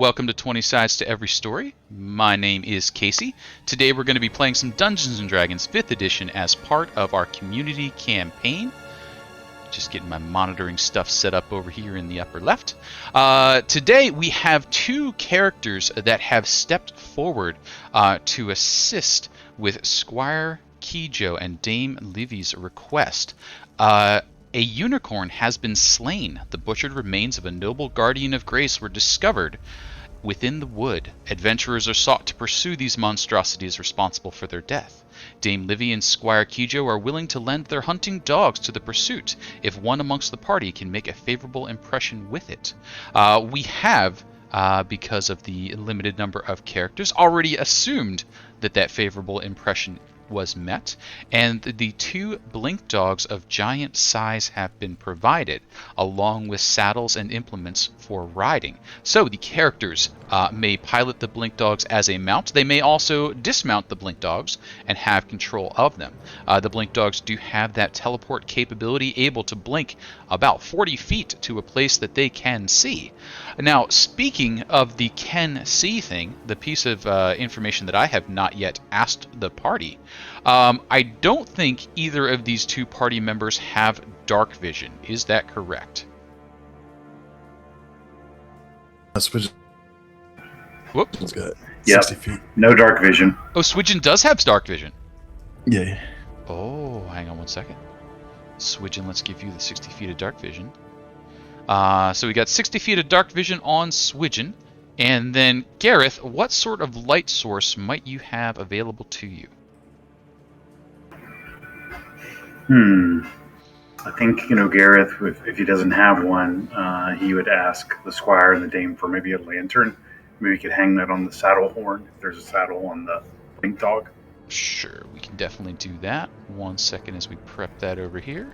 Welcome to 20 Sides to Every Story. My name is Casey. Today we're going to be playing some Dungeons & Dragons 5th edition as part of our community campaign. Just getting my monitoring stuff set up over here in the upper left. Today we have two characters that have stepped forward to assist with Squire Kijo and Dame Livy's request. A unicorn has been slain. The butchered remains of a noble guardian of grace were discovered within the wood. Adventurers are sought to pursue these monstrosities responsible for their death. Dame Livy and Squire Kijo are willing to lend their hunting dogs to the pursuit if one amongst the party can make a favorable impression with it. We have, because of the limited number of characters, already assumed that favorable impression was met, and the two blink dogs of giant size have been provided, along with saddles and implements for riding. So the characters may pilot the blink dogs as a mount. They may also dismount the blink dogs and have control of them. The blink dogs do have that teleport capability, able to blink about 40 feet to a place that they can see. Now, speaking of the can see thing, the piece of information that I have not yet asked the party, I don't think either of these two party members have dark vision. Is that correct? Whoops. It's got Yep. 60 feet. No dark vision. Oh, Swidgen does have dark vision. Yeah. Oh, hang on one second. Swidgen, let's give you the 60 feet of dark vision. So we got 60 feet of dark vision on Swidgen. And then, Gareth, what sort of light source might you have available to you? I think, Gareth, if he doesn't have one, he would ask the squire and the dame for maybe a lantern. Maybe we could hang that on the saddle horn if there's a saddle on the blink dog. Sure, we can definitely do that. 1 second as we prep that over here.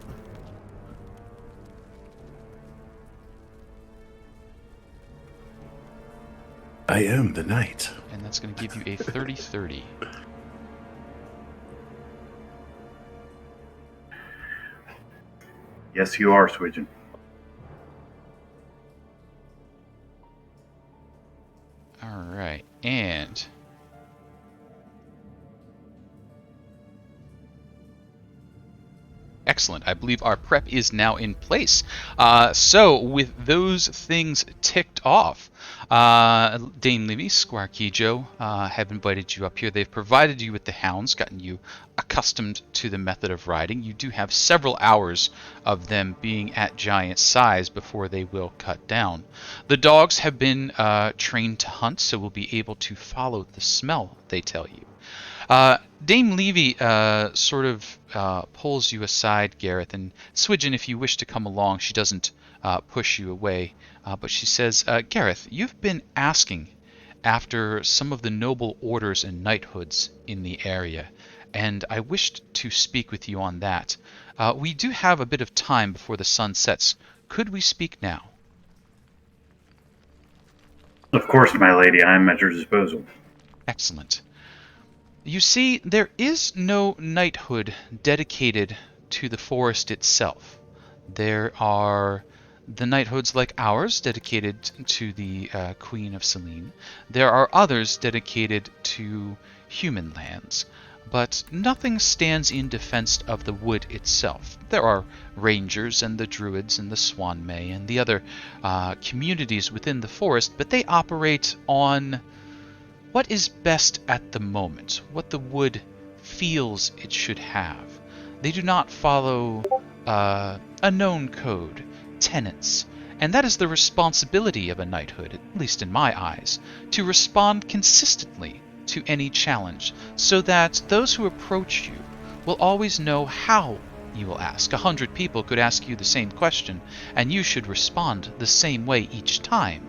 I am the knight. And that's going to give you a 30-30. Yes, you are, Swidgen. Alright, and excellent. I believe our prep is now in place. So, with those things ticked off, Dame Livy, Squire Kijo have invited you up here. They've provided you with the hounds, gotten you accustomed to the method of riding. You do have several hours of them being at giant size before they will cut down. The dogs have been trained to hunt, so will be able to follow the smell, they tell you. Dame Levy sort of pulls you aside, Gareth, and Swidgen, if you wish to come along, she doesn't push you away, but she says, Gareth, you've been asking after some of the noble orders and knighthoods in the area, and I wished to speak with you on that. We do have a bit of time before the sun sets. Could we speak now? Of course, my lady, I am at your disposal. Excellent. You see, there is no knighthood dedicated to the forest itself. There are the knighthoods like ours, dedicated to the Queen of Selene. There are others dedicated to human lands, but nothing stands in defense of the wood itself. There are rangers and the druids and the Swan May and the other communities within the forest, but they operate on what is best at the moment, what the wood feels it should have. They do not follow a known code, tenets, and that is the responsibility of a knighthood, at least in my eyes, to respond consistently to any challenge, so that those who approach you will always know how you will ask. 100 people could ask you the same question, and you should respond the same way each time.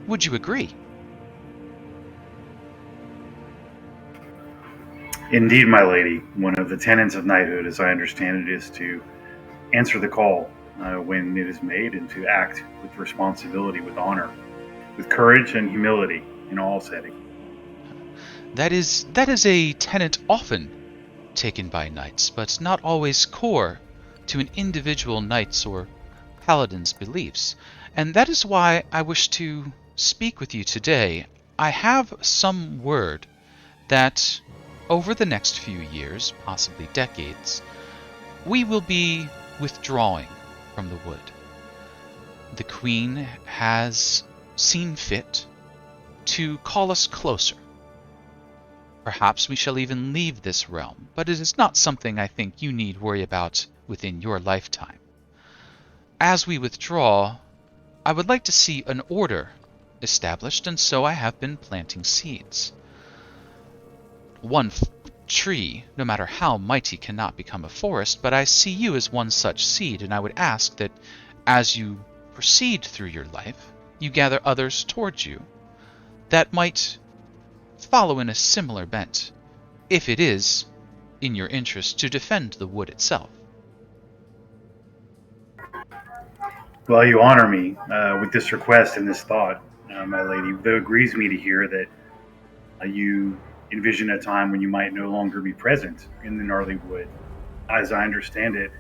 Would you agree? Indeed, my lady. One of the tenets of knighthood, as I understand it, is to answer the call when it is made and to act with responsibility, with honor, with courage and humility in all settings. That is a tenet often taken by knights, but not always core to an individual knight's or paladin's beliefs. And that is why I wish to speak with you today, I have some word that over the next few years, possibly decades, we will be withdrawing from the wood. The Queen has seen fit to call us closer. Perhaps we shall even leave this realm, but it is not something I think you need worry about within your lifetime. As we withdraw, I would like to see an order established, and so I have been planting seeds. One tree, no matter how mighty, cannot become a forest, but I see you as one such seed, and I would ask that as you proceed through your life, you gather others towards you that might follow in a similar bent, if it is in your interest to defend the wood itself. Well, you honor me with this request and this thought, my lady, though it grieves me to hear that you envision a time when you might no longer be present in the gnarly wood. As I understand it,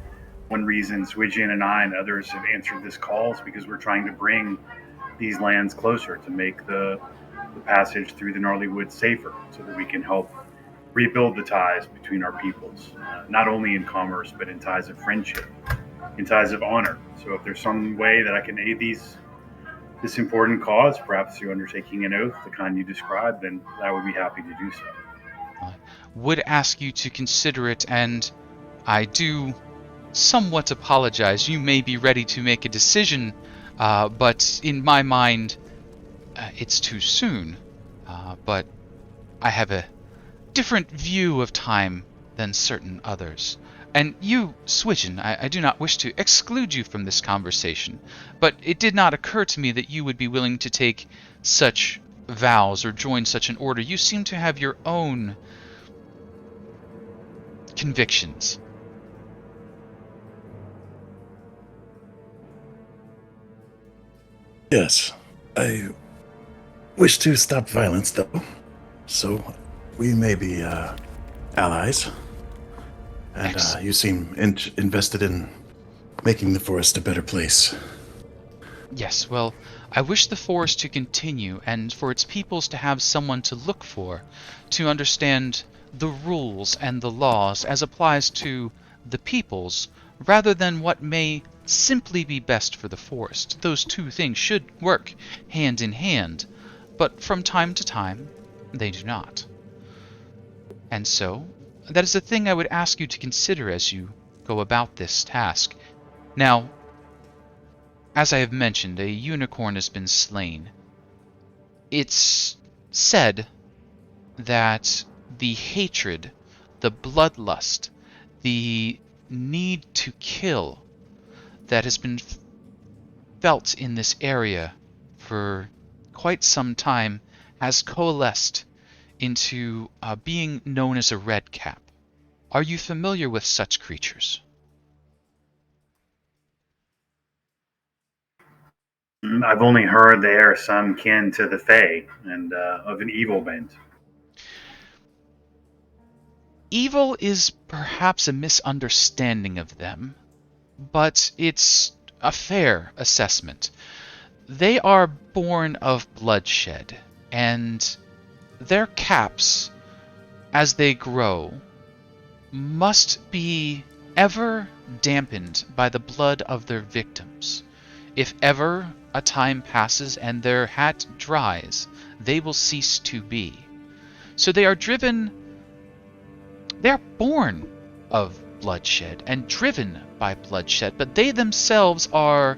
one reason Swidgen and I and others have answered this call is because we're trying to bring these lands closer to make the passage through the gnarly wood safer so that we can help rebuild the ties between our peoples, not only in commerce, but in ties of friendship, in ties of honor. So if there's some way that I can aid this important cause, perhaps through undertaking an oath, the kind you described, then I would be happy to do so. I would ask you to consider it, and I do somewhat apologize. You may be ready to make a decision, but in my mind, it's too soon. But I have a different view of time than certain others. And you, Swidgen, I do not wish to exclude you from this conversation, but it did not occur to me that you would be willing to take such vows or join such an order. You seem to have your own convictions. Yes, I wish to stop violence, though, so we may be allies. And you seem invested in making the forest a better place. Yes, well, I wish the forest to continue and for its peoples to have someone to look for, to understand the rules and the laws as applies to the peoples, rather than what may simply be best for the forest. Those two things should work hand in hand, but from time to time, they do not. And so, that is a thing I would ask you to consider as you go about this task. Now, as I have mentioned, a unicorn has been slain. It's said that the hatred, the bloodlust, the need to kill that has been felt in this area for quite some time has coalesced into being known as a red cap. Are you familiar with such creatures? I've only heard they are some kin to the Fae and of an evil bent. Evil is perhaps a misunderstanding of them, but it's a fair assessment. They are born of bloodshed, and their caps, as they grow, must be ever dampened by the blood of their victims. If ever a time passes and their hat dries, they will cease to be. So they are born of bloodshed and driven by bloodshed, but they themselves are,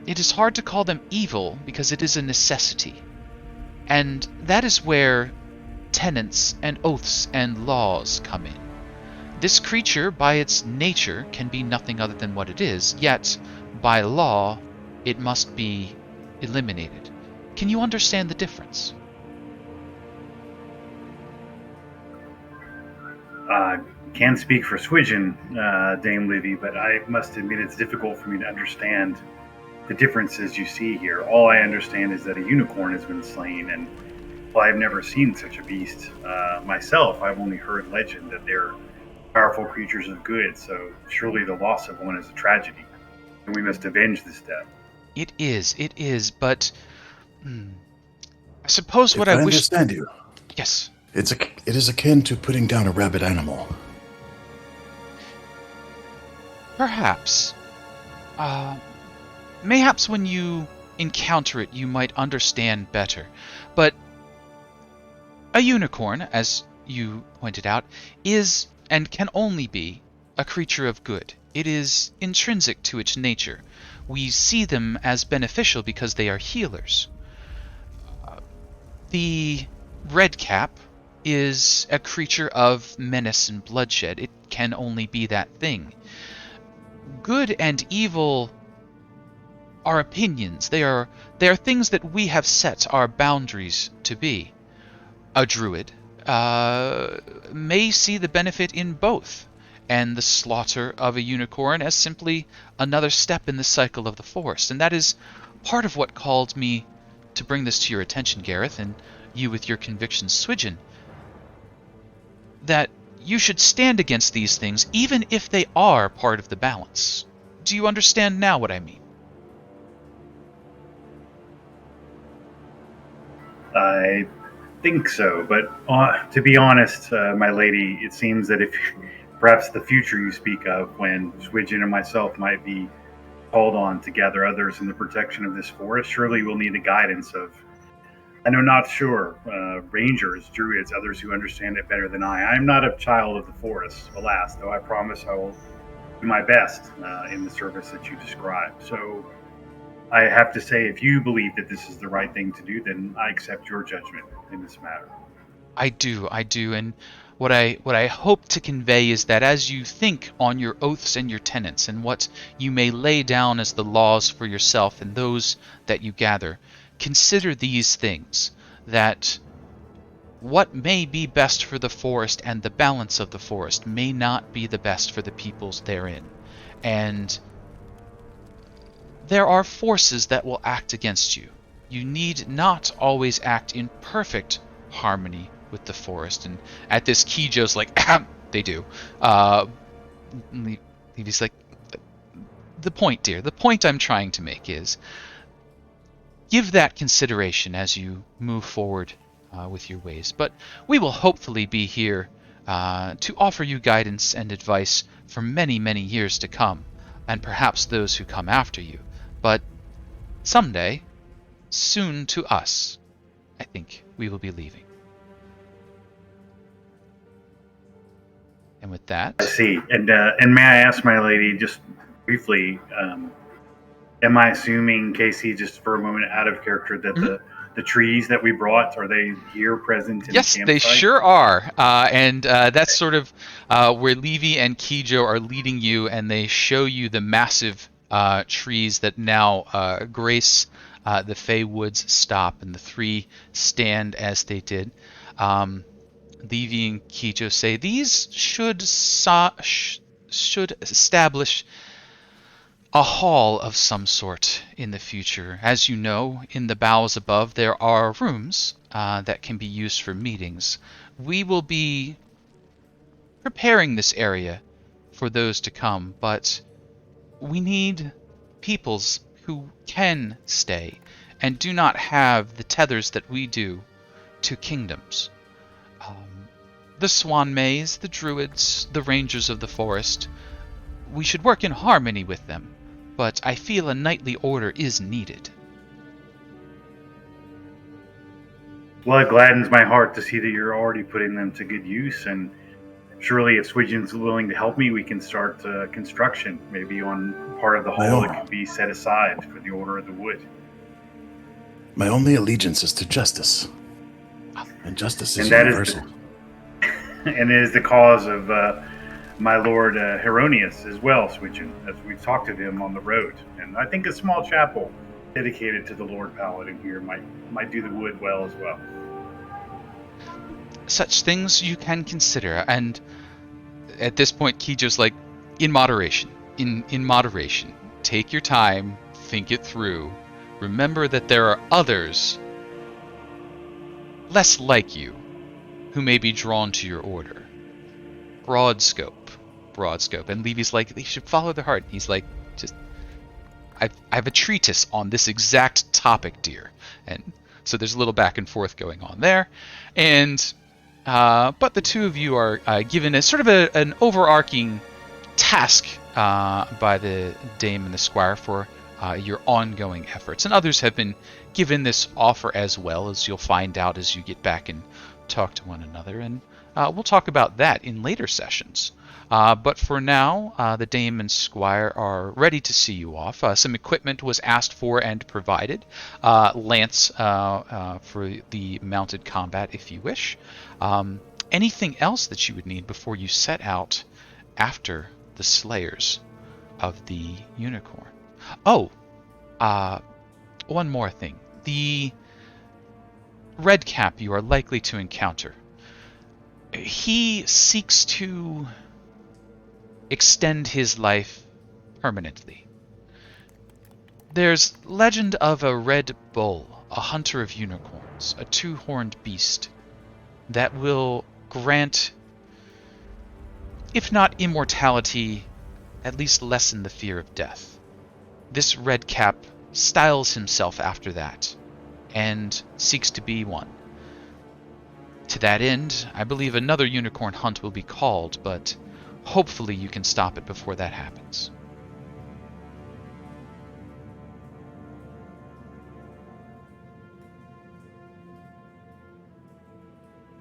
it is hard to call them evil because it is a necessity. And that is where tenets and oaths and laws come in. This creature, by its nature, can be nothing other than what it is, yet, by law, it must be eliminated. Can you understand the difference? Can speak for Swidgen, Dame Livy, but I must admit it's difficult for me to understand the differences you see here. All I understand is that a unicorn has been slain, and while I've never seen such a beast myself, I've only heard legend that they're powerful creatures of good, so surely the loss of one is a tragedy, and we must avenge this death. It is, but Hmm. I suppose what If I I wish... understand you, Yes. it is akin to putting down a rabid animal. Perhaps. Uh, Mayhaps when you encounter it, you might understand better. But a unicorn, as you pointed out, is and can only be a creature of good. It is intrinsic to its nature. We see them as beneficial because they are healers. The redcap is a creature of menace and bloodshed. It can only be that thing. Good and evil are opinions. They are things that we have set our boundaries to be. A druid may see the benefit in both, and the slaughter of a unicorn as simply another step in the cycle of the forest. And that is part of what called me to bring this to your attention, Gareth, and you with your convictions, Swidgen, that you should stand against these things even if they are part of the balance. Do you understand now what I mean? I think so, but to be honest, my lady, it seems that if perhaps the future you speak of, when Swidgen and myself might be called on to gather others in the protection of this forest, surely we'll need the guidance of, I know not sure, rangers, druids, others who understand it better than I. I'm not a child of the forest, alas, though I promise I will do my best in the service that you described. So I have to say, if you believe that this is the right thing to do, then I accept your judgment in this matter. I do, and what I hope to convey is that as you think on your oaths and your tenets and what you may lay down as the laws for yourself and those that you gather, consider these things, that what may be best for the forest and the balance of the forest may not be the best for the peoples therein. And there are forces that will act against you. You need not always act in perfect harmony with the forest. And at this, Kijo's like, they do. He's like, the point, dear, the point I'm trying to make is give that consideration as you move forward with your ways. But we will hopefully be here to offer you guidance and advice for many, many years to come, and perhaps those who come after you. But someday, soon to us, I think we will be leaving. And with that, I see. And may I ask, my lady, just briefly, am I assuming, Casey, just for a moment out of character, that the trees that we brought, are they here present in yes, the they campsite? sure are. And that's sort of where Levy and Kijo are leading you, and they show you the massive trees that now grace the Fey Woods stop, and the three stand as they did. Levy and Kijo say these should establish a hall of some sort in the future. As you know, in the boughs above there are rooms that can be used for meetings. We will be preparing this area for those to come, but we need peoples who can stay and do not have the tethers that we do to kingdoms. The Swan Mays, the Druids, the Rangers of the Forest, we should work in harmony with them, but I feel a knightly order is needed. Well, it gladdens my heart to see that you're already putting them to good use, and surely if Swidgen's willing to help me, we can start construction, maybe on part of the hall that could be set aside for the Order of the Wood. My only allegiance is to justice, and justice is And that universal. And it is the cause of my lord Heronius as well, Swidgen, as we've talked to him on the road. And I think a small chapel dedicated to the Lord Paladin here might do the wood well as well. Such things you can consider, and at this point Kijo's like, in moderation. In moderation. Take your time, think it through. Remember that there are others less like you who may be drawn to your order. Broad scope. And Levy's like, they should follow their heart. He's like, just I have a treatise on this exact topic, dear. And so there's a little back and forth going on there. And but the two of you are given a sort of an overarching task by the dame and the squire for your ongoing efforts. And others have been given this offer as well, as you'll find out as you get back and talk to one another. And we'll talk about that in later sessions. But for now, the dame and squire are ready to see you off. Some equipment was asked for and provided. Lance for the mounted combat, if you wish. Anything else that you would need before you set out after the slayers of the unicorn? Oh, one more thing. The red cap you are likely to encounter. He seeks to extend his life permanently. There's legend of a red bull, a hunter of unicorns, a two-horned beast that will grant, if not immortality, at least lessen the fear of death. This red cap styles himself after that and seeks to be one. To that end, I believe another unicorn hunt will be called, but hopefully you can stop it before that happens.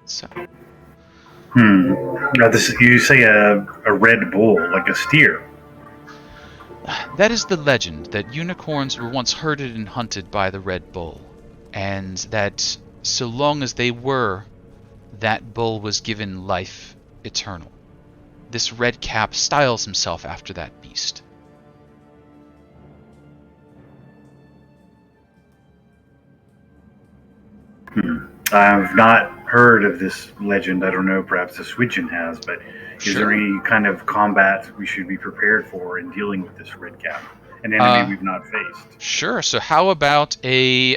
So. Now you say a red bull, like a steer. That is the legend, that unicorns were once herded and hunted by the red bull, and that so long as they were, that bull was given life eternal. This red cap styles himself after that beast. I've not heard of this legend. I don't know, perhaps the Swidgen has, but is there any kind of combat we should be prepared for in dealing with this red cap? An enemy we've not faced. Sure, so how about a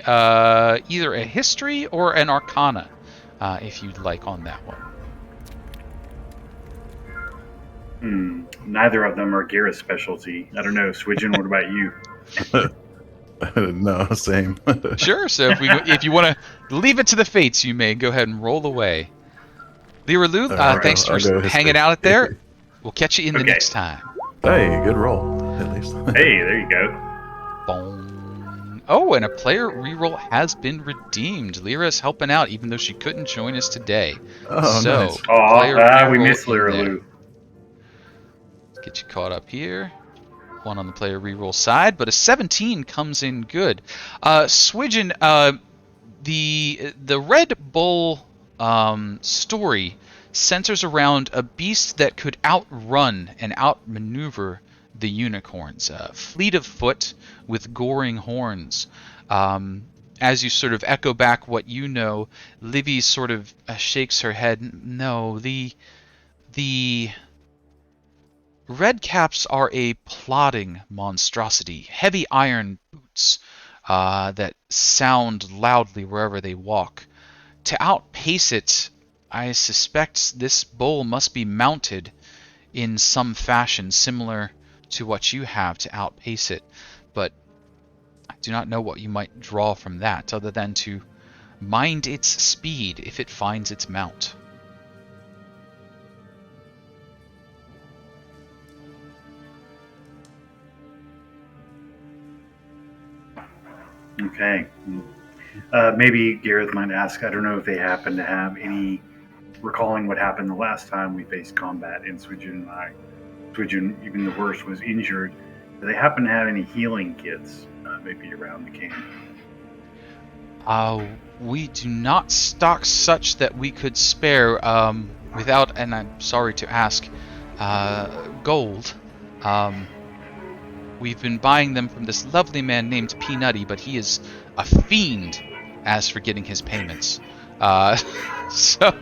either a history or an arcana, if you'd like on that one? Neither of them are Garrett's specialty. I don't know, Swidgen, what about you? No, same. Sure, so if you want to leave it to the fates, you may go ahead and roll away. Liralu, thanks for hanging out there. We'll catch you in the next time. Hey, good roll, at least. Hey, there you go. Boom. Oh, and a player reroll has been redeemed. Lyra's helping out, even though she couldn't join us today. Oh, so, nice. We missed Liralu. Let's get you caught up here. One on the player reroll side, but a 17 comes in good. Swidgen, the Red Bull story centers around a beast that could outrun and outmaneuver the unicorns. Fleet of foot with goring horns. As you sort of echo back what you know, Livy sort of shakes her head. No, the red caps are a plodding monstrosity. Heavy iron boots that sound loudly wherever they walk. To outpace it, I suspect this bull must be mounted in some fashion similar to what you have to outpace it, but I do not know what you might draw from that other than to mind its speed if it finds its mount. Okay. Maybe Gareth might ask, I don't know if they happen to have any, recalling what happened the last time we faced combat in Swidgen and I. Swidgen, even the worst, was injured. Do they happen to have any healing kits maybe around the camp? We do not stock such that we could spare without, and I'm sorry to ask, gold. We've been buying them from this lovely man named Peanutty, but he is a fiend as for getting his payments. So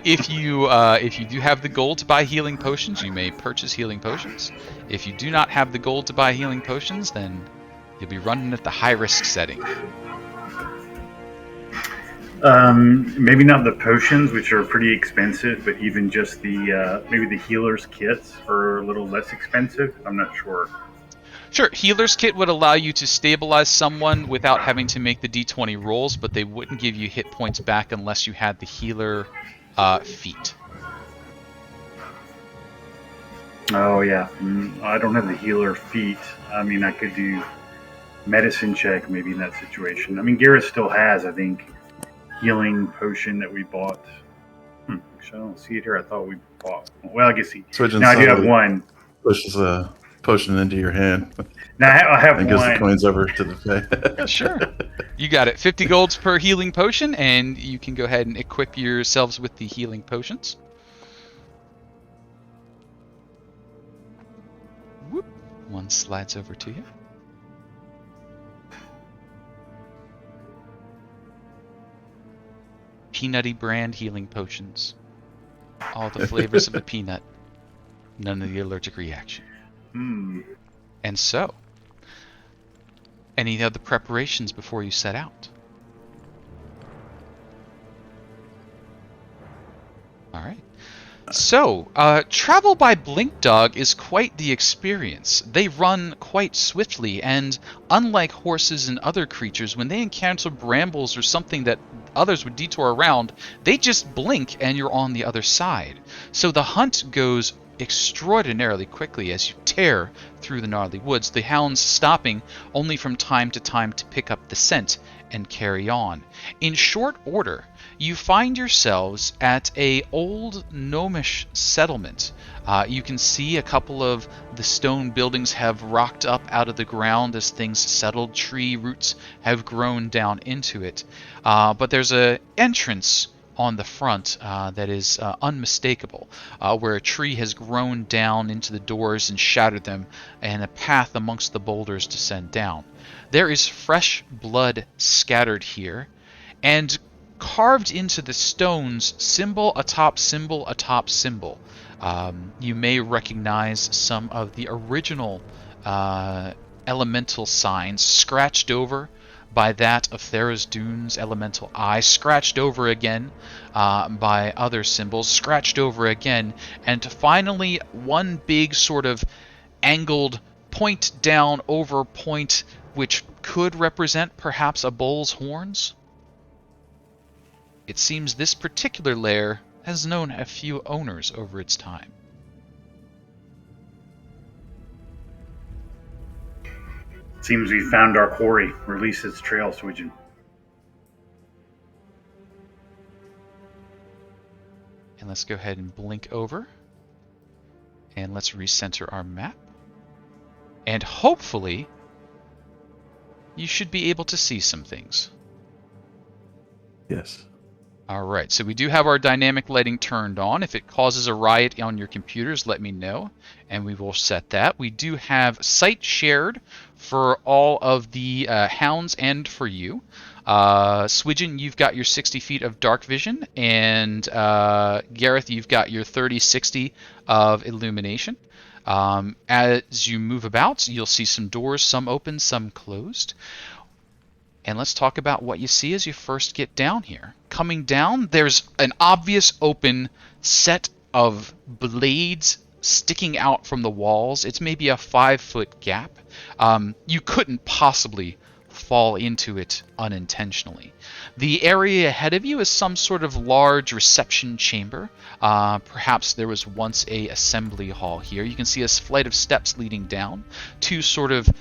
if you do have the gold to buy healing potions, you may purchase healing potions. If you do not have the gold to buy healing potions, then you'll be running at the high risk setting. Maybe not the potions, which are pretty expensive, but even just the maybe the healer's kits are a little less expensive. I'm not sure. Sure, Healer's Kit would allow you to stabilize someone without having to make the d20 rolls, but they wouldn't give you hit points back unless you had the healer feat. Oh yeah, I don't have the healer feat. I mean, I could do medicine check maybe in that situation. I mean, Garrett still has, I think, healing potion that we bought. Actually, I don't see it here. I thought we bought. Well, I guess he. Switching Now I do have slowly one. pushes a potion into your hand Now I have and gives the one. coins over to the Fae. Sure. You got it. 50 golds per healing potion, and you can go ahead and equip yourselves with the healing potions. Whoop. One slides over to you. Peanutty brand healing potions. All the flavors of the peanut. None of the allergic reaction. And so, any other preparations before you set out? All right. So, travel by Blink Dog is quite the experience. They run quite swiftly, and unlike horses and other creatures, when they encounter brambles or something that others would detour around, they just blink and you're on the other side. So the hunt goes extraordinarily quickly as you tear through the gnarly woods, the hounds stopping only from time to time to pick up the scent and carry on. In short order, you find yourselves at a old gnomish settlement. You can see a couple of the stone buildings have rocked up out of the ground as things settled. Tree roots have grown down into it. But there's an entrance on the front that is unmistakable, where a tree has grown down into the doors and shattered them, and a path amongst the boulders descend down. There is fresh blood scattered here, and carved into the stones, symbol atop symbol atop symbol. You may recognize some of the original elemental signs scratched over by that of Tharizdun's elemental eye, scratched over again by other symbols, scratched over again, and finally one big sort of angled point down over point, which could represent perhaps a bull's horns. It seems this particular lair has known a few owners over its time. Seems we found our quarry. Release its trail, Swidgen. And let's go ahead and blink over. And let's recenter our map. And hopefully, you should be able to see some things. Yes. Alright, so we do have our dynamic lighting turned on. If it causes a riot on your computers, let me know, and we will set that. We do have sight shared for all of the hounds and for you. Swidgen, you've got your 60 feet of dark vision, and Gareth, you've got your 30-60 of illumination. As you move about, you'll see some doors, some open, some closed. And let's talk about what you see as you first get down here. Coming down, there's an obvious open set of blades sticking out from the walls. It's maybe a 5-foot gap. You couldn't possibly fall into it unintentionally. The area ahead of you is some sort of large reception chamber. Perhaps there was once a assembly hall here. You can see a flight of steps leading down, two sort of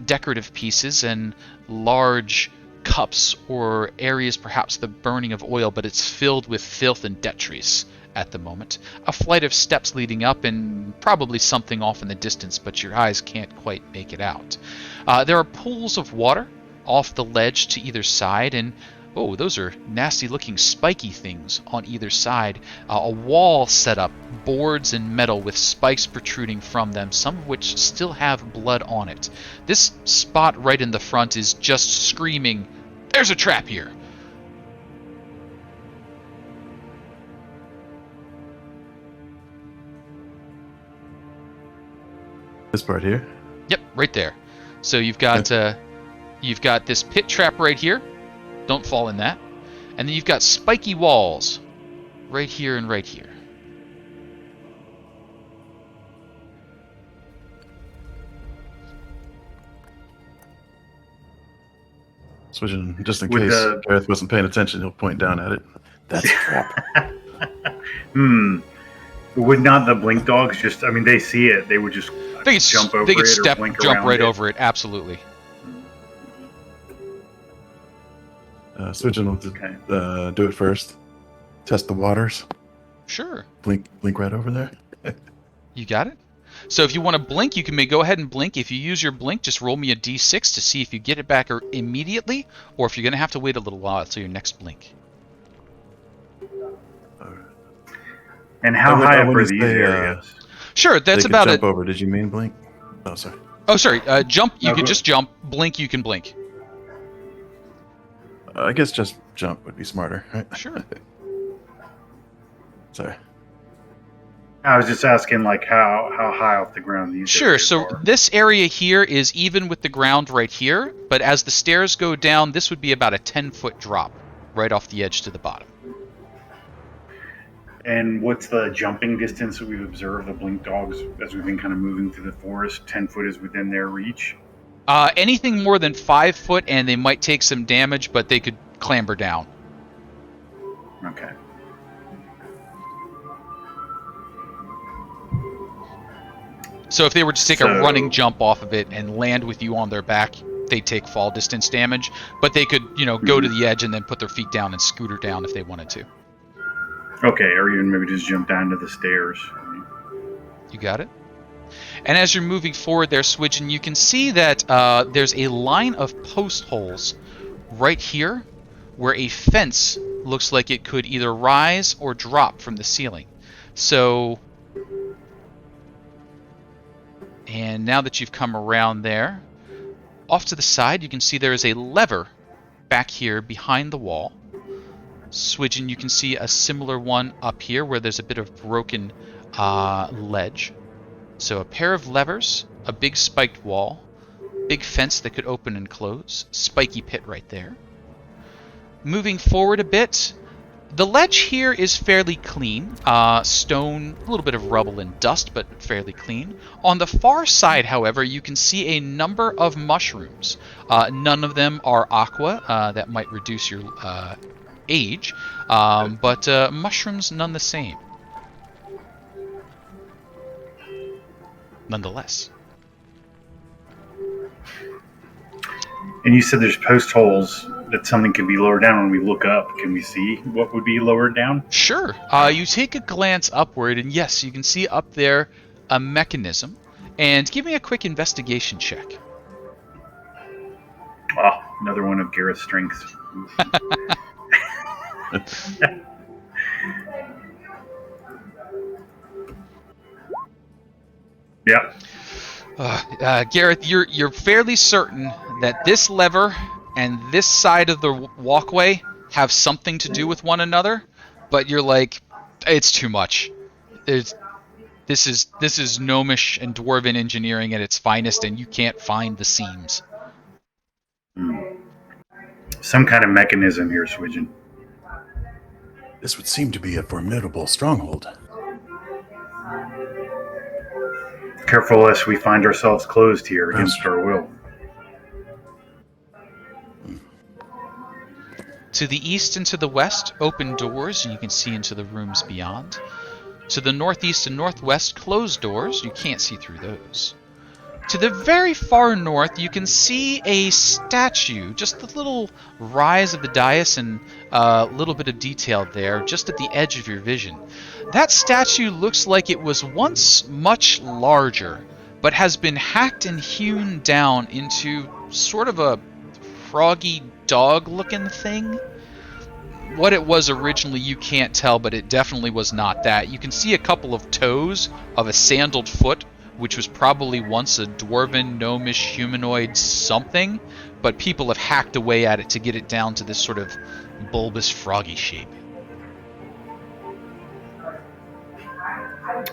decorative pieces and large cups or areas, perhaps the burning of oil, but it's filled with filth and detritus at the moment. A flight of steps leading up and probably something off in the distance, but your eyes can't quite make it out. There are pools of water off the ledge to either side, and oh, those are nasty looking spiky things on either side. A wall set up, boards and metal with spikes protruding from them, some of which still have blood on it. This spot right in the front is just screaming, "There's a trap here!" This part here? Yep, right there. So you've got this pit trap right here. Don't fall in that. And then you've got spiky walls right here and right here. Switching, just in With case the- Gareth wasn't paying attention, he'll point down at it. That's a trap. Would not the blink dogs just? I mean, they see it. They would just jump over they could it step, or blink jump around right it. over it. Absolutely. Switching will do it first. Test the waters. Sure. Blink right over there. You got it. So if you want to blink, you can go ahead and blink. If you use your blink, just roll me a d6 to see if you get it back immediately, or if you're going to have to wait a little while till your next blink. And how When- high up when are you these say, areas? Sure, that's They could about jump it. over. Did you mean blink? Oh, sorry. Oh, sorry. Jump. You No, could go- just jump. Blink. You can blink. I guess just jump would be smarter, right? Sure. Sorry. I was just asking, like, how high off the ground these Sure. areas So are. this area here is even with the ground right here, but as the stairs go down, this would be about a 10-foot drop right off the edge to the bottom. And what's the jumping distance that we've observed the blink dogs as we've been kind of moving through the forest? 10 foot is within their reach. Anything more than 5 foot, and they might take some damage, but they could clamber down. Okay. So if they were to take a So- running jump off of it and land with you on their back, they take fall distance damage. But they could, go to the edge and then put their feet down and scooter down if they wanted to. Okay, or even maybe just jump down to the stairs. You got it? And as you're moving forward there, Swidgen, you can see that there's a line of post holes right here where a fence looks like it could either rise or drop from the ceiling. So, and now that you've come around there, off to the side you can see there is a lever back here behind the wall. Swidgen, you can see a similar one up here where there's a bit of broken ledge. So a pair of levers, a big spiked wall, big fence that could open and close, spiky pit right there. Moving forward a bit, the ledge here is fairly clean. Stone, a little bit of rubble and dust, but fairly clean. On the far side, however, you can see a number of mushrooms. None of them are aqua. That might reduce your age, but mushrooms none the same. Nonetheless. And you said there's post holes that something could be lowered down. When we look up, can we see what would be lowered down? Sure. You take a glance upward, and yes, you can see up there a mechanism. And give me a quick investigation check. Oh, another one of Gareth's strengths. Yep. Gareth, you're fairly certain that this lever and this side of the walkway have something to do with one another, but you're like, it's too much. This is gnomish and dwarven engineering at its finest, and you can't find the seams. Some kind of mechanism here, Swidgen. This would seem to be a formidable stronghold. Careful lest we find ourselves closed here against our will. To the east and to the west, open doors, and you can see into the rooms beyond. To the northeast and northwest, closed doors. You can't see through those. To the very far north, you can see a statue, just a little rise of the dais and a little bit of detail there, just at the edge of your vision. That statue looks like it was once much larger, but has been hacked and hewn down into sort of a froggy dog-looking thing. What it was originally, you can't tell, but it definitely was not that. You can see a couple of toes of a sandaled foot, which was probably once a dwarven, gnomish, humanoid something, but people have hacked away at it to get it down to this sort of bulbous, froggy shape.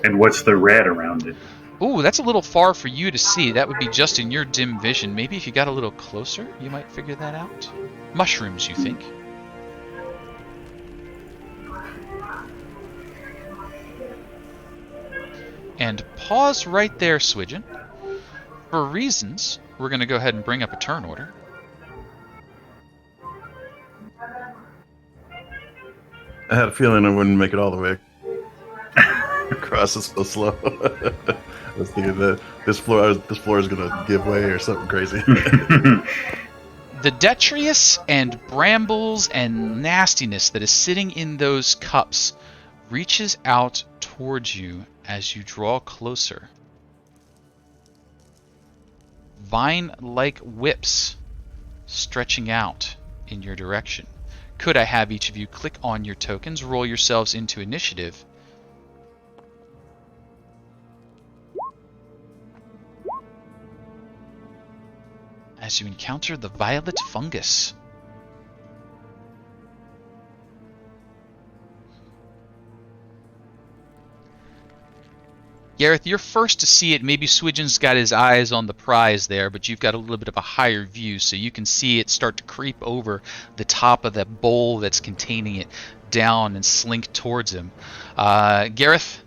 And what's the red around it? Ooh, that's a little far for you to see. That would be just in your dim vision. Maybe if you got a little closer, you might figure that out. Mushrooms, you think? And pause right there, Swidgen. For reasons, we're going to go ahead and bring up a turn order. I had a feeling I wouldn't make it all the way across. It's so slow. I was thinking that this floor is gonna give way or something crazy. The detritus and brambles and nastiness that is sitting in those cups reaches out towards you as you draw closer. Vine-like whips stretching out in your direction. Could I have each of you click on your tokens, roll yourselves into initiative? As you encounter the violet fungus. Gareth, you're first to see it. Maybe Swidgen's got his eyes on the prize there, but you've got a little bit of a higher view, so you can see it start to creep over the top of that bowl that's containing it down and slink towards him. Gareth,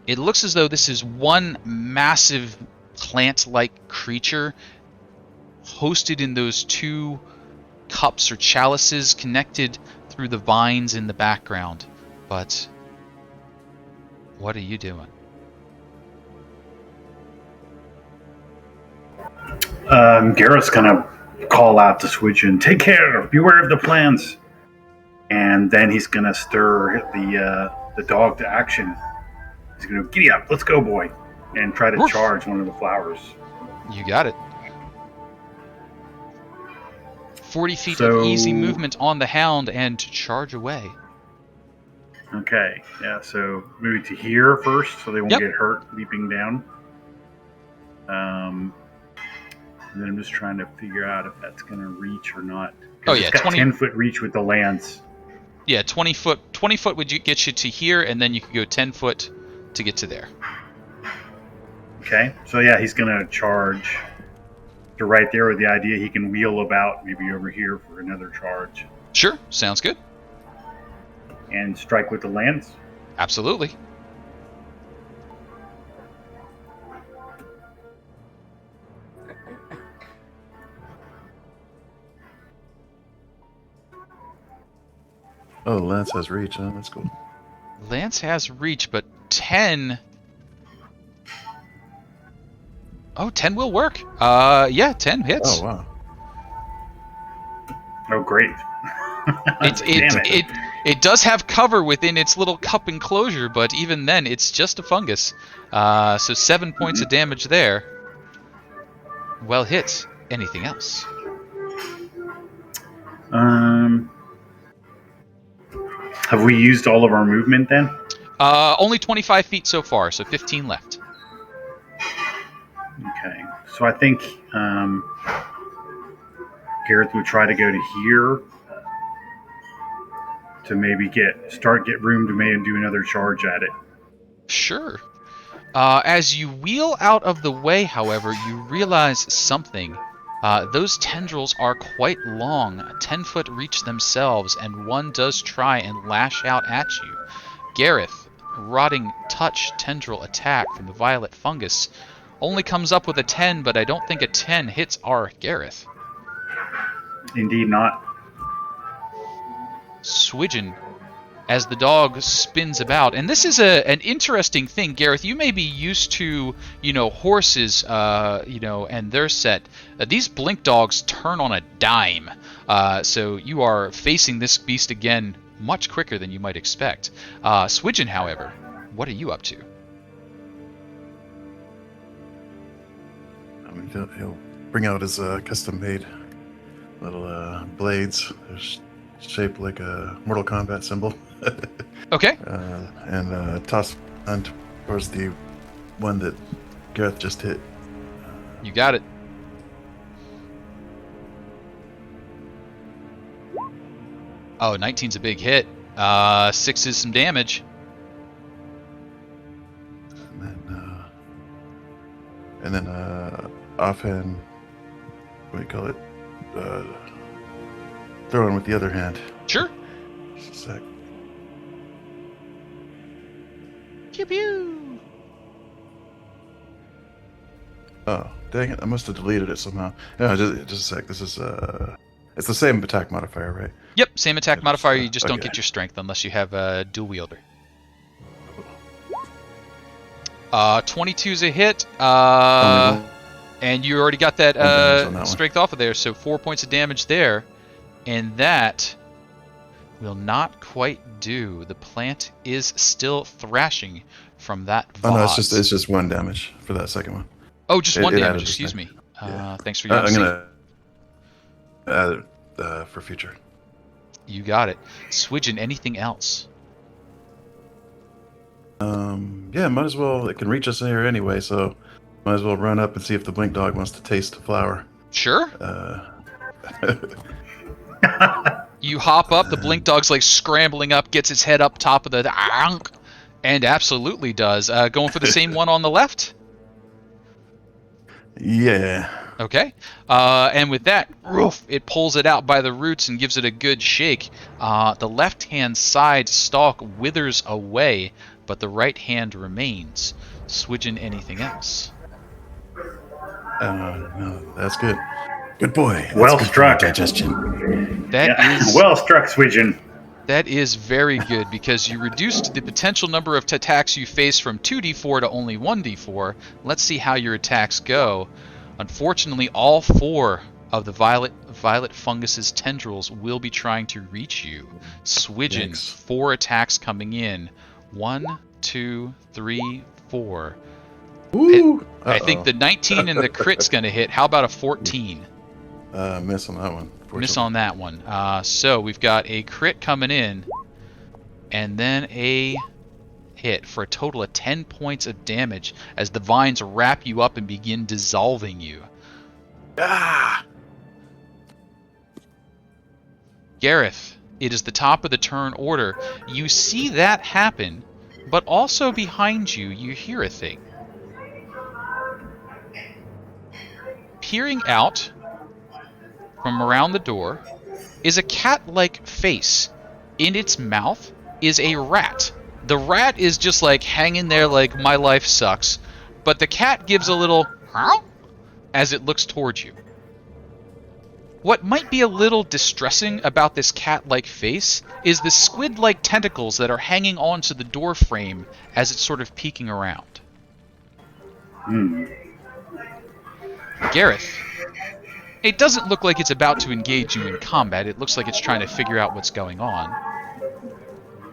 it looks as though this is one massive plant-like creature hosted in those two cups or chalices connected through the vines in the background. But what are you doing? Garrett's gonna call out to Switch and take care, beware of the plants, and then he's gonna stir the dog to action. He's gonna giddy up, let's go, boy, and try to charge one of the flowers. You got it. 40 feet of easy movement on the hound and to charge away. Okay, yeah. So maybe to here first, so they won't get hurt leaping down. And then I'm just trying to figure out if that's going to reach or not. Oh yeah, it's got 10-foot reach with the lance. Yeah, 20 foot. 20 foot would get you to here, and then you could go 10 foot to get to there. Okay, so yeah, he's going to charge to right there with the idea he can wheel about maybe over here for another charge. Sure, sounds good. And strike with the lance. Absolutely. Oh, Lance has reach, huh? That's cool. Lance has reach, but 10... Oh, 10 will work. Yeah, 10 hits. Oh, wow. Oh, great. It does have cover within its little cup enclosure, but even then, it's just a fungus. So 7 points of damage there. Well hit. Anything else? Have we used all of our movement then? Only 25 feet so far, so 15 left. Okay, so I think Gareth would try to go to here to maybe get room to maybe do another charge at it. Sure. As you wheel out of the way, however, you realize something. Those tendrils are quite long, 10-foot reach themselves, and one does try and lash out at you. Gareth, rotting touch tendril attack from the violet fungus only comes up with a 10, but I don't think a 10 hits our Gareth. Indeed not. Swidgen, as the dog spins about, and this is an interesting thing, Gareth. You may be used to, horses, and their set. These blink dogs turn on a dime, so you are facing this beast again much quicker than you might expect. Swidgen, however, what are you up to? I mean, he'll bring out his custom-made little blades. They're shaped like a Mortal Kombat symbol. Okay. And toss on towards the one that Gareth just hit. You got it. Oh, 19's a big hit. 6 is some damage. And then offhand, what do you call it? Throwing with the other hand. Sure. Just a sec. Pew pew. Oh, dang it! I must have deleted it somehow. No, just a sec. This is It's the same attack modifier, right? Yep, same attack It's, modifier. You just don't okay. get your strength unless you have a dual wielder. 22's a hit. Only And you already got that one damage on that one. strength off of there, so 4 points of damage there. And that will not quite do. The plant is still thrashing from that vase. Oh no, it's just 1 damage for that second one. Oh, just one it damage. added this Excuse thing. me. Yeah. Thanks for your I'm gonna add it for future. You got it. Swidgen, anything else? Yeah, might as well. It can reach us here anyway, so might as well run up and see if the blink dog wants to taste the flower. Sure. You hop up. The blink dog's like scrambling up, gets its head up top of the and absolutely does. Going for the same one on the left. Yeah. Okay. And with that, roof, it pulls it out by the roots and gives it a good shake. The left-hand side stalk withers away, but the right hand remains. Swidgen, anything else? No, that's good. Good boy. That's Well good for struck. digestion. That is well struck, Swidgen. That is very good because you reduced the potential number of attacks you face from 2d4 to only 1d4. Let's see how your attacks go. Unfortunately, all 4 of the violet fungus's tendrils will be trying to reach you. Swidgen, Yikes. 4 attacks coming in. 1, 2, 3, 4. Ooh. I think the 19 and the crit's going to hit. How about a 14? Miss on that one. Miss on that one. So we've got a crit coming in, and then a hit for a total of 10 points of damage as the vines wrap you up and begin dissolving you. Ah! Gareth, it is the top of the turn order. You see that happen, but also behind you, you hear a thing. Peering out from around the door is a cat-like face. In its mouth is a rat. The rat is just like hanging there like my life sucks, but the cat gives a little "Meow" as it looks towards you. What might be a little distressing about this cat-like face is the squid-like tentacles that are hanging onto the door frame as it's sort of peeking around. Gareth, it doesn't look like it's about to engage you in combat. It looks like it's trying to figure out what's going on.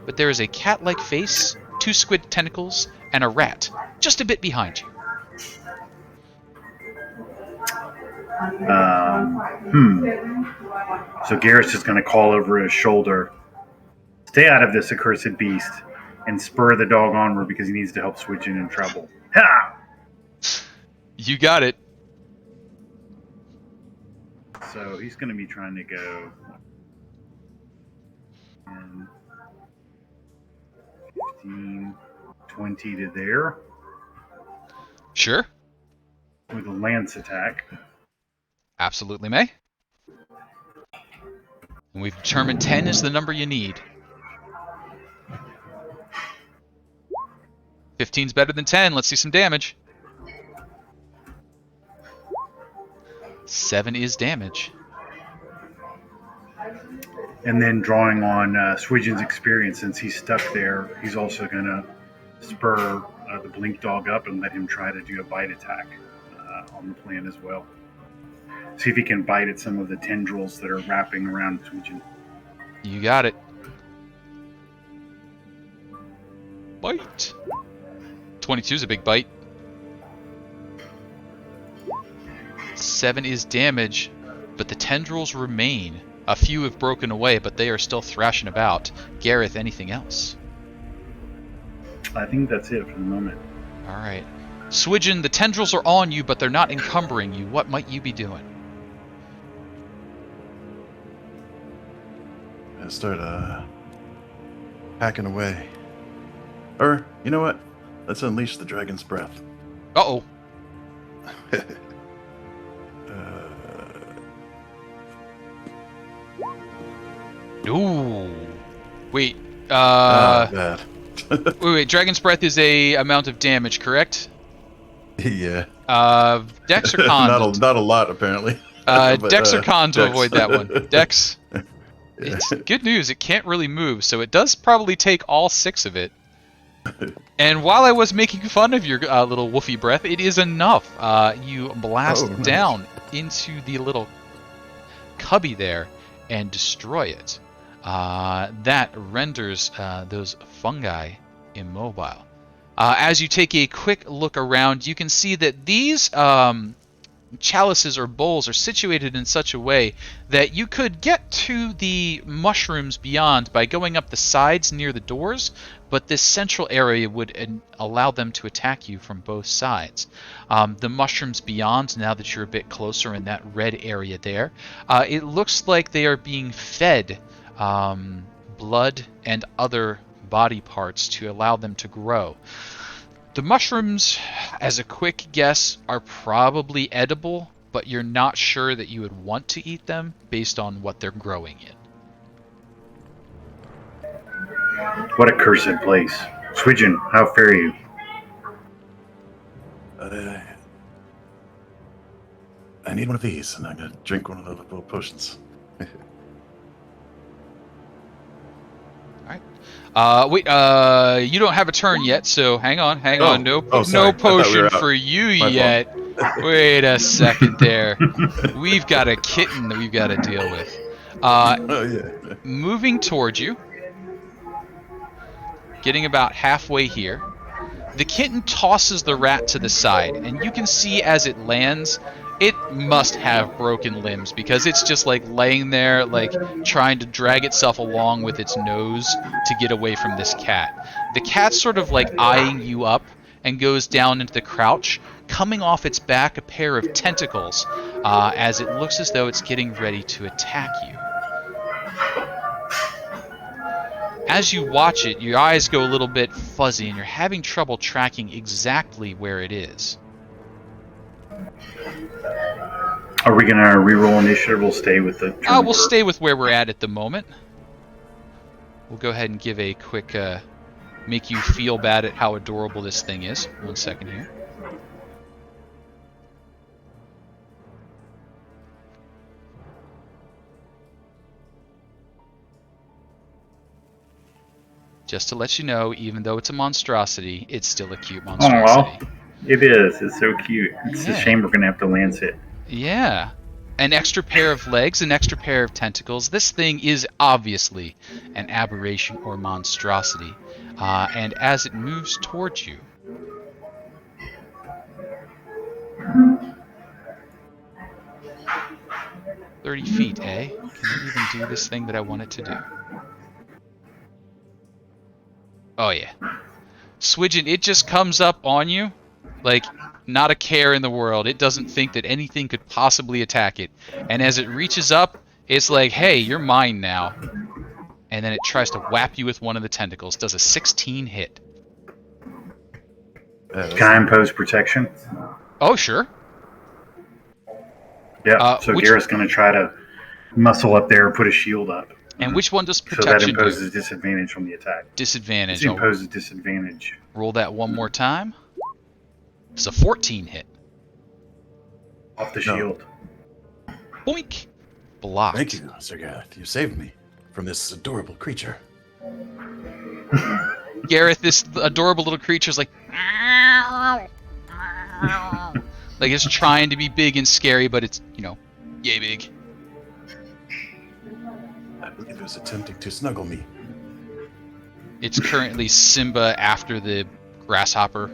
But there is a cat-like face, 2 squid tentacles, and a rat just a bit behind you. So Garrus is going to call over his shoulder, "Stay out of this, accursed beast," and spur the dog onward because he needs to help Swidgen in trouble. Ha! You got it. So he's going to be trying to go 15, 20 to there Sure. with a lance attack. Absolutely may. And we've determined 10 is the number you need. 15's better than 10. Let's see some damage. 7 is damage. And then drawing on Swidgen's experience, since he's stuck there, he's also going to spur the blink dog up and let him try to do a bite attack on the plan as well. See if he can bite at some of the tendrils that are wrapping around Swidgen. You got it. Bite. 22's a big bite. 7 is damage, but the tendrils remain. A few have broken away, but they are still thrashing about. Gareth, anything else? I think that's it for the moment. All right. Swidgen, the tendrils are on you, but they're not encumbering you. What might you be doing? I start hacking away. Or, you know what? Let's unleash the dragon's breath. Uh-oh. Ooh. Wait. Bad. Wait. Dragon's Breath is a amount of damage, correct? Yeah. Dex or con? Not a lot, apparently. But, Dex or con to Dex. avoid that one. Dex. Yeah. It's good news. It can't really move, so it does probably take all 6 of it. And while I was making fun of your little woofy breath, it is enough. You blast Oh, nice. down into the little cubby there and destroy it. That renders those fungi immobile. As you take a quick look around, you can see that these chalices or bowls are situated in such a way that you could get to the mushrooms beyond by going up the sides near the doors, but this central area would allow them to attack you from both sides. The mushrooms beyond, now that you're a bit closer in that red area there, it looks like they are being fed blood and other body parts to allow them to grow. The mushrooms, as a quick guess, are probably edible, but you're not sure that you would want to eat them based on what they're growing in. What a cursed place. Swidgen, how fare you? I need one of these, and I'm gonna drink one of the little potions. Wait, you don't have a turn yet, so hang on. No sorry. potion for you My yet. Wait a second there. We've got a kitten that we've got to deal with. Yeah. Moving towards you, getting about halfway here. The kitten tosses the rat to the side, and you can see as it lands, it must have broken limbs because it's just like laying there, like trying to drag itself along with its nose to get away from this cat. The cat's sort of like eyeing you up and goes down into the crouch, coming off its back a pair of tentacles as it looks as though it's getting ready to attack you. As you watch it, your eyes go a little bit fuzzy and you're having trouble tracking exactly where it is. Are we going to reroll initiative? We'll stay with the... We'll stay with where we're at the moment. We'll go ahead and give a quick, make you feel bad at how adorable this thing is. 1 second here. Just to let you know, even though it's a monstrosity, it's still a cute monstrosity. Oh, it is. It's so cute. It's a shame we're going to have to lance it. Yeah. An extra pair of legs, an extra pair of tentacles. This thing is obviously an aberration or monstrosity. And as it moves towards you... 30 feet, eh? Can it even do this thing that I want it to do? Oh, yeah. Swidgen, it just comes up on you, like, not a care in the world. It doesn't think that anything could possibly attack it. And as it reaches up, it's like, hey, you're mine now. And then it tries to whap you with one of the tentacles. Does a 16 hit. Can I impose protection? Oh, sure. Yeah, so Garrett's going to try to muscle up there and put a shield up. And which one does So that protection imposes do? disadvantage from the attack. Disadvantage. It imposes disadvantage. Roll that one more time. It's a 14 hit. Off the shield. Boink. Blocked. Thank you, Sir Gareth. You saved me from this adorable creature. Gareth, this adorable little creature's like... like it's trying to be big and scary, but it's, you know, yay big. I believe it was attempting to snuggle me. It's currently Simba after the grasshopper.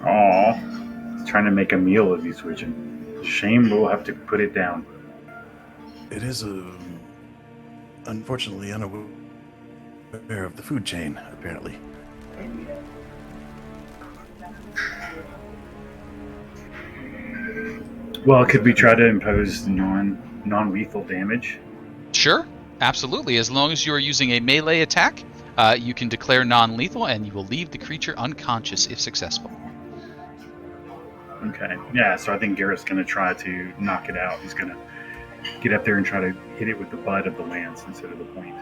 Aw. It's trying to make a meal of you, Swidgen. Shame we'll have to put it down. It is, unfortunately unaware of the food chain, apparently. Well, could we try to impose non-lethal damage? Sure, absolutely. As long as you are using a melee attack, you can declare non-lethal, and you will leave the creature unconscious if successful. Okay. Yeah, so I think Garrett's going to try to knock it out. He's going to get up there and try to hit it with the butt of the lance instead of the point.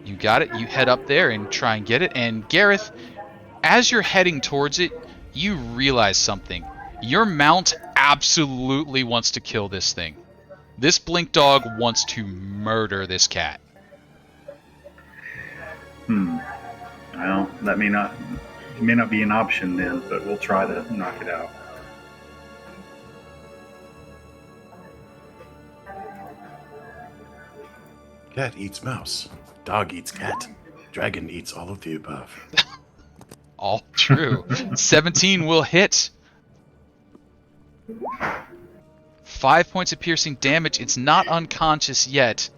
You got it. You head up there and try and get it. And Gareth, as you're heading towards it, you realize something. Your mount absolutely wants to kill this thing. This blink dog wants to murder this cat. Well, that may not be an option then, but we'll try to knock it out. Cat eats mouse. Dog eats cat. Dragon eats all of the above. All true. 17 will hit. 5 points of piercing damage. It's not unconscious yet.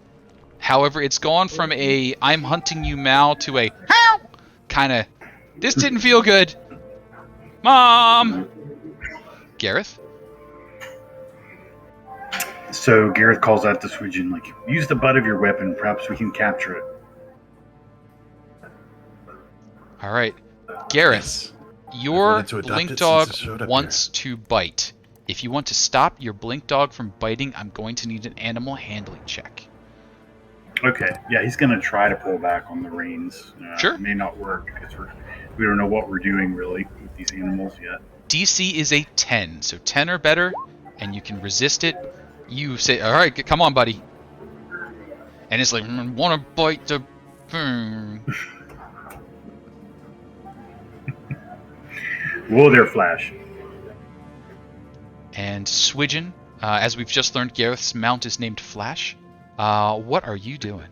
However, it's gone from a I'm hunting you Mal to a how kind of this didn't feel good. Mom! Gareth? So Gareth calls out to Swidgen, like, use the butt of your weapon. Perhaps we can capture it. All right. Gareth, your wanted to adopt blink it dog since it showed up wants to bite. If you want to stop your blink dog from biting, I'm going to need an animal handling check. Okay, yeah, he's going to try to pull back on the reins. Sure. It may not work because we don't know what we're doing really with these animals yet. DC is a 10, so 10 or better, and you can resist it. You say, all right, come on, buddy. And it's like, want to bite the... Whoa there, Flash. And Swidgen, as we've just learned, Gareth's mount is named Flash. What are you doing?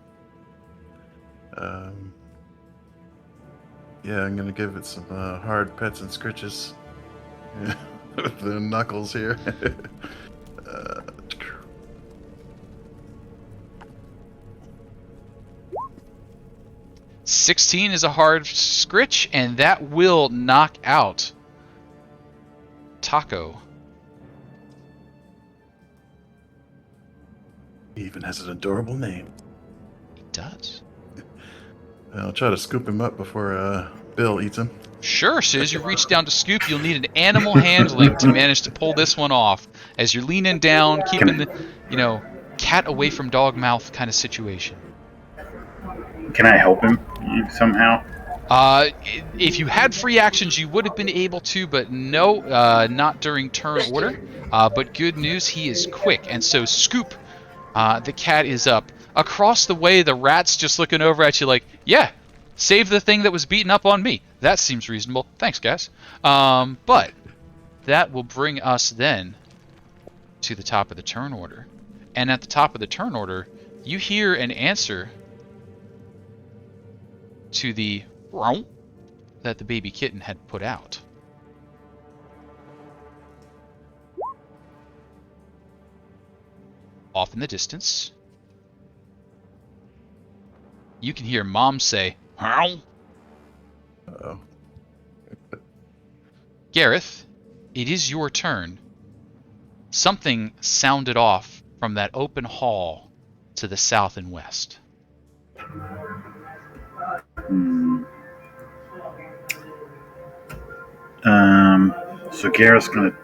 Yeah, I'm gonna give it some hard pets and scritches. With the knuckles here. 16 is a hard scritch, and that will knock out Taco. He even has an adorable name. He does. I'll try to scoop him up before Bill eats him. Sure, so as you reach down to scoop, you'll need an animal handling to manage to pull this one off. As you're leaning down, keeping the, cat away from dog mouth kind of situation. Can I help him somehow? If you had free actions, you would have been able to, but no, not during turn order. But good news, he is quick, and so scoop. The cat is up. Across the way, the rat's just looking over at you like, yeah, save the thing that was beaten up on me. That seems reasonable. Thanks, guys. But that will bring us then to the top of the turn order. And at the top of the turn order, you hear an answer to the "Row" that the baby kitten had put out. Off in the distance, you can hear Mom say, "Row." Uh-oh. Gareth, it is your turn. Something sounded off from that open hall to the south and west. So Gareth's gonna,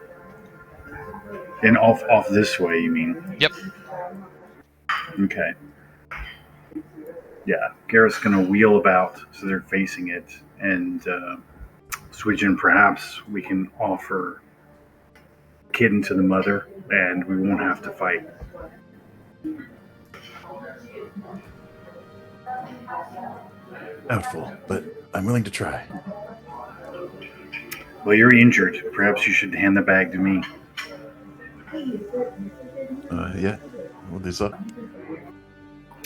and off this way, you mean? Yep. Okay. Yeah, Gareth's gonna wheel about so they're facing it, and Swidgen, perhaps we can offer kitten to the mother, and we won't have to fight. Doubtful, but I'm willing to try. Well, you're injured. Perhaps you should hand the bag to me. Yeah, we'll do so.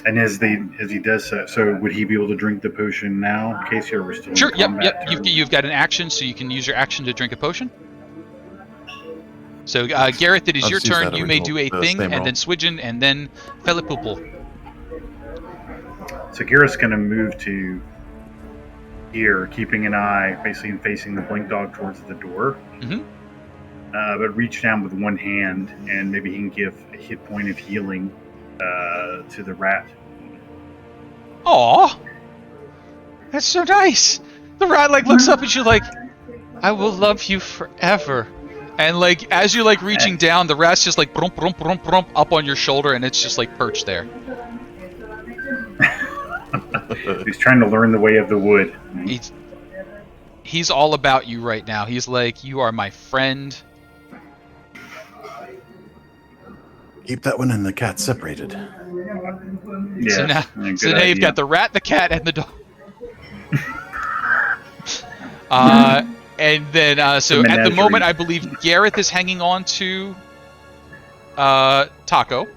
And as he does so would he be able to drink the potion now, Casey, or we're still Sure. in Yep. combat? You've got an action, so you can use your action to drink a potion. So Gareth, it is I'll your just use turn. that You may do a original, thing, same and roll. then Swidgen, and then Felipupul. So Gareth's going to move to here, keeping an eye, basically facing the blink dog towards the door. Mm-hmm. But reach down with one hand, and maybe he can give a hit point of healing to the rat. Aw, that's so nice. The rat looks up at you like, I will love you forever. And as you're reaching down, the rat's just brump, brump, brump, brump up on your shoulder, and it's just perched there. He's trying to learn the way of the wood. He's all about you right now. He's like, you are my friend. keep that one and the cat separated. Yeah. So now, you've got the rat, the cat, and the dog. And then, so at the menagerie. moment, I believe Gareth is hanging on to Taco.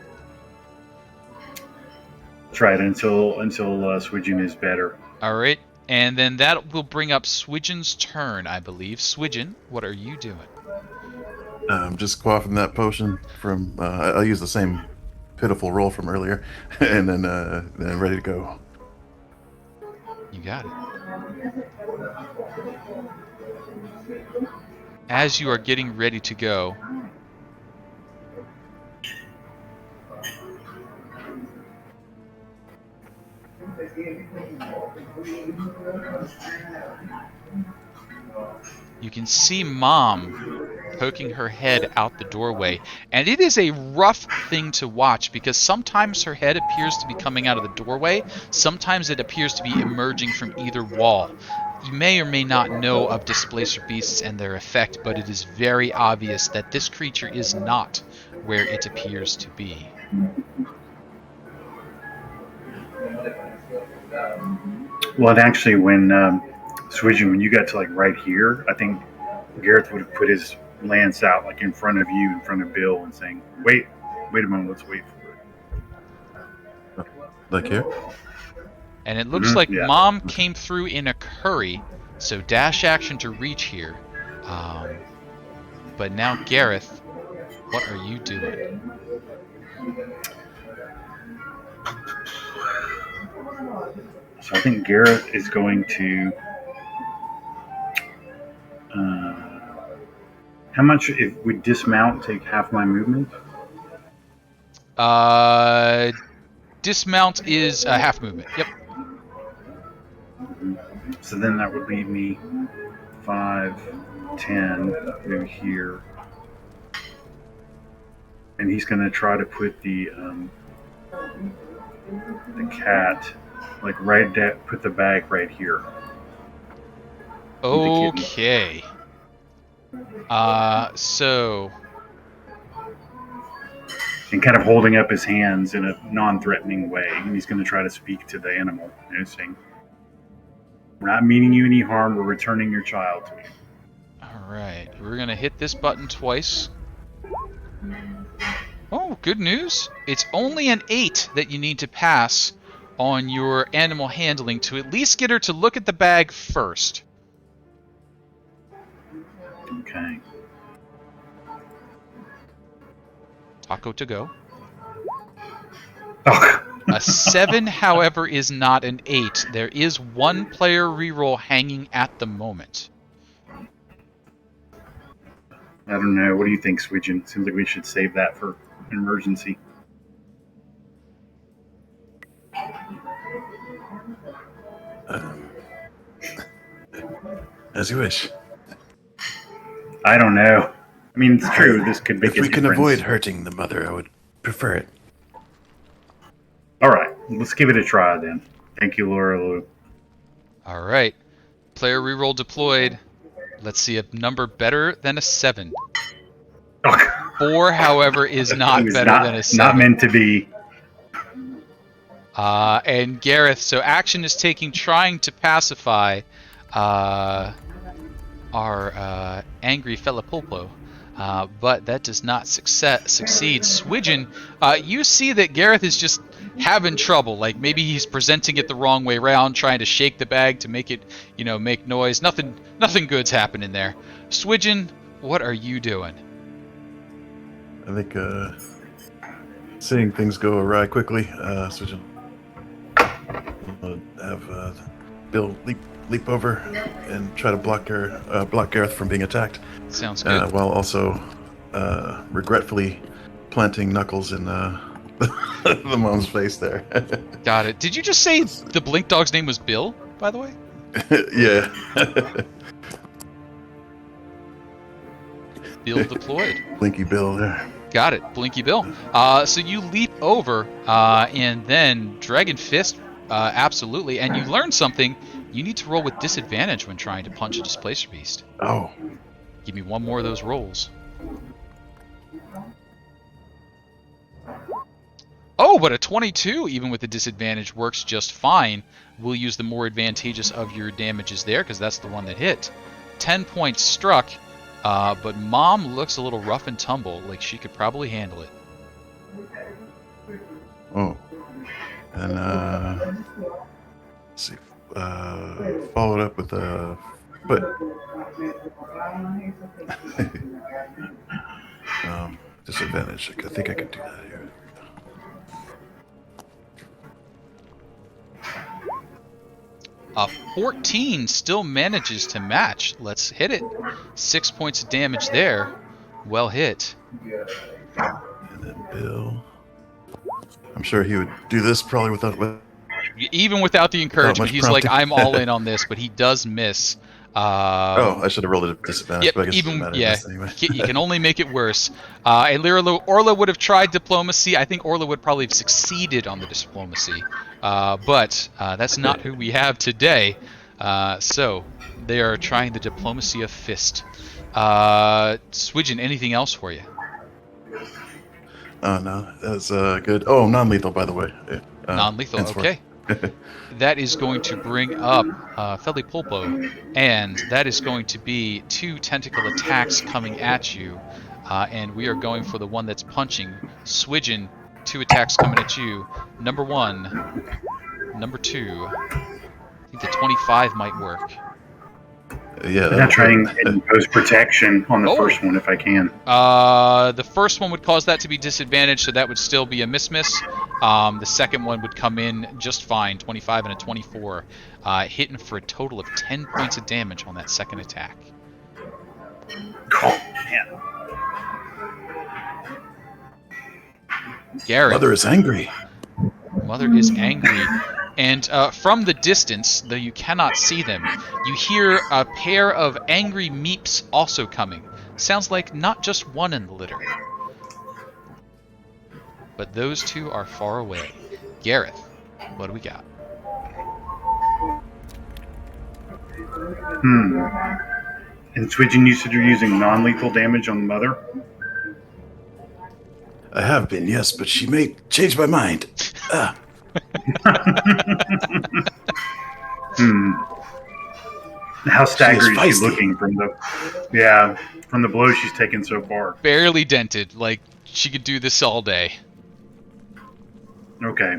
That's right, until Swidgen is better. All right, and then that will bring up Swidgen's turn, I believe. Swidgen, what are you doing? I'm just quaffing that potion from. I'll use the same pitiful roll from earlier, and then ready to go. You got it. As you are getting ready to go, you can see Mom poking her head out the doorway, and it is a rough thing to watch because sometimes her head appears to be coming out of the doorway, sometimes it appears to be emerging from either wall. You may or may not know of Displacer beasts and their effect, but it is very obvious that this creature is not where it appears to be. Well, and actually, when Swidgen, when you got to like right here, I think Gareth would have put his lance out like in front of you, in front of Bill, and saying, wait a moment, let's wait for it. Like here? And it looks like yeah. Mom came through in a curry, so dash action to reach here. But now, Gareth, what are you doing? So I think Gareth is going to. How much, if we dismount, take half my movement? Dismount is half movement. Yep. So then that would leave me 5, 10 maybe here. And he's going to try to put the cat, like put the bag right here. Okay. So. And kind of holding up his hands in a non-threatening way. And he's going to try to speak to the animal, saying, "We're not meaning you any harm. We're returning your child to you." All right. We're going to hit this button twice. Oh, good news. It's only an 8 that you need to pass on your animal handling to at least get her to look at the bag first. Okay. Taco to go. Oh. A 7, however, is not an 8. There is one player reroll hanging at the moment. I don't know. What do you think, Swidgen? Seems like we should save that for an emergency. As you wish. I don't know. I mean, it's true. This could make a difference. If we can avoid hurting the mother, I would prefer it. All right. Let's give it a try then. Thank you, Laura Lou. All right. Player reroll deployed. Let's see a number better than a 7. 4, however, is not better than a 7. Not meant to be. And Gareth, so action is taking trying to pacify our angry Felipulpo, but that does not succeed. Swidgen, you see that Gareth is just having trouble. Like maybe he's presenting it the wrong way around, trying to shake the bag to make it, make noise. Nothing good's happening there. Swidgen, what are you doing? I think seeing things go awry quickly, Swidgen will have Bill leap over and try to block Gareth from being attacked. Sounds good. While also regretfully planting knuckles in the mom's face there. Got it. Did you just say the Blink Dog's name was Bill, by the way? Yeah. Bill deployed. Blinky Bill there. Got it. Blinky Bill. So you leap over, and then Dragon Fist, absolutely. And you learn something. You need to roll with disadvantage when trying to punch a Displacer Beast. Oh. Give me one more of those rolls. Oh, but a 22, even with the disadvantage, works just fine. We'll use the more advantageous of your damages there, because that's the one that hit. 10 points struck, but Mom looks a little rough and tumble, like she could probably handle it. Oh. And, let's see. Followed up with a foot. Disadvantage. I think I could do that here. A 14 still manages to match. Let's hit it. 6 points of damage there. Well hit. And then Bill. I'm sure he would do this probably without... Even without the encouragement, he's prompting. like, I'm all in on this, but he does miss. I should have rolled a disadvantage, Yep, but I guess even, it doesn't matter. yeah, Anyway. you can only make it worse. And Orla would have tried diplomacy. I think Orla would probably have succeeded on the diplomacy. But that's not who we have today. So they are trying the diplomacy of fist. Swidgen, anything else for you? Oh, no. That's good. Oh, non-lethal, by the way. Non-lethal, henceforth. okay. That is going to bring up Felipulpo, and that is going to be 2 tentacle attacks coming at you, and we are going for the one that's punching. Swidgen, 2 attacks coming at you. Number 1, number 2. I think the 25 might work. Yeah. I'm trying to impose protection on the first one if I can. The first one would cause that to be disadvantaged, so that would still be a miss. The second one would come in just fine, 25 and a 24, hitting for a total of 10 points of damage on that second attack. Oh, man. Garrett. Mother is angry. Mother is angry. And from the distance, though you cannot see them, you hear a pair of angry meeps also coming. Sounds like not just one in the litter. But those 2 are far away. Gareth, what do we got? And Swidgen, you said you're using non-lethal damage on the mother? I have been, yes, but she may change my mind. How staggered is she feisty. looking from the blow she's taken so far? Barely dented, like she could do this all day. Okay.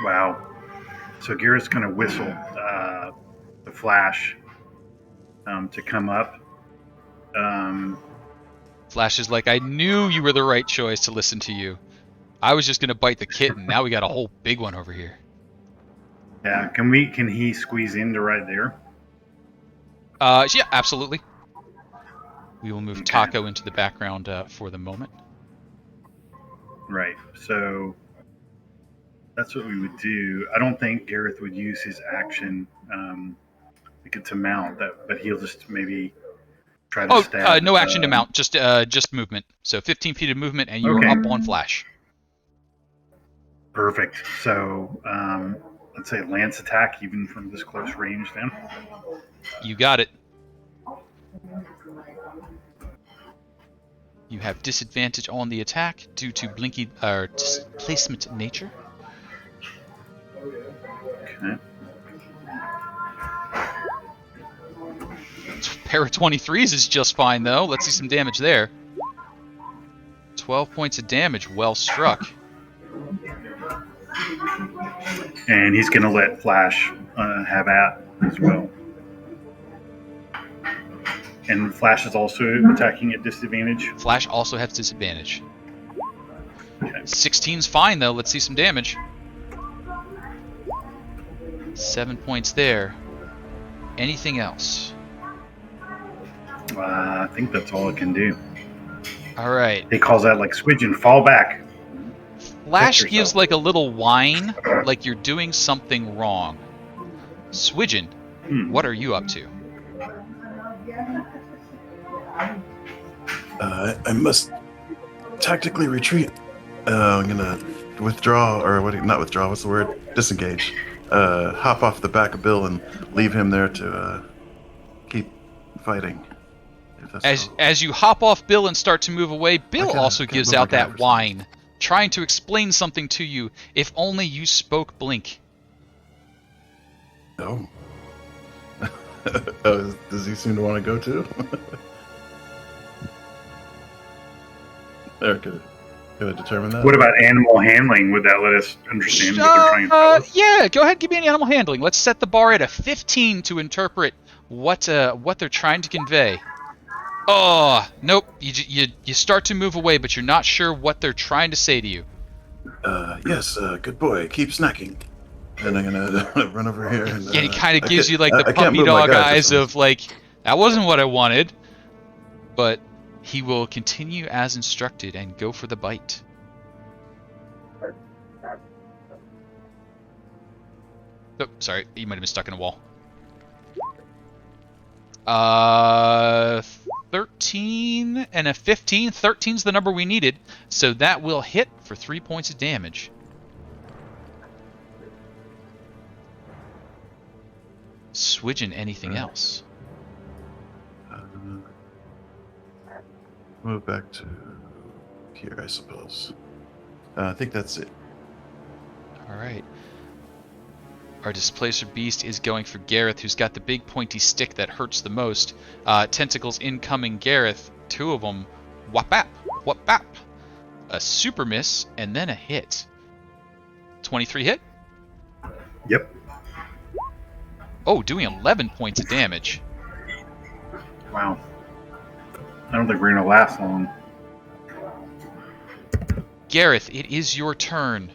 Wow. So Garrett's going to whistle the flash to come up. Flash is like, I knew you were the right choice to listen to you. I was just going to bite the kitten. Now we got a whole big one over here. Yeah, can he squeeze into right there? Yeah, absolutely. We will move Okay. Taco into the background for the moment. Right. So that's what we would do. I don't think Gareth would use his action to mount that, but he'll just maybe try to stab. No action to mount, just movement. So 15 feet of movement, and you're Okay. up on Flash. Perfect. So let's say lance attack, even from this close range. Then You got it. You have disadvantage on the attack due to displacement nature. okay. Pair of 23s is just fine, though. Let's see some damage there. 12 points of damage. Well struck. And he's going to let Flash have at as well. And Flash is also attacking at disadvantage. Flash also has disadvantage. Okay. 16's fine, though. Let's see some damage. 7 points there. Anything else? I think that's all it can do. All right. He calls out like Swidgen, fall back. Flash Protect gives yourself. like a little whine, like you're doing something wrong. Swidgen, what are you up to? I must tactically retreat. I'm gonna withdraw, or what? Not withdraw. What's the word? Disengage. Hop off the back of Bill and leave him there to keep fighting. If that's how- As you hop off Bill and start to move away, Bill I also can't gives move out my guy that for some whine, trying to explain something to you. If only you spoke Blink. Oh. Does he seem to want to go too? Eric, could I determine that? What about animal handling? Would that let us understand what they're trying to tell us? Yeah, go ahead and give me an animal handling. Let's set the bar at a 15 to interpret what they're trying to convey. Oh, nope. You start to move away, but you're not sure what they're trying to say to you. Yes, good boy. Keep snacking. And I'm gonna run over here. And, Yeah, he kind of gives you like the I can't puppy move my dog guy eyes for of like, that wasn't what I wanted. But he will continue as instructed and go for the bite. Oh, sorry, you might have been stuck in a wall. 13 and a 15. 13's the number we needed, so that will hit for 3 points of damage. Swidgen, anything else? Move back to here, I suppose. I think that's it. All right. Our Displacer Beast is going for Gareth, who's got the big pointy stick that hurts the most. Tentacles incoming Gareth. 2 of them. Whap-bap. Whap-bap. A super miss, and then a hit. 23 hit? Yep. Oh, doing 11 points of damage. Wow. I don't think we're going to last long. Gareth, it is your turn.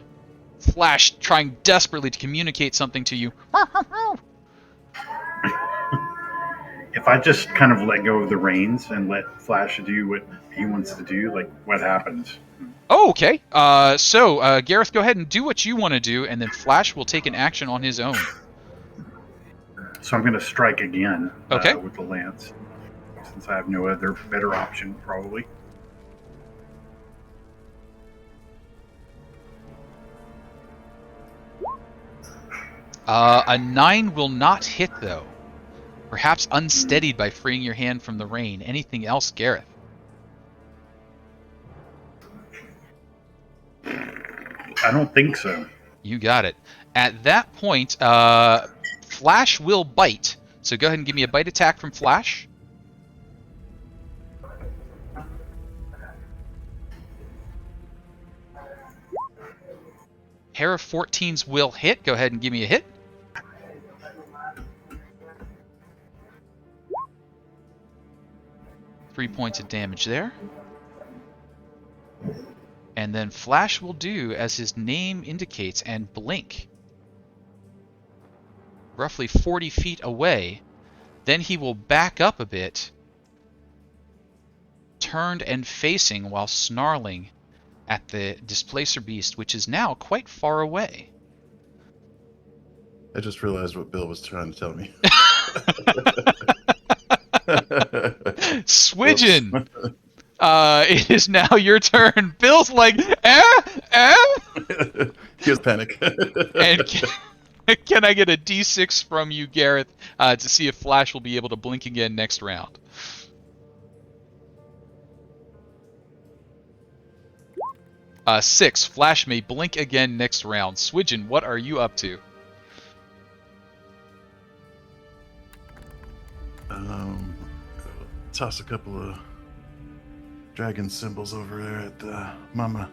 Flash trying desperately to communicate something to you. If I just kind of let go of the reins and let Flash do what he wants to do, like, what happens? Oh, okay. So, Gareth, go ahead and do what you want to do, and then Flash will take an action on his own. So I'm going to strike again Okay. with the lance, since I have no other better option, probably. A 9 will not hit, though. Perhaps unsteadied by freeing your hand from the rain. Anything else, Gareth? I don't think so. You got it. At that point, Flash will bite. So go ahead and give me a bite attack from Flash. Pair of 14s will hit. Go ahead and give me a hit. Three points of damage there. And then Flash will do as his name indicates and blink. Roughly 40 feet away. Then he will back up a bit, turned and facing while snarling at the Displacer Beast, which is now quite far away. I just realized what Bill was trying to tell me. Swidgen! It is now your turn. Bill's like, He has panic. And can I get a D6 from you, Gareth, to see if Flash will be able to blink again next round? Six. Flash may blink again next round. Swidgen, what are you up to? Toss a couple of dragon symbols over there at Mama.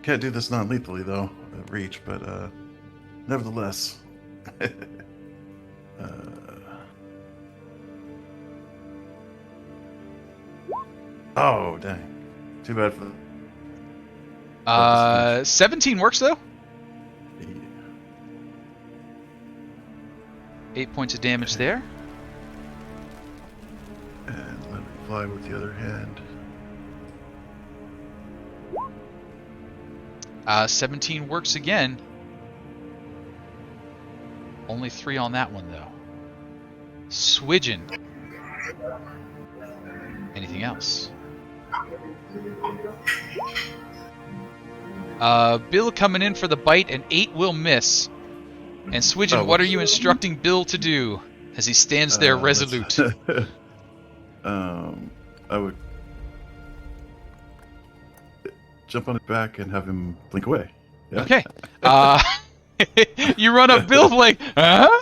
Can't do this non-lethally though, at reach, but nevertheless. Oh dang! Too bad for. 17 works though. Yeah. 8 points of damage there. And let me fly with the other hand. 17 works again. Only 3 on that one though. Swidgen. Anything else? Bill coming in for the bite, and 8 will miss. And Swidgen, what are you instructing Bill to do as he stands there resolute? I would. jump on its back and have him blink away. Yeah? Okay. You run up Bill like, huh?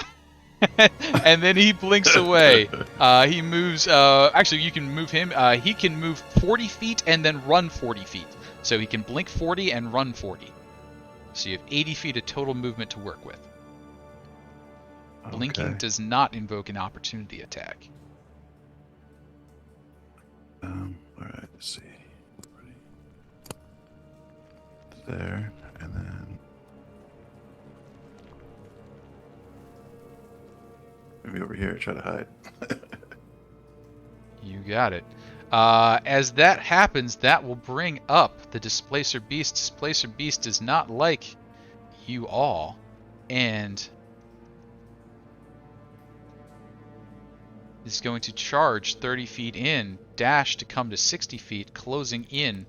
And then he blinks away. He moves. Actually, you can move him. He can move 40 feet and then run 40 feet. So he can blink 40 and run 40. So you have 80 feet of total movement to work with. Blinking Okay. does not invoke an opportunity attack. All right. Let's see. There, and then maybe over here. Try to hide. You got it. As that happens, that will bring up the Displacer Beast. Displacer Beast does not like you all, and is going to charge 30 feet in, dash to come to 60 feet, closing in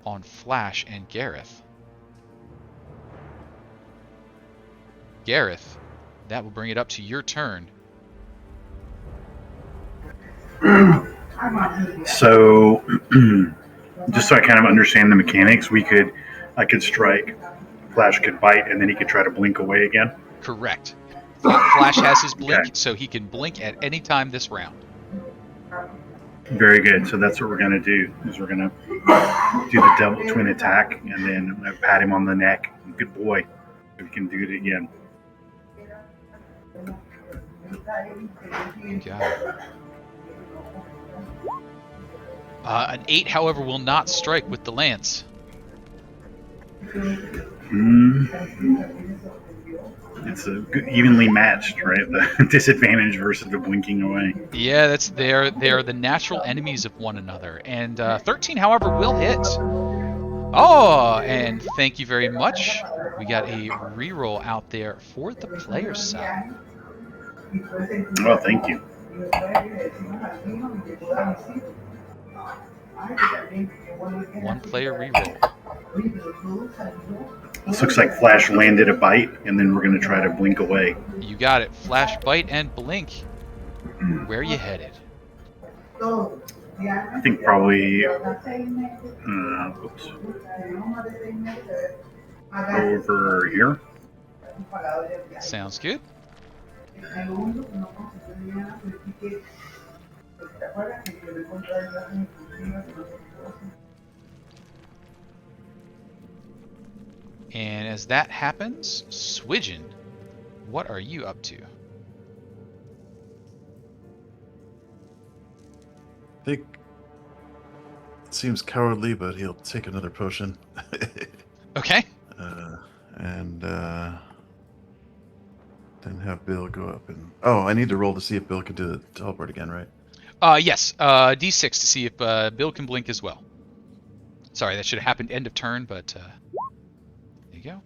on Flash and Gareth. Gareth, that will bring it up to your turn. So, just so I kind of understand the mechanics, I could strike, Flash could bite, and then he could try to blink away again. Correct. Flash has his blink, Okay. so he can blink at any time this round. Very good. So that's what we're going to do. Is we're going to do the double twin attack, and then I'm going to pat him on the neck. Good boy. We can do it again. Got it. An 8, however, will not strike with the lance. It's evenly matched, right? The disadvantage versus the blinking away. Yeah, they're the natural enemies of one another. And 13, however, will hit. Oh, and thank you very much. We got a reroll out there for the player's side. Oh, thank you. One player reroll. This looks like Flash landed a bite, and then we're going to try to blink away. You got it. Flash, bite, and blink. Where are you headed? I think probably over here. Sounds good. And as that happens, Swidgen, what are you up to? I think it seems cowardly, but he'll take another potion. Okay. And then have Bill go up and... Oh, I need to roll to see if Bill can do the teleport again, right? Yes. D6 to see if Bill can blink as well. Sorry, that should have happened end of turn, but there you go.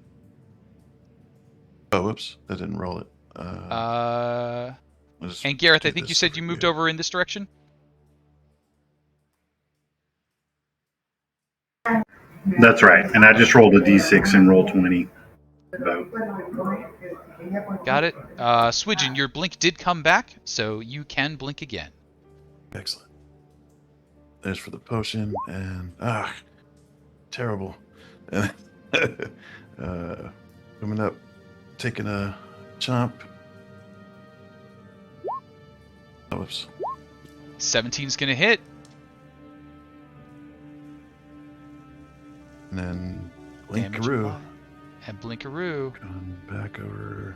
Oh, whoops. I didn't roll it. I'll just And Gareth, do I think you this said you for moved over in this direction? That's right. And I just rolled a d6 and rolled 20. About. Got it. Swidgen, your blink did come back, so you can blink again. Excellent. There's for the potion, and terrible. Coming up, taking a chomp. Oh, whoops. 17's gonna hit. And then Damage Blinkaroo. applied. And Blinkaroo. Going back over.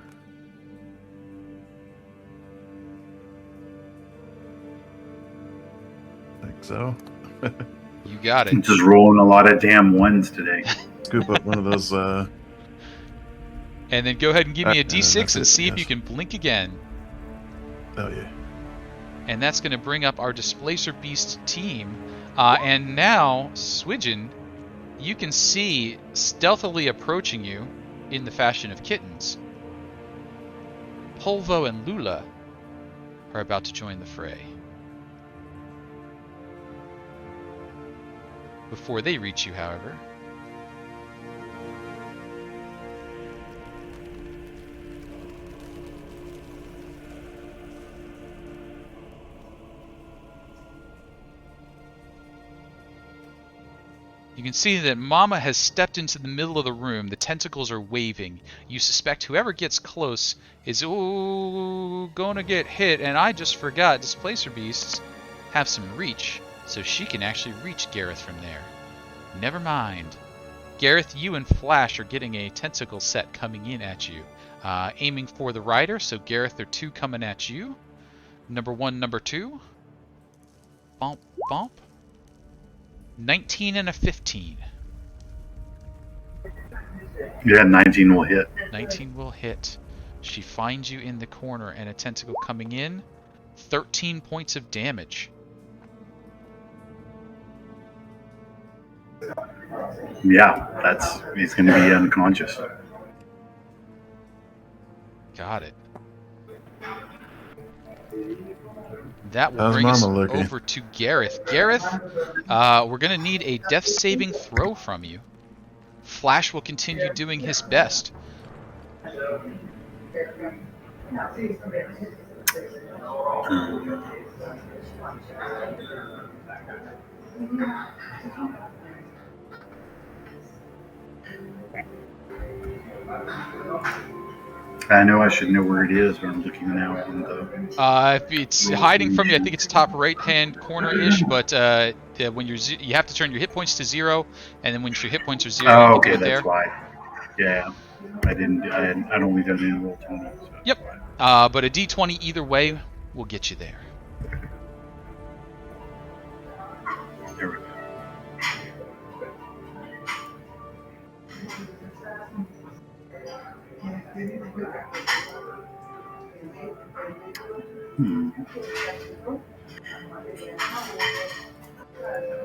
Like so. You got I'm it. just rolling a lot of damn ones today. Scoop up one of those. And then go ahead and give me a D6 that's and it, see if you yes. can blink again. Oh yeah. And that's going to bring up our Displacer Beast team. And now, Swidgen, you can see stealthily approaching you in the fashion of kittens. Polvo and Lula are about to join the fray. Before they reach you, however, You can see that Mama has stepped into the middle of the room. The tentacles are waving. You suspect whoever gets close is gonna get hit, and I just forgot Displacer Beasts have some reach, so she can actually reach Gareth from there. Never mind. Gareth, you and Flash are getting a tentacle set coming in at you. Aiming for the rider, so Gareth, there are 2 coming at you. Number 1, number 2. Bump, bump. 19 and a 15. Yeah, 19 will hit. 19 will hit. She finds you in the corner and a tentacle coming in. 13 points of damage. Yeah, he's going to be unconscious. Got it. That will bring us over to Gareth. Gareth, we're going to need a death saving throw from you. Flash will continue doing his best. I know I should know where it is, but I'm looking now on the... It's hiding from you. I think it's top right-hand corner-ish, but when you have to turn your hit points to 0, and then when your hit points are 0, oh, you okay, can do it that's there. why. Yeah, I'd only done it in roll 20. So yep, but a D20 either way will get you there. There we go.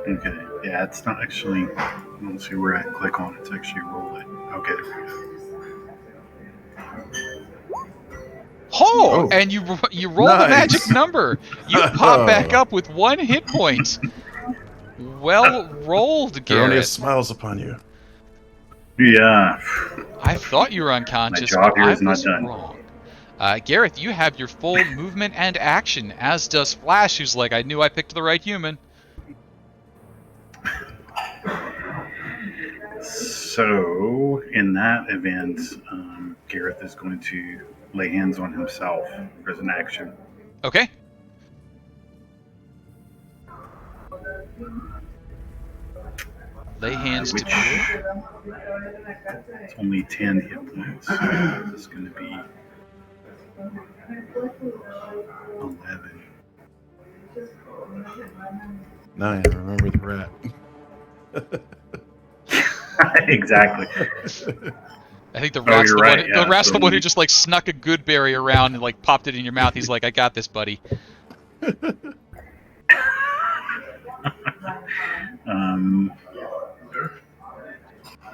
Okay, yeah, it's not actually... Let's see where I click on it. It's actually roll it. Okay, there we go. Oh, and you roll the magic number. You pop back up with 1 hit point. Well rolled, Gareth. Erroneous smiles upon you. Yeah. I thought you were unconscious, My job but here I is not was done. wrong. Gareth, you have your full movement and action, as does Flash, who's like, I knew I picked the right human. So, in that event, Gareth is going to lay hands on himself as an action. Okay. Lay hands to kill. It's only 10 hit points. So it's going to be 11. 9, remember the rat. Exactly. I think the rat's the rat's so the one who just like snuck a good berry around and like popped it in your mouth. He's like, I got this, buddy.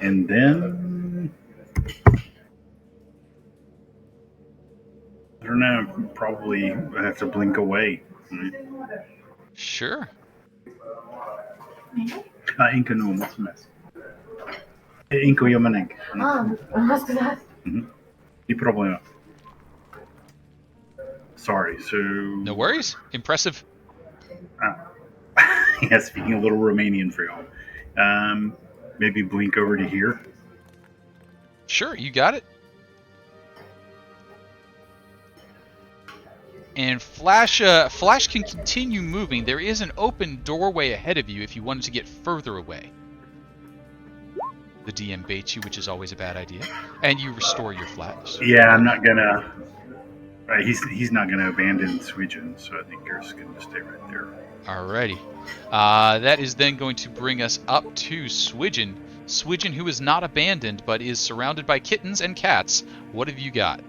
And then I don't know. Probably I have to blink away. Right? Sure. Inka no mas. Inko Yamanek. Was gesagt. Ni problema. Sorry, so... No worries. Impressive. Yeah, speaking a little Romanian for y'all. Maybe blink over to here. Sure, you got it. And Flash can continue moving. There is an open doorway ahead of you if you wanted to get further away. The DM baits you, which is always a bad idea. And you restore your Flash. Yeah, I'm not gonna... he's not gonna abandon Swidgen, so I think Gareth's gonna stay right there. Alrighty. That is then going to bring us up to Swidgen. Swidgen, who is not abandoned, but is surrounded by kittens and cats. What have you got?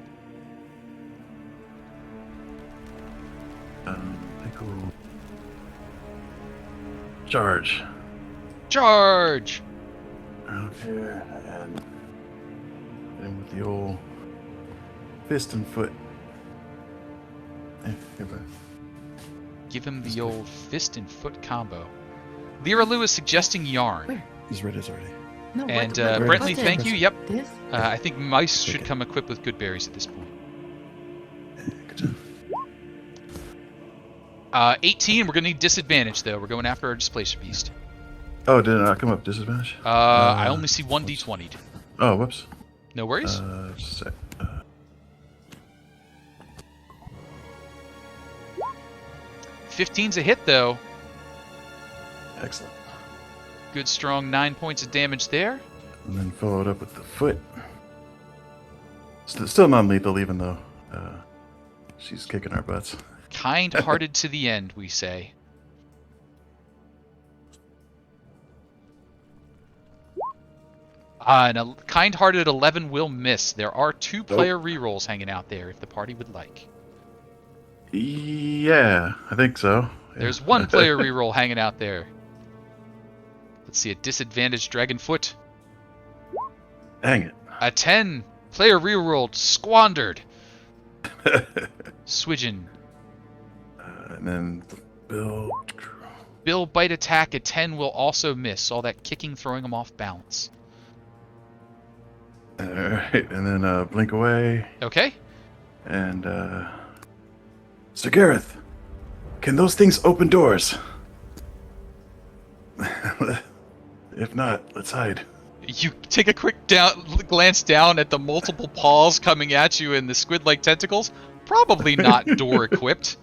I think we'll... Charge. Charge! Around here, and then with the old fist and foot. Give him the old fist and foot combo. Lyra Lou is suggesting yarn. Where? He's read his already. No, And what Brentley, button? thank you. Yep. This? I think mice should come equipped with good berries at this point. Good job. 18, we're going to need disadvantage, though. We're going after our Displacer Beast. Oh, did it not come up disadvantage? I only see 1d20'd. Oh, whoops. No worries. Just a sec. 15's a hit, though. Excellent. Good, strong 9 points of damage there. And then followed up with the foot. Still non-lethal, even though she's kicking our butts. Kind-hearted to the end, we say. And a kind-hearted 11 will miss. There are 2 player rerolls hanging out there if the party would like. Yeah, I think so. There's 1 player reroll hanging out there. Let's see, a disadvantaged Dragonfoot. Dang it. A 10. Player rerolled. Squandered. Swidgen. And then Bill bite attack at 10 will also miss. All that kicking throwing him off balance. Alright, and then blink away. Okay. And Sir Gareth, can those things open doors? If not, let's hide. You take a quick glance down at the multiple paws coming at you and the squid-like tentacles. Probably not door equipped.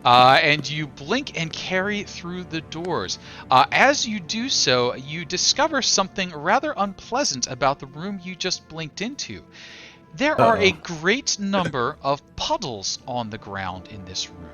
And you blink and carry through the doors. As you do so, you discover something rather unpleasant about the room you just blinked into. There are a great number of puddles on the ground in this room.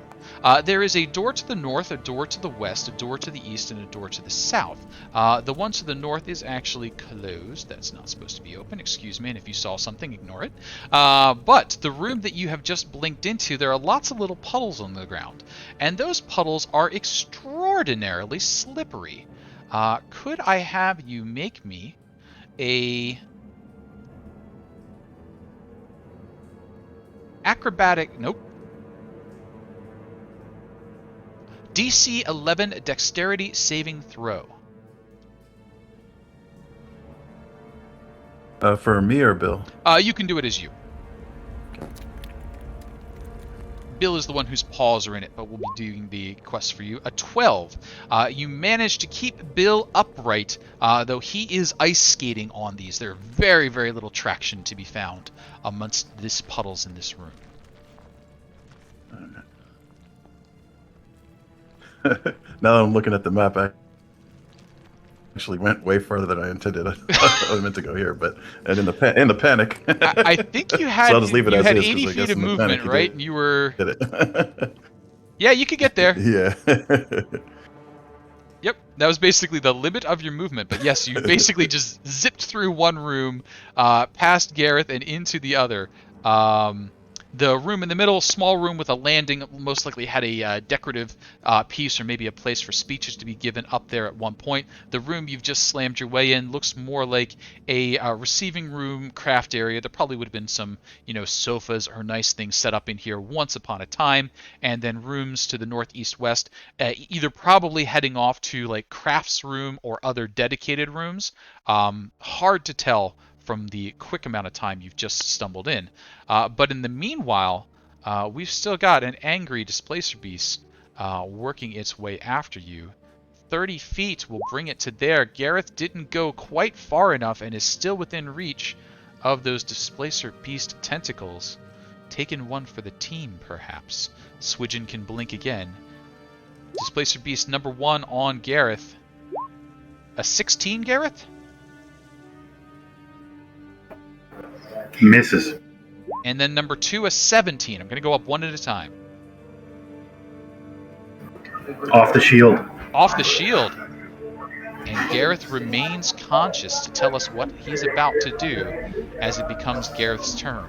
There is a door to the north, a door to the west, a door to the east, and a door to the south. The one to the north is actually closed. That's not supposed to be open. Excuse me, and if you saw something, ignore it. But the room that you have just blinked into, there are lots of little puddles on the ground. And those puddles are extraordinarily slippery. Could I have you make me a acrobatic... Nope. DC 11 dexterity saving throw. For me or Bill? You can do it as you. Bill is the one whose paws are in it, but we'll be doing the quest for you. A 12. You manage to keep Bill upright, though he is ice skating on these. There's very, very little traction to be found amongst these puddles in this room. Now that I'm looking at the map, I actually went way farther than I intended. I meant to go here, but in the panic. I think you had, so I'll just leave it you as had is, 80 'cause I guess feet of in the movement, panic right? And you were... Did it. Yeah, you could get there. Yeah. Yep, that was basically the limit of your movement. But yes, you basically just zipped through one room, past Gareth, and into the other. The room in the middle, small room with a landing, most likely had a decorative piece or maybe a place for speeches to be given up there at one point. The room you've just slammed your way in looks more like a receiving room craft area. There probably would have been some, sofas or nice things set up in here once upon a time. And then rooms to the northeast west, either probably heading off to like crafts room or other dedicated rooms. Hard to tell from the quick amount of time you've just stumbled in. But in the meanwhile, we've still got an angry displacer beast working its way after you. 30 feet will bring it to there. Gareth didn't go quite far enough and is still within reach of those displacer beast tentacles. Taken one for the team, perhaps. Swidgen can blink again. Displacer beast number 1 on Gareth. A 16, Gareth? Misses. And then number 2, a 17. I'm going to go up one at a time. Off the shield. Off the shield. And Gareth remains conscious to tell us what he's about to do as it becomes Gareth's turn.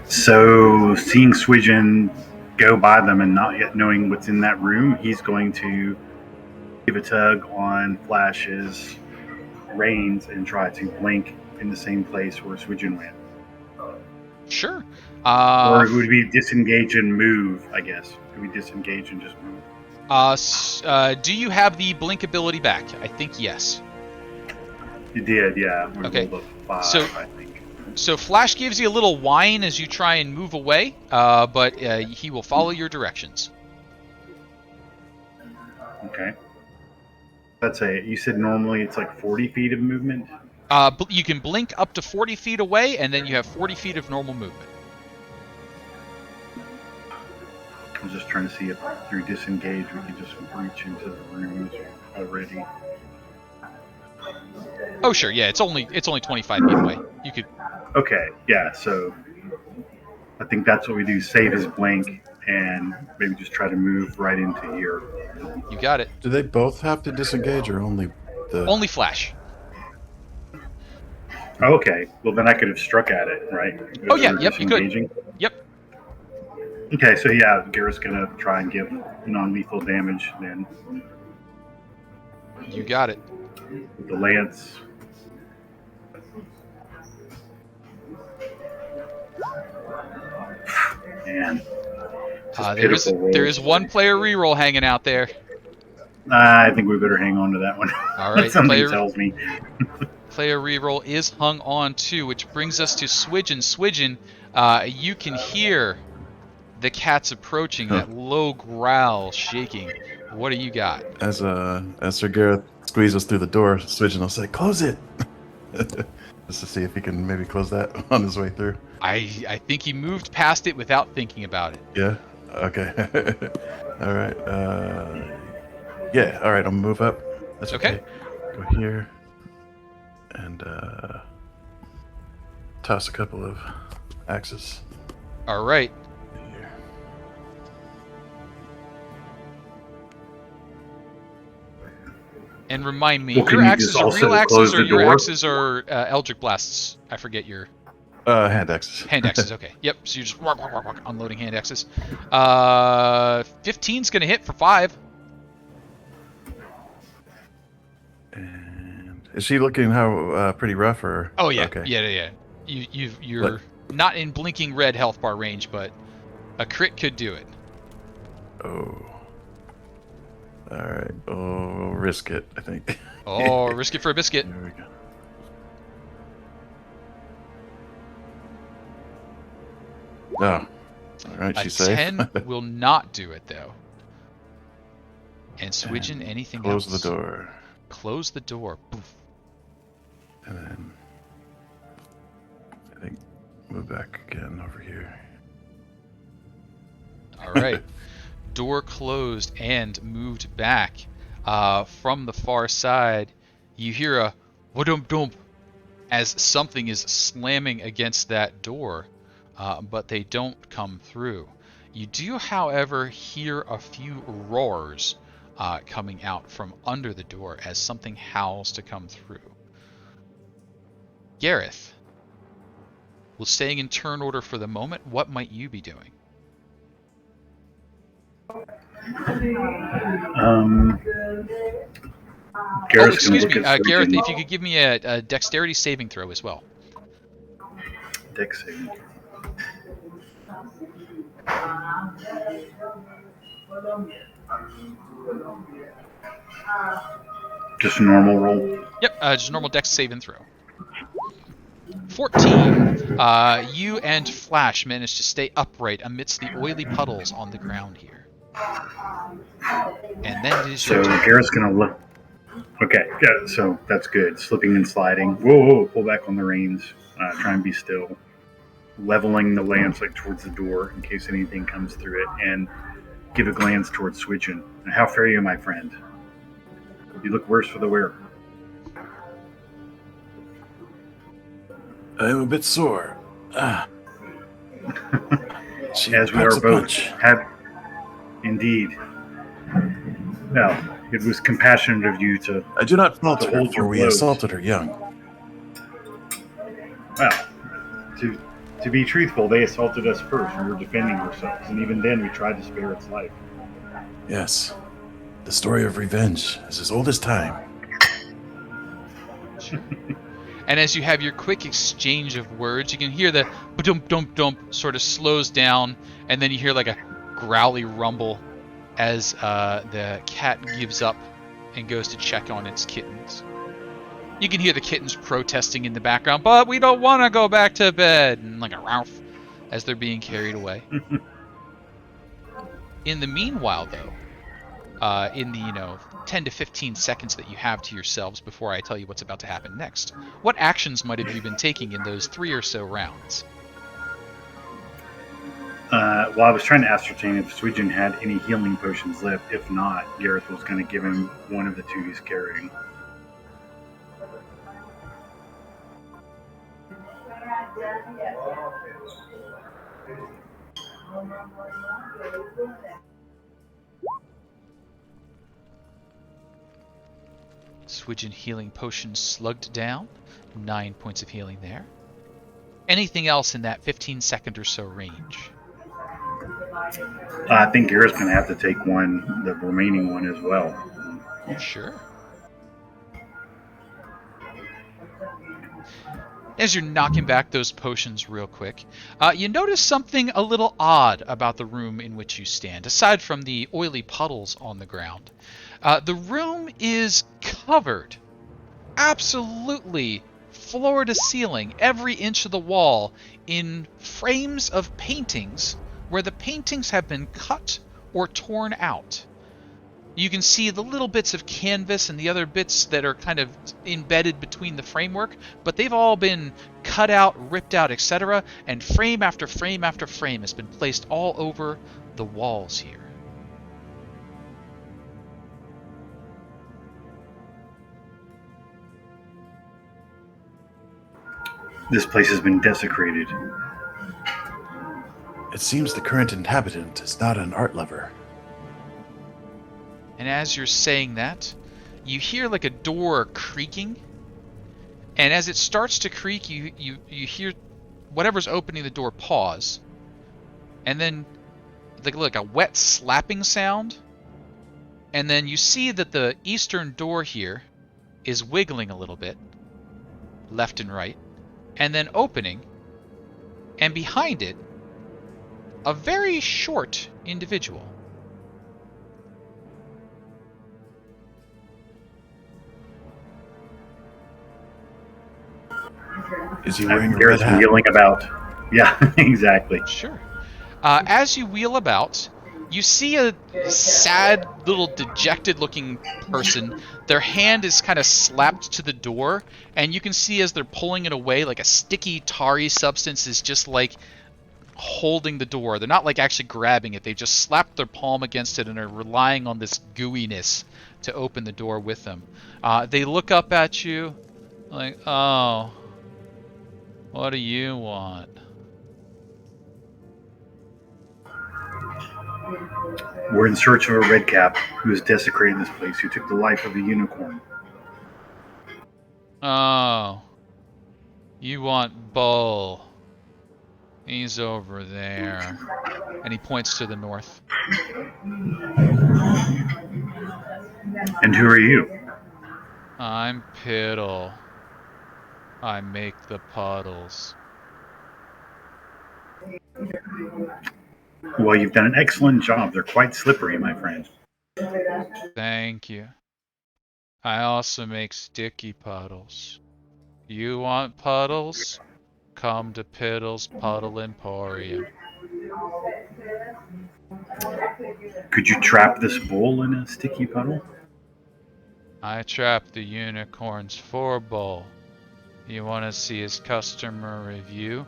So, seeing Swidgen go by them and not yet knowing what's in that room, he's going to give a tug on Flash's reins and try to blink in the same place where Swidgen went. Sure. Or it would be disengage and move, I guess. Could we disengage and just move? Do you have the blink ability back? I think yes. You did, yeah. We Okay. rolled a 5, So- I think. So Flash gives you a little whine as you try and move away, but he will follow your directions. Okay. You said normally it's like 40 feet of movement? You can blink up to 40 feet away, and then you have 40 feet of normal movement. I was just trying to see if through disengage we could just reach into the rooms already. Oh sure, yeah, it's only 25 feet away. You could. Okay, yeah, so I think that's what we do, save his blink, and maybe just try to move right into here. You got it. Do they both have to disengage or only the... Only flash. Oh, okay, well then I could have struck at it, right? Oh yeah, yep, you could. Yep. Okay, so yeah, Garrett's gonna try and give non-lethal damage then. You got it. With the lance. Man. There is one player reroll hanging out there. I think we better hang on to that one. All right, Something tells me. Player reroll is hung on to, which brings us to Swidgen. Swidgen, you can hear the cats approaching, that low growl shaking. What do you got? As Sir Gareth squeezes through the door, Swidgen will say, "Close it!" Just to see if he can maybe close that on his way through. I think he moved past it without thinking about it. Yeah? Okay. All right. Yeah, all right, I'll move up. That's okay. Go here. And toss a couple of axes. All right. Here. And remind me, Well, your can you axes just are real also axes close or the your door? axes are Eldritch Blasts? I forget your... Hand axes. Hand axes, okay. Yep, so you're just unloading hand axes. 15's going to hit for 5. And is she looking how pretty rough or? Oh yeah, okay. yeah. You're not in blinking red health bar range, but a crit could do it. Oh. All right. Oh, risk it, I think. Oh, risk it for a biscuit. There we go. Oh. All right, A she's safe. 10 will not do it though. And Swidgen, anything else? Close the door. Close the door. Poof. And then I think move back again over here. All right. Door closed and moved back. From the far side, you hear a whoodum-dump as something is slamming against that door, but they don't come through. You do, however, hear a few roars coming out from under the door as something howls to come through. Gareth, well, staying in turn order for the moment, what might you be doing? Excuse me, Gareth, if you could give me a dexterity saving throw as well. Dex saving. Just a normal roll? Yep, just a normal dex save and throw. 14. You and Flash manage to stay upright amidst the oily puddles on the ground here. And then it is your turn. Garrett's gonna look. Okay, yeah, so that's good. Slipping and sliding. Whoa, pull back on the reins. Try and be still. Leveling the lance like towards the door in case anything comes through it, and give a glance towards Swidgen. How fare you, my friend? You look worse for the wear. I'm a bit sore. She As we packs are a both. punch. Indeed. Well, it was compassionate of you to. I do not fault To her, hold your for we blows. assaulted her young. Well, to be truthful, they assaulted us first. We were defending ourselves, and even then, we tried to spare its life. Yes. The story of revenge is as old as time. And as you have your quick exchange of words, you can hear the ba-dum-dum-dum sort of slows down, and then you hear like a growly rumble as the cat gives up and goes to check on its kittens. You can hear the kittens protesting in the background, but we don't want to go back to bed, and like a Ralph as they're being carried away. In the meanwhile, though, in the 10 to 15 seconds that you have to yourselves before I tell you what's about to happen next. What actions might have you been taking in those 3 or so rounds? Well, I was trying to ascertain if Sweetjin had any healing potions left. If not, Gareth was going to give him one of the two he's carrying. Swidgen healing potion slugged down. 9 points of healing there. Anything else in that 15 second or so range? I think Gareth's going to have to take the remaining one as well. Sure. As you're knocking back those potions real quick, you notice something a little odd about the room in which you stand, aside from the oily puddles on the ground. The room is covered, absolutely floor to ceiling, every inch of the wall, in frames of paintings where the paintings have been cut or torn out. You can see the little bits of canvas and the other bits that are kind of embedded between the framework, but they've all been cut out, ripped out, etc., and frame after frame after frame has been placed all over the walls here. This place has been desecrated. It seems the current inhabitant is not an art lover. And as you're saying that, you hear like a door creaking, and as it starts to creak, you hear whatever's opening the door pause, and then like a wet slapping sound, and then you see that the eastern door here is wiggling a little bit, left and right, and then opening, and behind it, a very short individual. Is he wearing a red Gareth's hat? wheeling about. Yeah, exactly. Sure. As you wheel about, you see a sad, little dejected-looking person. Their hand is kind of slapped to the door, and you can see as they're pulling it away, like a sticky, tarry substance is just like holding the door. They're not like actually grabbing it. They've just slapped their palm against it and are relying on this gooiness to open the door with them. They look up at you like, "Oh, what do you want?" We're in search of a redcap who is desecrating this place, who took the life of a unicorn. "Oh, you want Bull. He's over there." And he points to the north. And who are you? "I'm Piddle. I make the puddles." Well, you've done an excellent job. They're quite slippery, my friend. "Thank you. I also make sticky puddles. You want puddles? Come to Piddle's Puddle Emporium." Could you trap this bull in a sticky puddle? "I trapped the unicorns for Bull. You want to see his customer review?"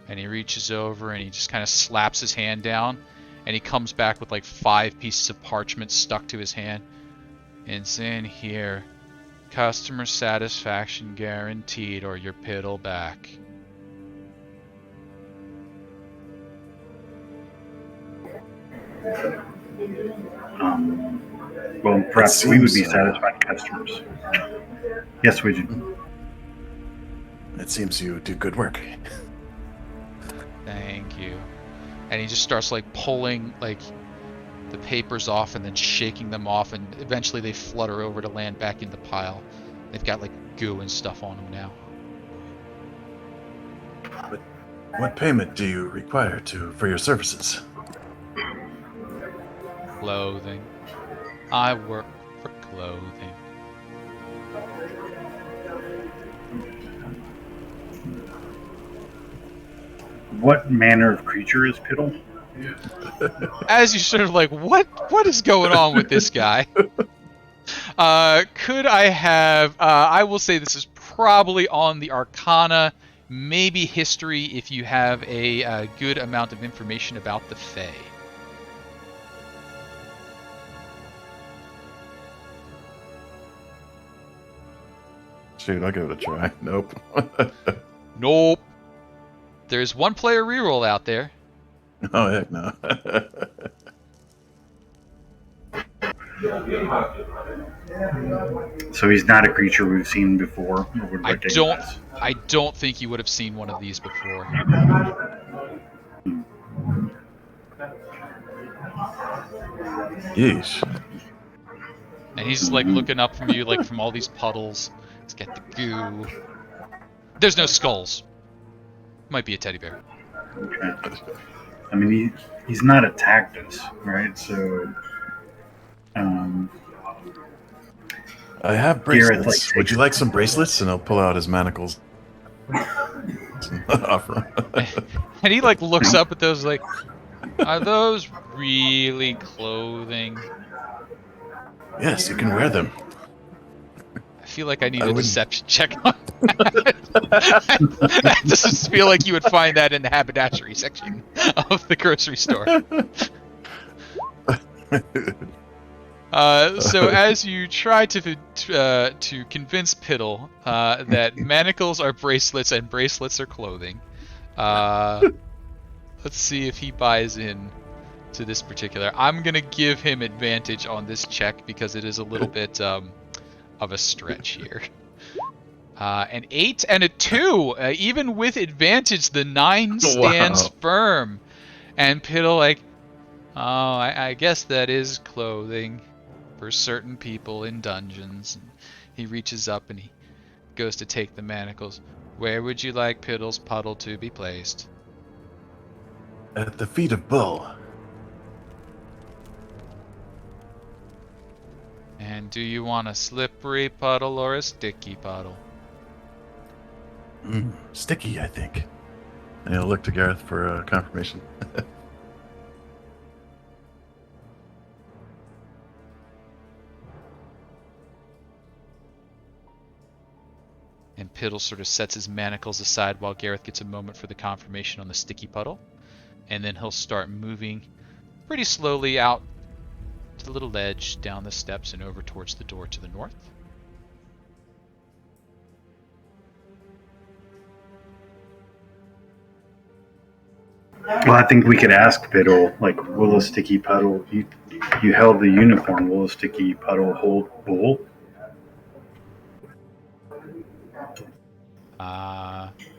And he reaches over and he just kind of slaps his hand down, and he comes back with like 5 pieces of parchment stuck to his hand. "It's in here. Customer satisfaction guaranteed, or your Piddle back." Well, perhaps we would be satisfied customers. Yes, we do. It seems you do good work. "Thank you." And he just starts like pulling like the papers off and then shaking them off, and eventually they flutter over to land back in the pile. They've got like goo and stuff on them now. But what payment do you require for your services? Clothing. I work for clothing. What manner of creature is Piddle? As you sort of like, what is going on with this guy? Could I have? I will say this is probably on the Arcana, maybe History, if you have a good amount of information about the Fae. Shoot, I'll give it a try. Nope. Nope. There's one player reroll out there. Oh, heck no. So he's not a creature we've seen before. Or would recognize. I don't think you would have seen one of these before. Yeesh. And he's just like looking up from you, like from all these puddles. He's got the goo. There's no skulls. Might be a teddy bear. Okay. I mean, he's not attacked us, right? So, I have Garrett, bracelets. like, Would you like some bracelets? And I'll pull out his manacles. Offer 'em. And he like looks up at those like, are those really clothing? Yes, you can wear them. I feel like I need I a wouldn't- deception check on that. I just feel like you would find that in the haberdashery section of the grocery store. So as you try to convince Piddle that manacles are bracelets and bracelets are clothing, let's see if he buys in to this particular. I'm gonna give him advantage on this check because it is a little bit of a stretch here. An 8 and a 2, even with advantage, the 9 stands firm. And Piddle like, oh, I guess that is clothing for certain people in dungeons. And he reaches up and he goes to take the manacles. Where would you like Piddle's puddle to be placed? At the feet of Bull. And do you want a slippery puddle or a sticky puddle? Sticky, I think. And he'll look to Gareth for confirmation. And Piddle sort of sets his manacles aside while Gareth gets a moment for the confirmation on the sticky puddle. And then he'll start moving pretty slowly out to the little ledge, down the steps, and over towards the door to the north. well, I think we could ask Piddle, like, will a sticky puddle? You held the unicorn. Will a sticky puddle hold Bull?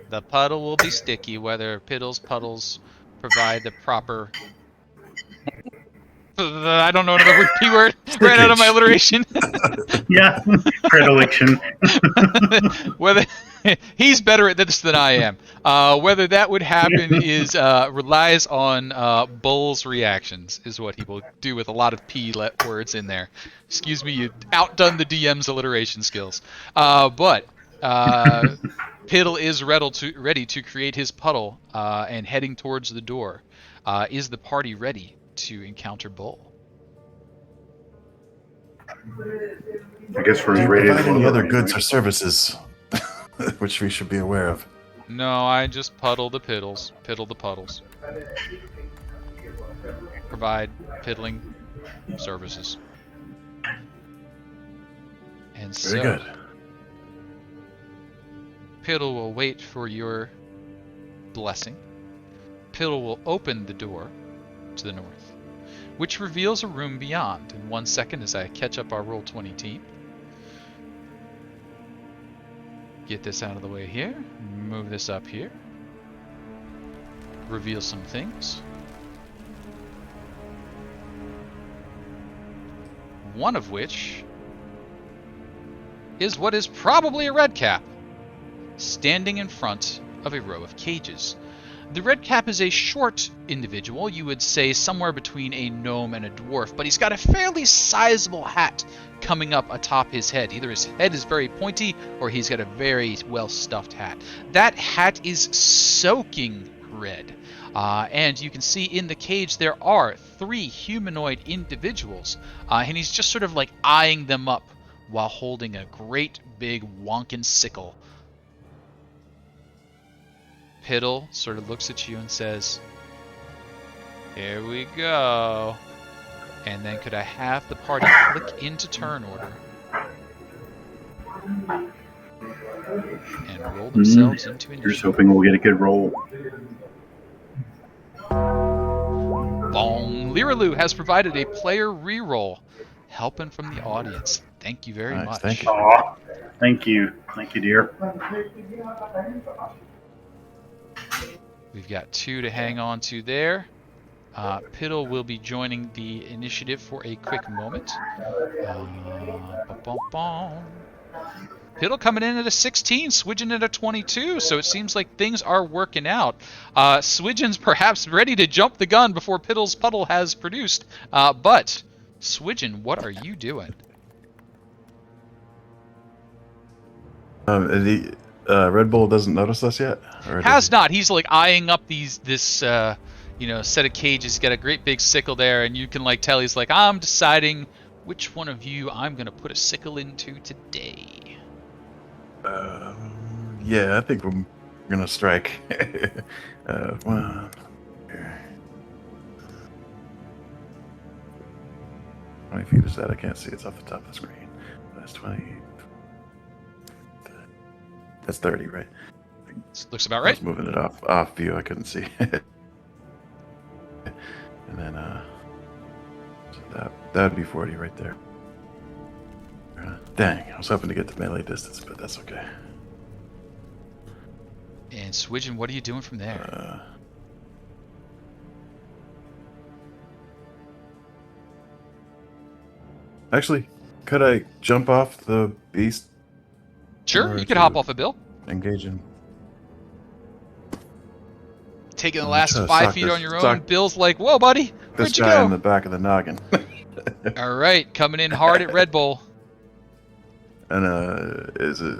The puddle will be sticky, whether Piddle's puddles provide the proper... I don't know another P word. Ran out of my alliteration. Yeah, predilection. Whether he's better at this than I am. Whether that would happen is relies on Bull's reactions, is what he will do with a lot of P words in there. Excuse me, you outdone the DM's alliteration skills. But Piddle is ready to create his puddle and heading towards the door. Is the party ready to encounter Bull? I guess we're Do you ready to provide any other vote, goods or right? services which we should be aware of? No, I just piddle the puddles. Provide piddling services. And so, Very good. Piddle will wait for your blessing. Piddle will open the door to the north, which reveals a room beyond. In 1 second, as I catch up our Roll20 team. Get this out of the way here. Move this up here. Reveal some things. One of which is what is probably a red cap, standing in front of a row of cages. The red cap is a short individual, you would say somewhere between a gnome and a dwarf, but he's got a fairly sizable hat coming up atop his head. Either his head is very pointy or he's got a very well stuffed hat. That hat is soaking red. And you can see in the cage there are 3 humanoid individuals, and he's just sort of like eyeing them up while holding a great big wonkin' sickle. Piddle sort of looks at you and says, "Here we go." And then could I have the party click into turn order and roll themselves into You're just initiative? hoping we'll get a good roll. Bong! Liralu has provided a player reroll, helping from the audience. Thank you very Nice, much. thank you. Aw, thank you, dear. We've got 2 to hang on to there. Piddle will be joining the initiative for a quick moment. Piddle coming in at a 16, Swidgen at a 22, so it seems like things are working out. Swidgen's perhaps ready to jump the gun before Piddle's puddle has produced, but Swidgen, what are you doing? Red Bull doesn't notice us yet? Or Has not. He's like eyeing up this set of cages. He's got a great big sickle there, and you can like tell he's like, I'm deciding which one of you I'm gonna put a sickle into today. Yeah, I think we're gonna strike. One. Here. How many feet is that? I can't see. It's off the top of the screen. That's 20. That's 30, right? Looks about I right. was moving it off view. I couldn't see. And then so that'd be 40 right there. Dang, I was hoping to get the melee distance, but that's okay. And Swidgen, what are you doing from there? Actually, could I jump off the beast? Sure, or you could to hop off a Bill. Engage him. Taking the I'm last trying to 5 sock feet this- on your own. sock Bill's like, whoa, buddy, This where'd you guy in go? the back of the noggin. All right, coming in hard at Red Bull. And is it?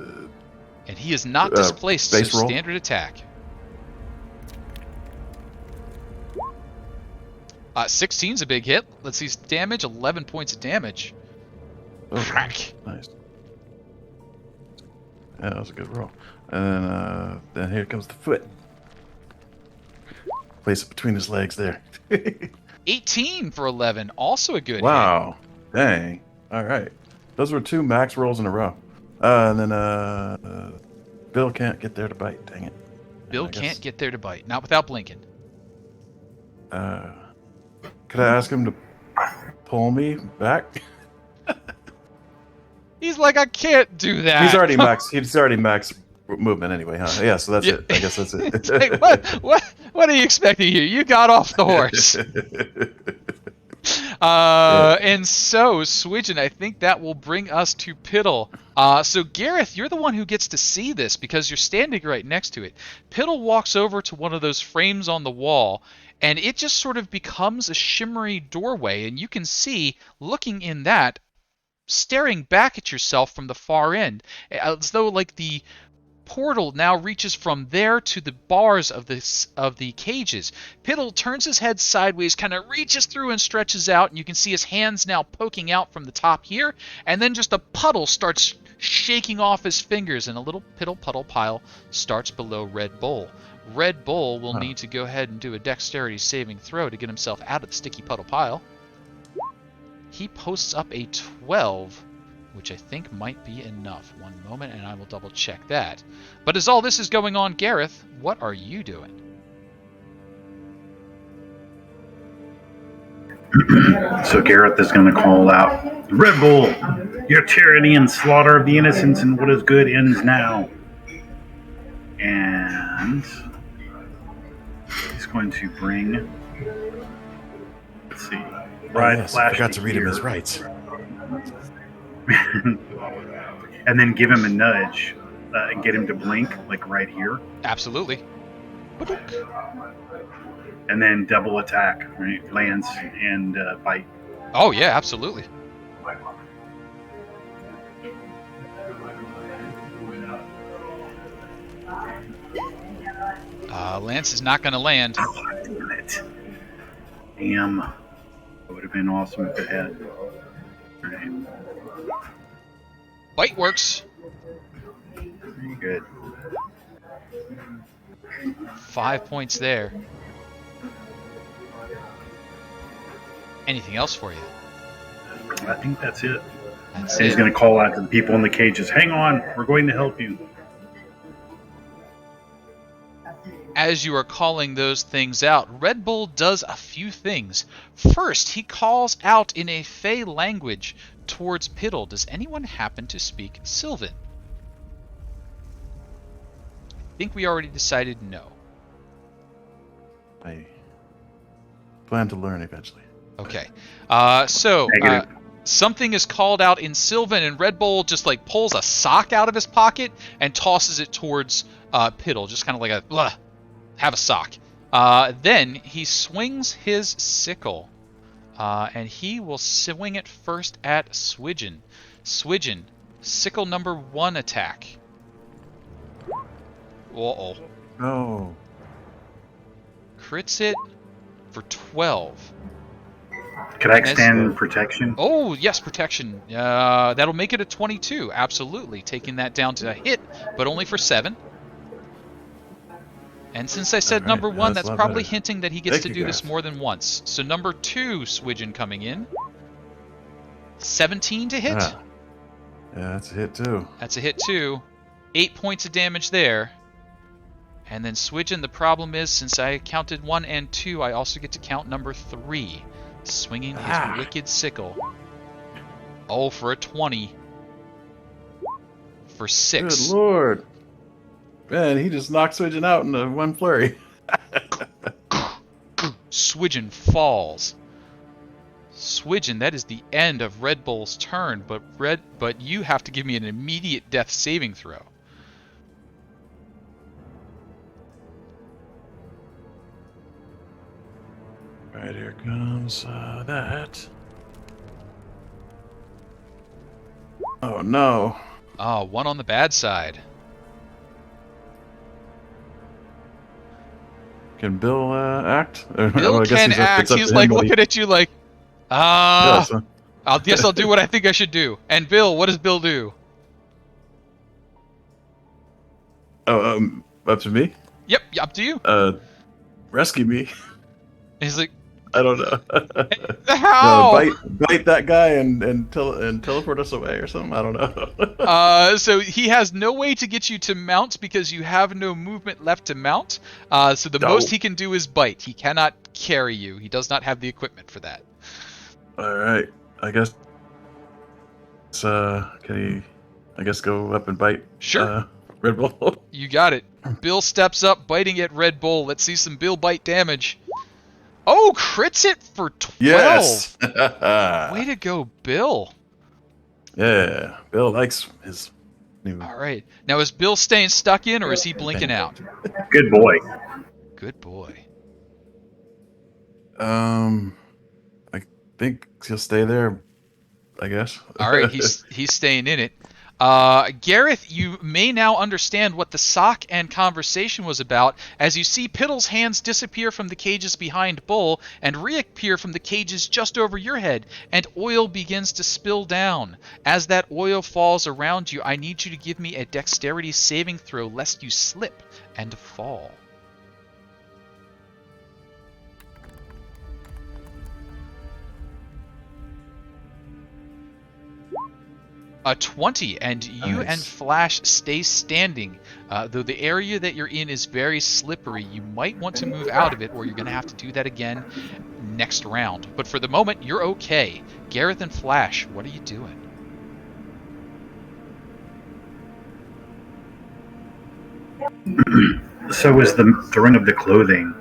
And he is not displaced, so base roll? standard attack. 16's a big hit. Let's see damage, 11 points of damage. Oh, Crack. nice. Yeah, that was a good roll. And then here comes the foot. Place it between his legs there. 18 for 11, also a good hit. Wow. Dang. All right. Those were 2 max rolls in a row. And then Bill can't get there to bite. Dang it. Bill can't get there to bite, not without blinking. Could I ask him to pull me back? He's like, I can't do that. He's already max movement anyway, huh? Yeah, so that's it. I guess that's it. It's like, what are you expecting here? You got off the horse. And so, Swidgen, I think that will bring us to Piddle. So, Gareth, you're the one who gets to see this because you're standing right next to it. Piddle walks over to one of those frames on the wall, and it just sort of becomes a shimmery doorway, and you can see, looking in that, staring back at yourself from the far end, as though like the portal now reaches from there to the bars of the cages. Piddle turns his head sideways, kind of reaches through and stretches out, and you can see his hands now poking out from the top here, and then just a puddle starts shaking off his fingers, and a little piddle puddle pile starts below Red Bull. Red Bull will need to go ahead and do a dexterity saving throw to get himself out of the sticky puddle pile. He posts up a 12, which I think might be enough. One moment, and I will double check that. But as all this is going on, Gareth, what are you doing? So Gareth is going to call out, Red Bull, your tyranny and slaughter of the innocents and what is good ends now. And he's going to bring, let's see, Ride yes, Flash I forgot to read him here. his rights. And then give him a nudge and get him to blink, like right here. Absolutely. And then double attack, right? Lance and bite. Oh, yeah, absolutely. Lance is not going to land. Damn. That would have been awesome if it had. Right. Bite works. Very good. 5 points there. Anything else for you? I think that's it. That's He's it. going to call out to the people in the cages. Hang on, we're going to help you. As you are calling those things out, Red Bull does a few things. First, he calls out in a Fey language towards Piddle. Does anyone happen to speak Sylvan? I think we already decided no. I plan to learn eventually. Okay. Negative. Something is called out in Sylvan, and Red Bull just like pulls a sock out of his pocket and tosses it towards Piddle, just kind of like a, "Blah, have a sock." Then he swings his sickle, and he will swing it first at Swidgen. Swidgen, sickle number 1 attack. Uh-oh. Oh. Crits it for 12. Could I extend protection? Oh, yes, protection. That'll make it a 22, absolutely. Taking that down to a hit, but only for 7. And since I said Alright, number 1, that's that's a lot probably better. hinting that he gets Thank to you, do this guys. more than once. So number 2, Swidgen coming in. 17 to hit. Ah. Yeah, that's a hit too. That's a hit too. 8 points of damage there. And then Swidgen, the problem is, since I counted 1 and 2, I also get to count number 3. Swinging his wicked sickle. Oh, for a 20. For 6. Good lord. Man, he just knocked Swidgen out in one flurry. Swidgen falls. Swidgen, that is the end of Red Bull's turn, but you have to give me an immediate death saving throw. Right, here comes that. Oh no. Oh, 1 on the bad side. Can Bill act? Bill I guess can act. it's up He's to like him what he looking at you like, does, huh? I guess I'll do what I think I should do. And Bill, what does Bill do? Oh, up to me? Yep, up to you. Rescue me. He's like, I don't know. how? Bite that guy and teleport us away or something. I don't know. So he has no way to get you to mount because you have no movement left to mount. So the most he can do is bite. He cannot carry you. He does not have the equipment for that. All right. I guess. Can he? I guess go up and bite. Sure. Red Bull. You got it. Bill steps up, biting at Red Bull. Let's see some Bill bite damage. Oh, crits it for 12. Yes. Way to go, Bill. Yeah. Bill likes his new. All right. Now, is Bill staying stuck in, or is he blinking out? Good boy. Good boy. I think he'll stay there. I guess. All right, he's staying in it. Gareth, you may now understand what the sock and conversation was about as you see Piddle's hands disappear from the cages behind Bull and reappear from the cages just over your head, and oil begins to spill down. As that oil falls around you, I need you to give me a dexterity saving throw lest you slip and fall. A 20, and you Nice. and Flash stay standing. Though the area that you're in is very slippery, you might want to move out of it, or you're going to have to do that again next round. But for the moment, you're okay. Gareth and Flash, what are you doing? So was the throwing of the clothing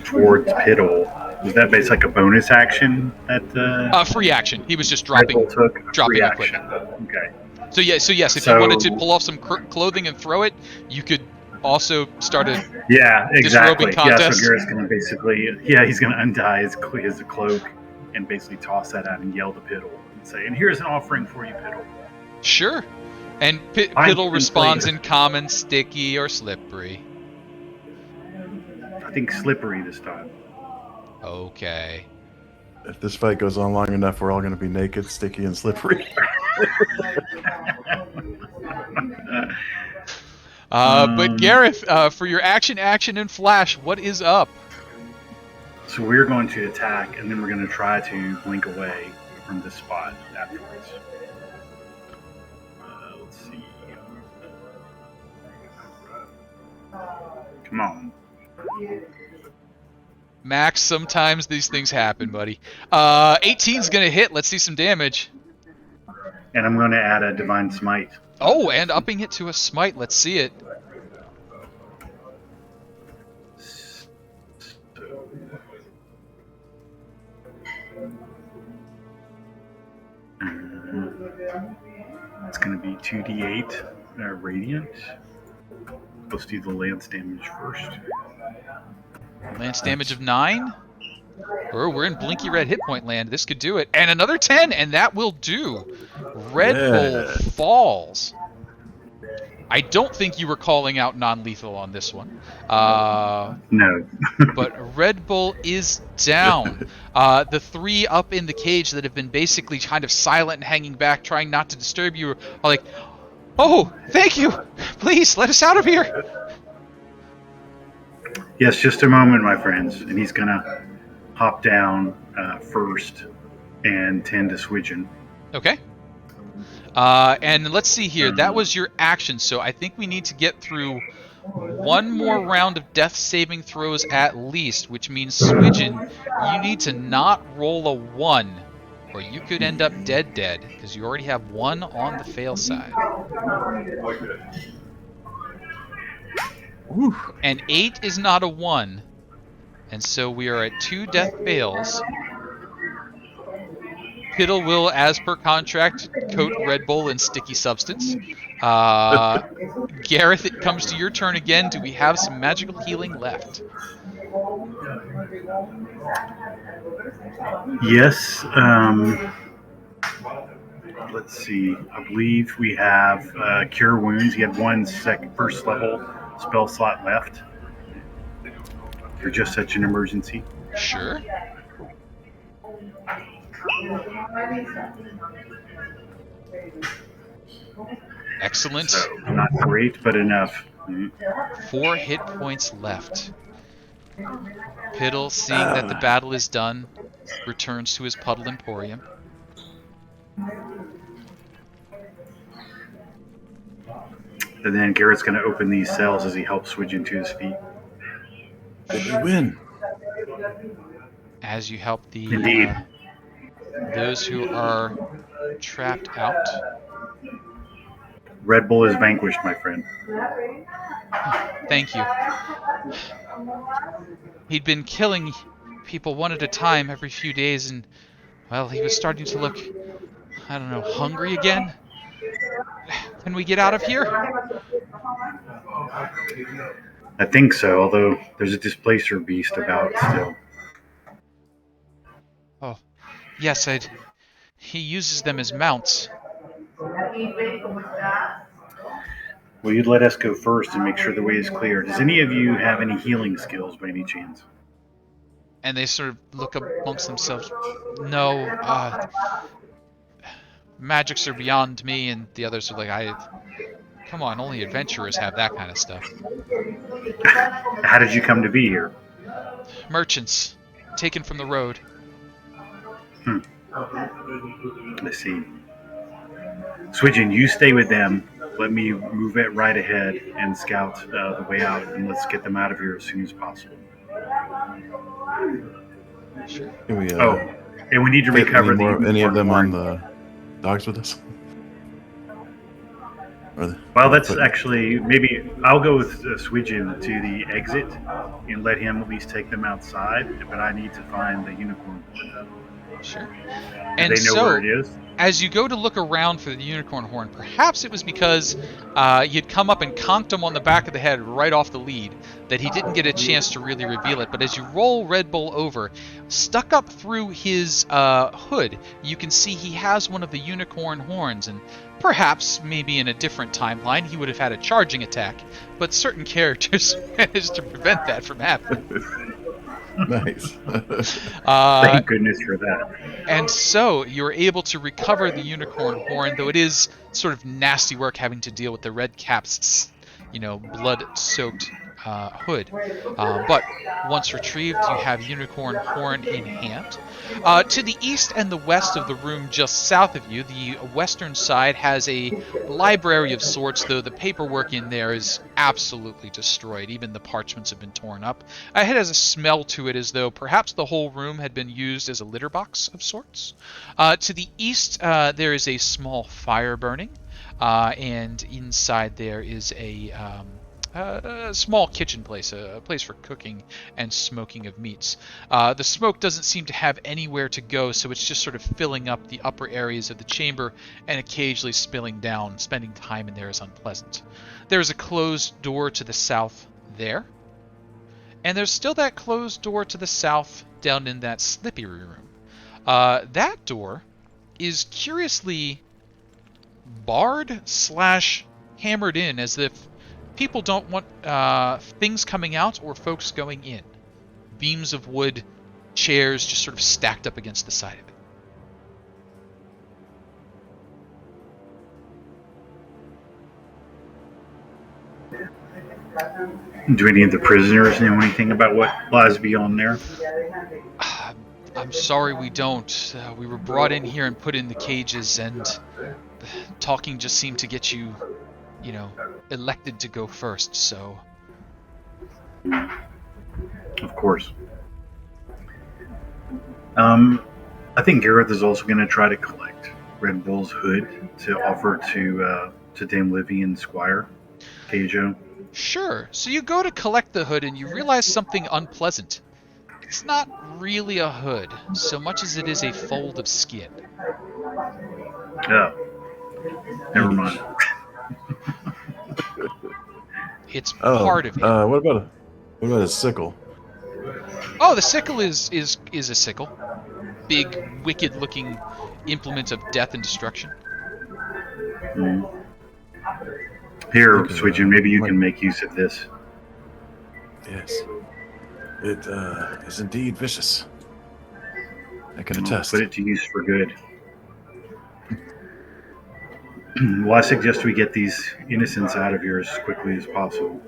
towards Piddle, was that based like a bonus action that Free action. He was just Red dropping. Bull took? dropping Free equipment. action. Okay. So yes, if So- you wanted to pull off some clothing and throw it, you could also start a. Yeah, exactly. Disrobing Yeah, contest. so Garrett's gonna basically, he's gonna untie his cloak and basically toss that out and yell to Piddle and say, "And here's an offering for you, Piddle." Sure. And I'm Piddle responds complete. in common, sticky, or slippery. I think slippery this time. Okay. If this fight goes on long enough, we're all going to be naked, sticky, and slippery. But Gareth, for your action, and flash, what is up? So we're going to attack, and then we're going to try to blink away from this spot afterwards. Let's see. Come on. Max, sometimes these things happen, buddy. 18's gonna hit. Let's see some damage. And I'm going to add a Divine Smite. Oh, and upping it to a smite. Let's see it. It's going to be 2d8 radiant. Let's do the lance damage first. Lance damage of 9. Oh, we're in blinky red hit point land. This could do it. And another 10, and that will do. Red Bull falls. I don't think you were calling out non-lethal on this one. No. But Red Bull is down. The 3 up in the cage that have been basically kind of silent and hanging back, trying not to disturb you, are like, oh, thank you. Please, let us out of here. Yes, just a moment, my friends. And he's going to hop down first and tend to Swidgen. Okay. And let's see here. That was your action, so I think we need to get through one more round of death saving throws at least, which means, Swidgen, you need to not roll a 1, or you could end up dead, because you already have 1 on the fail side. And 8 is not a 1, and so we are at 2 death fails. Piddle will, as per contract, coat Red Bull in sticky substance. Gareth, it comes to your turn again. Do we have some magical healing left? Yes. Let's see. I believe we have Cure Wounds. He had one first level spell slot left for just such an emergency. Sure. Excellent. So, not great, but enough. 4 hit points left. Piddle, seeing that the battle is done, returns to his Puddle Emporium. And then Garrett's going to open these cells as he helps Swidgen to his feet. Did we win? As you help the Indeed. Those who are trapped out. Red Bull is vanquished, my friend. Thank you. He'd been killing people one at a time every few days, and, well, he was starting to look, I don't know, hungry again. Can we get out of here? I think so, although there's a displacer beast about still. Oh, yes, he uses them as mounts. Well, you'd let us go first and make sure the way is clear. Does any of you have any healing skills by any chance? And they sort of look up amongst themselves. No, magics are beyond me, and the others are like, come on, only adventurers have that kind of stuff. How did you come to be here? Merchants, taken from the road. Let's see. Swidgen, you stay with them. Let me move it right ahead and scout the way out, and let's get them out of here as soon as possible. Sure. Can we, and we need to take recover any of them horn. on the dogs with us? Well, that's actually, maybe I'll go with Swidgen to the exit and let him at least take them outside, but I need to find the unicorn horn. Sure. And they know where it is? As you go to look around for the unicorn horn, perhaps it was because you'd come up and conked him on the back of the head right off the lead that he didn't get a chance to really reveal it. But as you roll Red Bull over, stuck up through his hood, you can see he has one of the unicorn horns, and perhaps maybe in a different timeline he would have had a charging attack, but certain characters managed to prevent that from happening. Nice. Uh, Thank goodness for that. and so you're able to recover the unicorn horn, though it is sort of nasty work having to deal with the red cap's, blood-soaked hood. But once retrieved, you have unicorn horn in hand. To the east and the west of the room just south of you, the western side has a library of sorts, though the paperwork in there is absolutely destroyed. Even the parchments have been torn up. It has a smell to it as though perhaps the whole room had been used as a litter box of sorts. To the east, there is a small fire burning, and inside there is a small kitchen place, a place for cooking and smoking of meats. The smoke doesn't seem to have anywhere to go, so it's just sort of filling up the upper areas of the chamber and occasionally spilling down. Spending time in there is unpleasant. There's a closed door to the south there, and there's still that closed door to the south down in that slippery room. That door is curiously barred slash hammered in, as if people don't want things coming out or folks going in. Beams of wood, chairs just sort of stacked up against the side of it. Do any of the prisoners know anything about what lies beyond there? I'm sorry we don't. We were brought in here and put in the cages, and talking just seemed to get you, elected to go first, so... Of course. I think Gareth is also going to try to collect Red Bull's hood to offer to Dame Livy and Squire Keijo. Sure. So you go to collect the hood and you realize something unpleasant. It's not really a hood, so much as it is a fold of skin. Oh. Never mind. It's part of him. What about a sickle? Oh, the sickle is a sickle. Big, wicked-looking implement of death and destruction. Here, Switchin, maybe you can make use of this. Yes. It is indeed vicious. I can attest. Put it to use for good. Well, I suggest we get these innocents out of here as quickly as possible.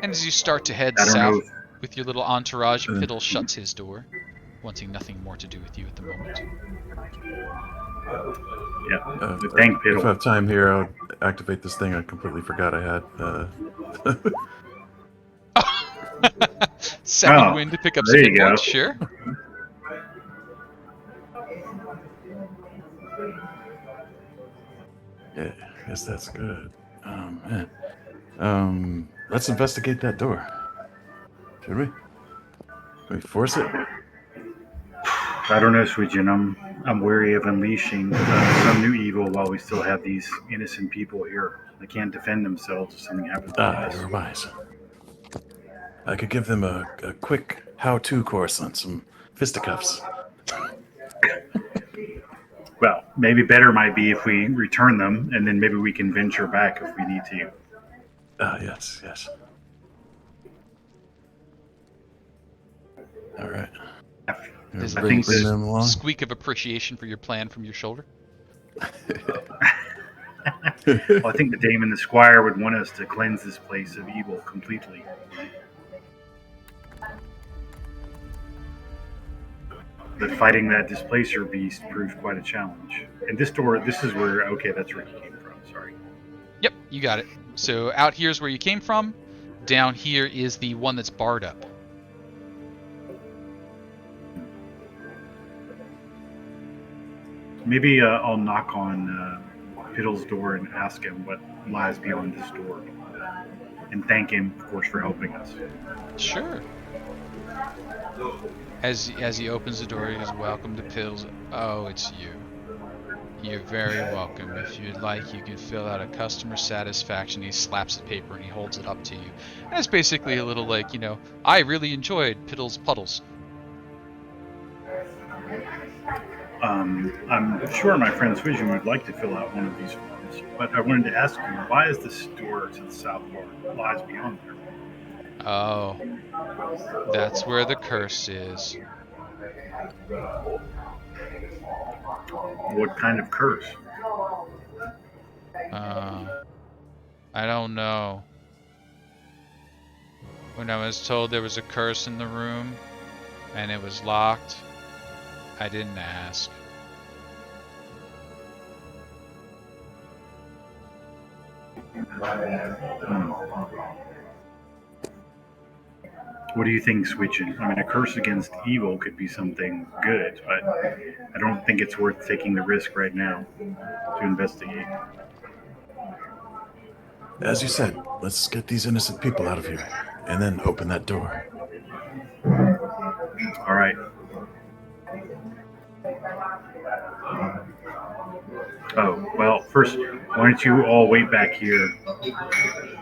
And as you start to head south with your little entourage, Fiddle shuts his door, wanting nothing more to do with you at the moment. Yeah, thank Fiddle. If I have time here, I'll activate this thing I completely forgot I had. Second wind to pick up some hit points, sure. Yeah, I guess that's good. Man. Let's investigate that door. Should we? Can we force it? I don't know, Suijin. I'm wary of unleashing some new evil while we still have these innocent people here. They can't defend themselves if something happens to us. You're wise. I could give them a quick how-to course on some fisticuffs. Well, maybe better might be if we return them, and then maybe we can venture back if we need to. Yes. All right. There's I think a squeak of appreciation for your plan from your shoulder. Well, I think the Dame and the Squire would want us to cleanse this place of evil completely. But fighting that displacer beast proved quite a challenge. And this door, this is where, okay, that's where he came from, sorry. Yep, you got it. So out here's where you came from. Down here is the one that's barred up. Maybe I'll knock on Fiddle's door and ask him what lies beyond this door. And thank him, of course, for helping us. Sure. As he opens the door, he goes, "Welcome to Piddles." Oh, it's you. You're very welcome. If you'd like, you can fill out a customer satisfaction. He slaps the paper and he holds it up to you. And it's basically a little like, I really enjoyed Piddles Puddles. I'm sure my friend Swision would like to fill out one of these forms, but I wanted to ask you, why is this door to the south bar lies beyond there? Oh, that's where the curse is. What kind of curse? I don't know. When I was told there was a curse in the room and it was locked, I didn't ask. What do you think, Switchin? I mean, a curse against evil could be something good, but I don't think it's worth taking the risk right now to investigate. As you said, let's get these innocent people out of here, and then open that door. All right. Oh, well, first, why don't you all wait back here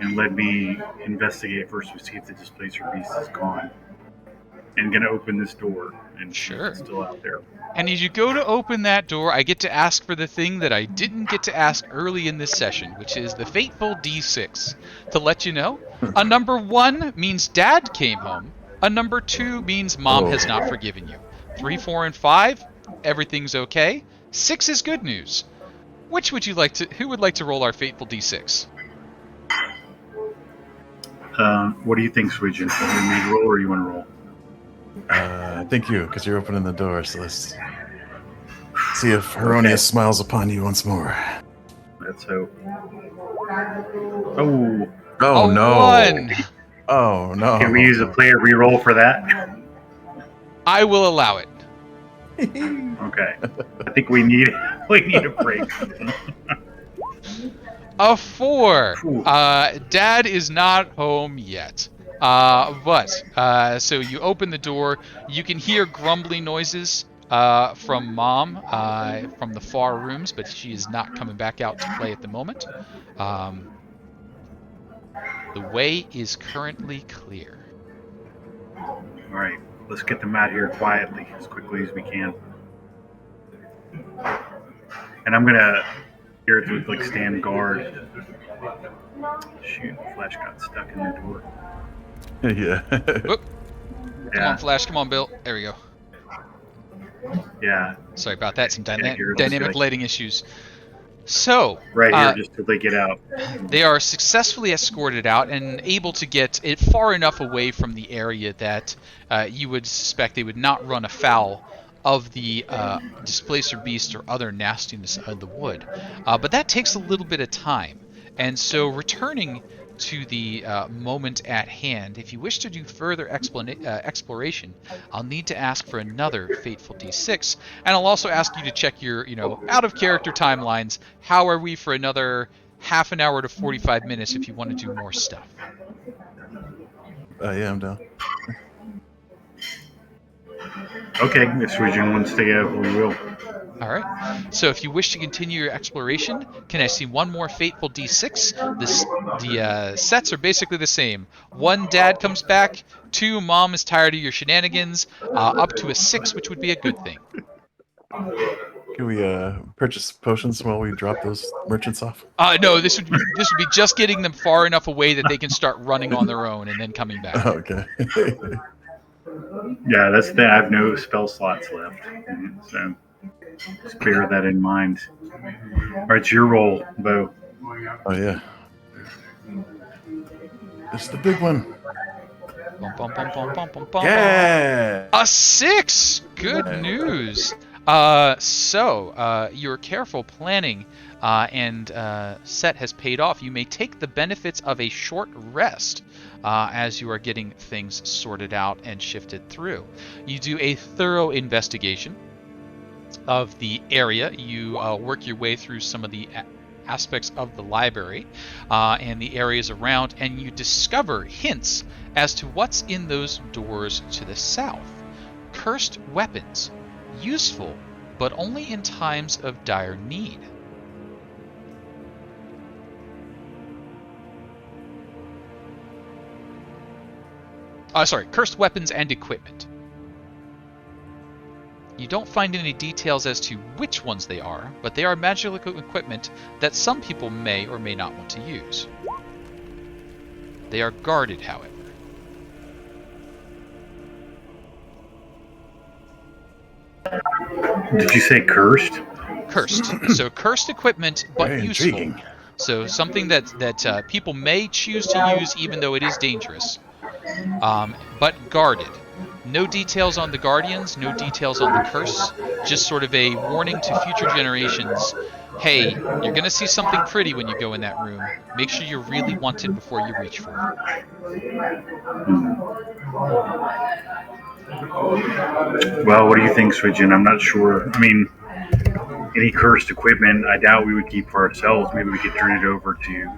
and let me investigate first to see if the displacer beast is gone. And gonna open this door and see if Sure. it's still out there. And as you go to open that door, I get to ask for the thing that I didn't get to ask early in this session, which is the fateful D6. To let you know, a number 1 means Dad came home. A number 2 means Mom has not forgiven you. 3, 4, and 5, everything's okay. 6 is good news. Which would you like to? Who would like to roll our fateful D6? What do you think, Swidgen? You need to roll or you want to roll? I think you, because you're opening the door, so let's see if Heronius smiles upon you once more. Let's hope. Oh. Oh, a no. 1. Oh, no. Can we use a player reroll for that? I will allow it. Okay. I think we need a break. A 4. Ooh. Dad is not home yet. So you open the door. You can hear grumbling noises from Mom from the far rooms, but she is not coming back out to play at the moment. The way is currently clear. All right. Let's get them out here quietly, as quickly as we can. And I'm gonna here to stand guard. Shoot, Flash got stuck in the door. Yeah. Whoop. Come on, Flash. Come on, Bill. There we go. Yeah. Sorry about that. Some here, dynamic lighting issues. So, right here, just till they get out. They are successfully escorted out and able to get it far enough away from the area that you would suspect they would not run afoul of the displacer beast or other nastiness of the wood. But that takes a little bit of time. And so returning to the moment at hand, if you wish to do further exploration, I'll need to ask for another fateful D6, and I'll also ask you to check your, out-of-character timelines. How are we for another half an hour to 45 minutes if you want to do more stuff? Yeah, I'm down. Okay, if Swidgen wants to go, we will. All right. So if you wish to continue your exploration, can I see one more fateful D6? The sets are basically the same. 1, Dad comes back. 2, Mom is tired of your shenanigans. Up to a 6, which would be a good thing. Can we purchase potions while we drop those merchants off? No, this would be just getting them far enough away that they can start running on their own and then coming back. Okay. Yeah, that's the thing. I have no spell slots left, so just bear that in mind. All right, it's your roll, Bo. Oh yeah. It's the big one. Bum, bum, bum, bum, bum, bum, bum. Yeah. A 6! Good news. So your careful planning and set has paid off. You may take the benefits of a short rest as you are getting things sorted out and shifted through. You do a thorough investigation of the area. You work your way through some of the aspects of the library and the areas around, and you discover hints as to what's in those doors to the south. Cursed weapons. Useful, but only in times of dire need. Cursed weapons and equipment. You don't find any details as to which ones they are, but they are magical equipment that some people may or may not want to use. They are guarded, however. Did you say cursed? Cursed. So cursed equipment, but Very useful. intriguing. So something that people may choose to use even though it is dangerous, but guarded. No details on the guardians, no details on the curse, just sort of a warning to future generations. Hey, you're going to see something pretty when you go in that room. Make sure you really want it before you reach for it. Well, what do you think, Switchin? I'm not sure. I mean, any cursed equipment, I doubt we would keep for ourselves. Maybe we could turn it over to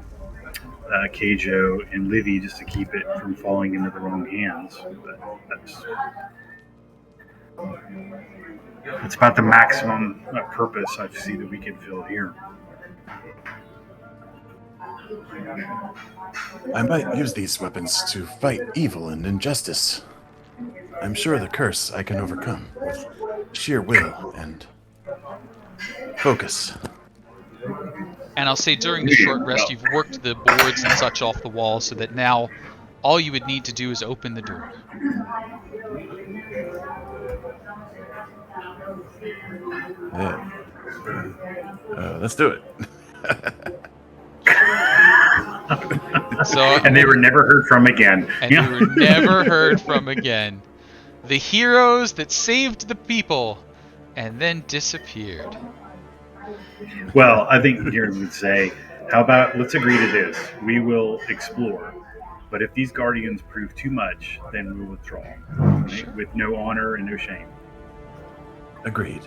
Keijo and Livy just to keep it from falling into the wrong hands. But that's about the maximum purpose I see that we can fill here. I might use these weapons to fight evil and injustice. I'm sure the curse I can overcome with sheer will and focus. And I'll say during the short rest, you've worked the boards and such off the wall so that now all you would need to do is open the door. Yeah. Let's do it. And they were never heard from again. And they were never heard from again. The heroes that saved the people and then disappeared. Well, I think Garen would say, how about let's agree to this. We will explore. But if these guardians prove too much, then we'll withdraw. Right? With no honor and no shame. Agreed.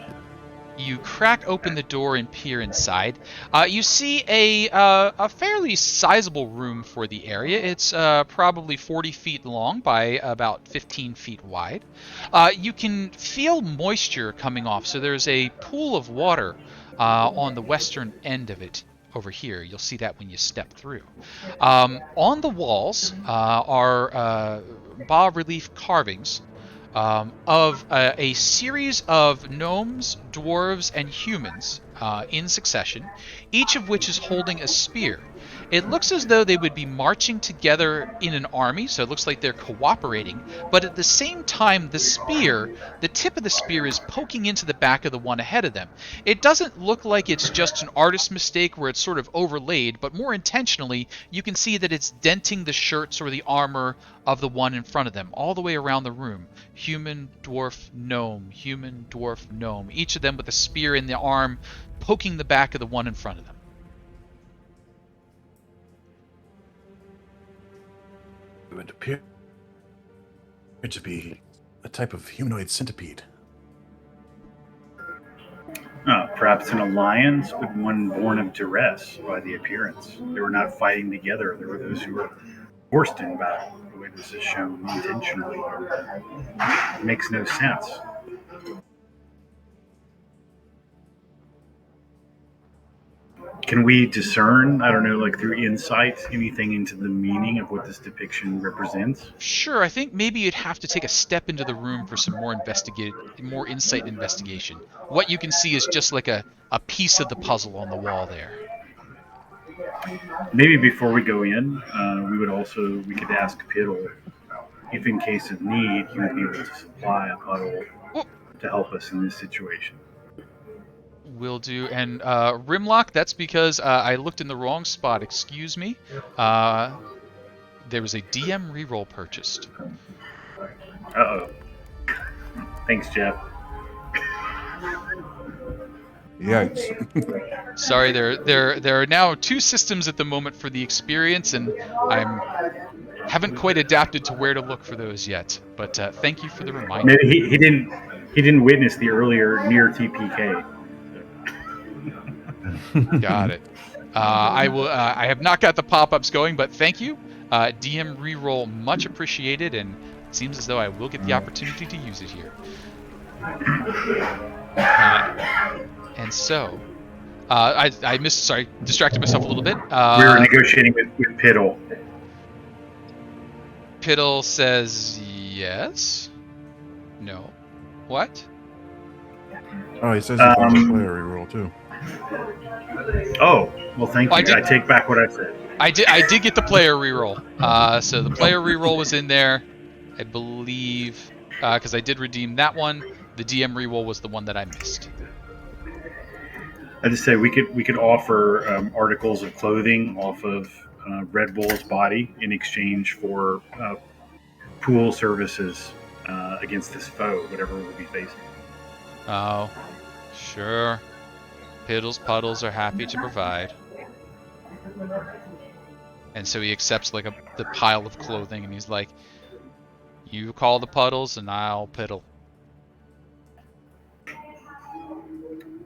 You crack open the door and peer inside. You see a fairly sizable room for the area. It's probably 40 feet long by about 15 feet wide. You can feel moisture coming off, so there's a pool of water on the western end of it over here. You'll see that when you step through. On the walls are bas-relief carvings of a series of gnomes, dwarves, and humans in succession, each of which is holding a spear. It looks as though they would be marching together in an army, so it looks like they're cooperating, but at the same time, the tip of the spear is poking into the back of the one ahead of them. It doesn't look like it's just an artist's mistake where it's sort of overlaid, but more intentionally, you can see that it's denting the shirts or the armor of the one in front of them, all the way around the room. Human, dwarf, gnome, human, dwarf, gnome, each of them with a spear in the arm, poking the back of the one in front of them. It would appear to be a type of humanoid centipede. Perhaps an alliance, but one born of duress by the appearance. They were not fighting together. There were those who were forced in battle. The way this is shown intentionally makes no sense. Can we discern, I don't know, like through insight, anything into the meaning of what this depiction represents? Sure, I think maybe you'd have to take a step into the room for some more insight investigation. What you can see is just like a piece of the puzzle on the wall there. Maybe before we go in, we could ask Piddle if in case of need he would be able to supply a puddle to help us in this situation. Will do. And Rimlock, that's because I looked in the wrong spot. Excuse me. There was a DM reroll purchased. Uh-oh. Thanks, Jeff. Yikes. Sorry, there are now two systems at the moment for the experience, and haven't quite adapted to where to look for those yet. But thank you for the reminder. Maybe he didn't witness the earlier near TPK. Got it. I have not got the pop-ups going, but thank you. DM reroll, much appreciated, and it seems as though I will get the opportunity to use it here. And so, distracted myself a little bit. We were negotiating with Piddle. Piddle says yes. No. What? Oh, he says he wants a player reroll too. Oh, well, thank you. I take back what I said. I did get the player reroll. So the player reroll was in there, I believe, because I did redeem that one. The DM reroll was the one that I missed. I just say we could offer articles of clothing off of Red Bull's body in exchange for pool services against this foe, whatever we'll be facing. Oh, sure. Piddles Puddles are happy to provide. And so he accepts like the pile of clothing, and he's like, "You call the Puddles, and I'll piddle."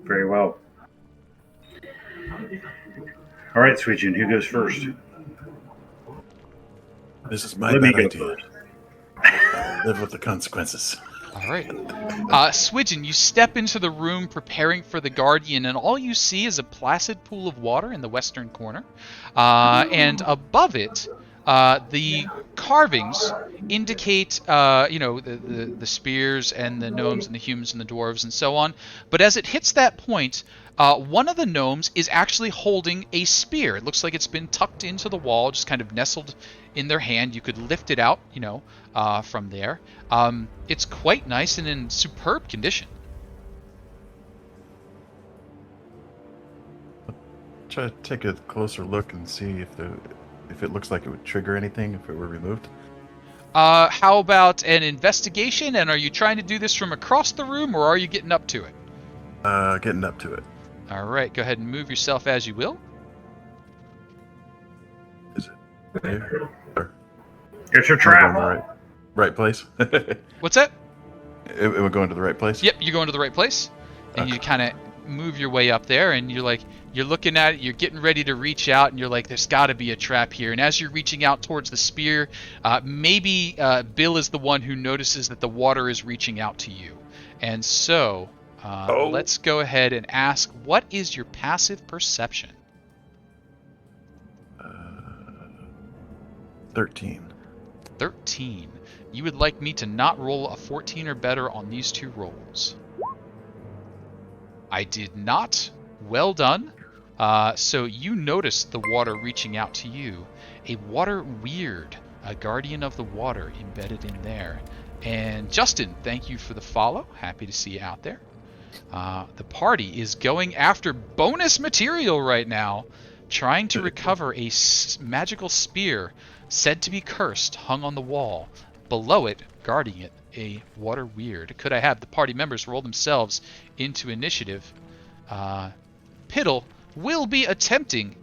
Very well. All right, Switchin, who goes first? This is my Let me bad go idea. first. I'll live with the consequences. All right. Swidgen, you step into the room preparing for the Guardian, and all you see is a placid pool of water in the western corner. And above it, the carvings indicate, the spears and the gnomes and the humans and the dwarves and so on. But as it hits that point, one of the gnomes is actually holding a spear. It looks like it's been tucked into the wall, just kind of nestled in their hand. You could lift it out, from there. It's quite nice and in superb condition. Try to take a closer look and see if it looks like it would trigger anything if it were removed. How about an investigation? And are you trying to do this from across the room, or are you getting up to it? Getting up to it. All right, go ahead and move yourself as you will. Is it there? Or It's your am I going trap. to the right place? What's that? Am I going to the right place? Yep, you're going to the right place. And Okay. you kind of move your way up there, and you're looking at it, you're getting ready to reach out, and you're like, there's got to be a trap here. And as you're reaching out towards the spear, maybe Bill is the one who notices that the water is reaching out to you. And so, let's go ahead and ask, what is your passive perception? 13. 13. You would like me to not roll a 14 or better on these two rolls. I did not. Well done. So you notice the water reaching out to you. A water weird, a guardian of the water embedded in there. And Justin, thank you for the follow. Happy to see you out there. The party is going after bonus material right now, trying to recover a magical spear said to be cursed, hung on the wall. Below it, guarding it, a water weird. Could I have the party members roll themselves into initiative? Piddle will be attempting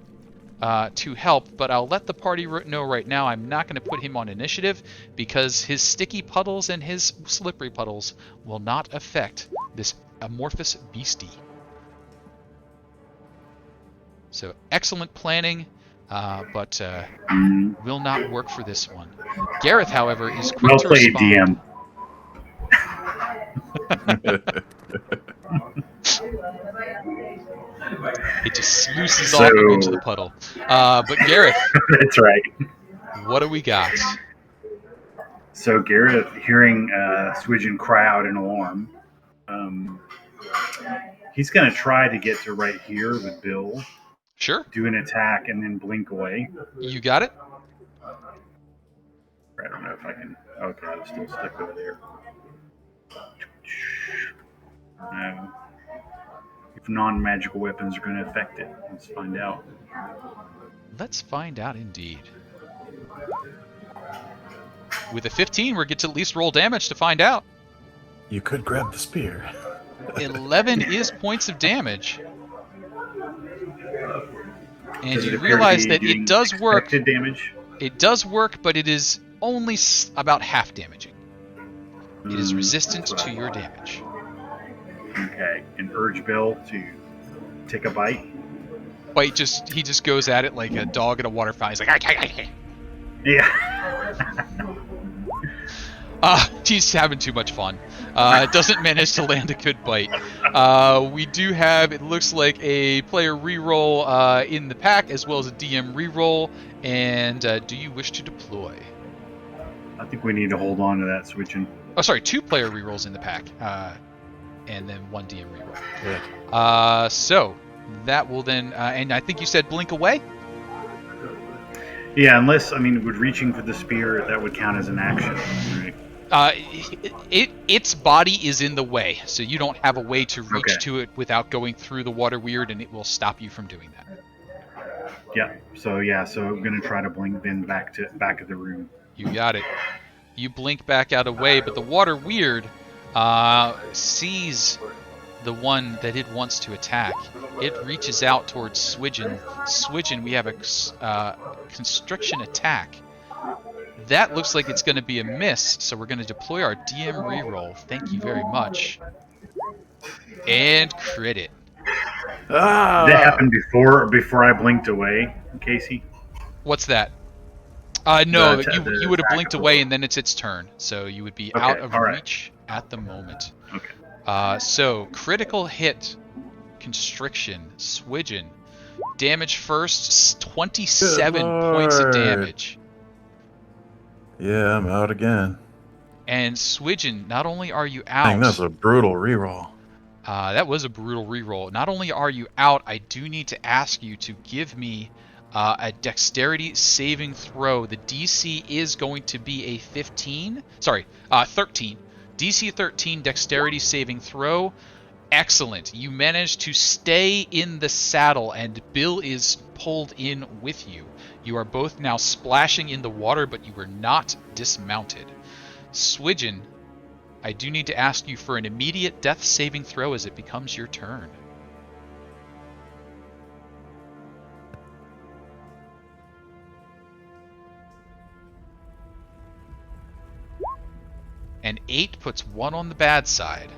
to help, but I'll let the party know right now I'm not going to put him on initiative because his sticky puddles and his slippery puddles will not affect this amorphous beastie. So excellent planning, but will not work for this one. Gareth, however, is quick Well to played, respond. DM. It just sluices off him into the puddle. But Gareth, That's right. what do we got? So Gareth, hearing Swidgen cry out in alarm, he's going to try to get to right here with Bill, Sure, do an attack, and then blink away. you got it. I don't know if I can. Okay, I'll still stick over there. If non-magical weapons are going to affect it, let's find out. Let's find out indeed. With a 15, we get to at least roll damage to find out. You could grab the spear. 11 is points of damage. And Does it you appear to realize be that doing it does work. expected damage? It does work, but it is only about half damaging. It is resistant to your damage. Okay, and urge Bill to take a bite. But he just goes at it like a dog at a water fountain. He's like, Yeah. he's having too much fun. Doesn't manage to land a good bite. We do have, it looks like, a player reroll in the pack, as well as a DM reroll. And do you wish to deploy? I think we need to hold on to that switching. Oh, sorry, 2 player rerolls in the pack. And then 1 DM reroll. Good. So that will then, and I think you said blink away? Yeah, unless, would reaching for the spear, that would count as an action. Right? Its body is in the way, so you don't have a way to reach Okay. to it without going through the water weird, and it will stop you from doing that. Yeah. So I'm gonna try to blink then back of the room. You got it. You blink back out of way, but the water weird sees the one that it wants to attack. It reaches out towards Swidgen. Swidgen, we have a constriction attack. That looks like it's going to be a miss, so we're going to deploy our DM reroll. Thank you very much. And crit it. Ah! Did that happen before I blinked away, Casey? What's that? No, The you would have attack blinked of the away, boat. and then it's its turn, so you would be Okay, out of all right. reach at the moment. Okay. So critical hit, constriction, Swidgen, damage first, 27 points of Lord. damage. Yeah, I'm out again. And Swidgen, not only are you out, Dang, that's a brutal reroll. that was a brutal reroll. Not only are you out, I do need to ask you to give me a dexterity saving throw. The DC is going to be a 13. DC 13 dexterity saving throw. Excellent. You managed to stay in the saddle, and Bill is pulled in with you. You are both now splashing in the water, but you were not dismounted. Swidgen, I do need to ask you for an immediate death saving throw as it becomes your turn. An 8 puts 1 on the bad side.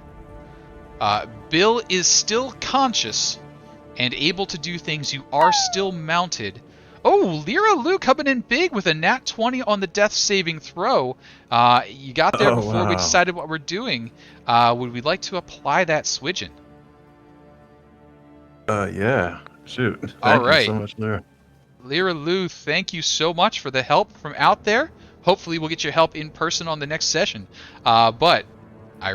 Bill is still conscious and able to do things. You are still mounted. Oh, Lyra Lou coming in big with a nat 20 on the death saving throw. You got there before we wow. decided what we're doing. Would we like to apply that Swidgen? Yeah. Shoot. All Thank right. you so much, Lyra. Lyra Lou, thank you so much for the help from out there. Hopefully we'll get your help in person on the next session. But I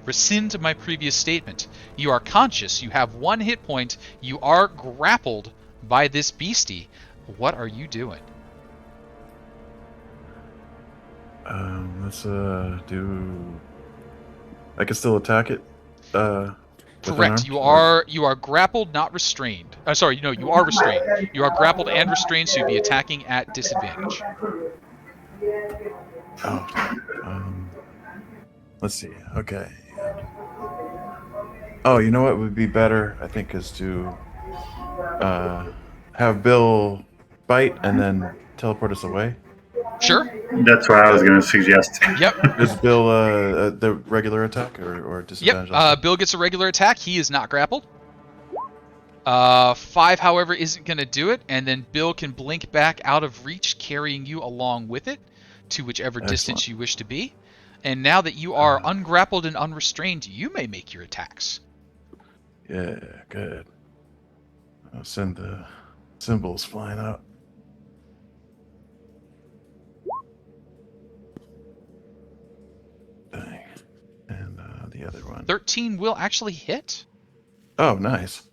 rescind my previous statement. You are conscious. You have 1 hit point. You are grappled by this beastie. What are you doing? Let's do. I can still attack it. Correct. You are grappled, not restrained. Sorry, no, you are restrained. You are grappled and restrained, so you'll be attacking at disadvantage. Oh. Let's see. Okay. Oh, you know what would be better? I think is to have Bill bite and then teleport us away. Sure. That's what I was going to suggest. Yep. Is Bill the regular attack or disadvantage? Yep. Bill gets a regular attack. He is not grappled. 5, however, isn't going to do it, and then Bill can blink back out of reach, carrying you along with it to whichever distance you wish to be. And now that you are ungrappled and unrestrained, you may make your attacks. Yeah, good. I'll send the symbols flying out. Dang. And the other one. 13 will actually hit. Oh, nice.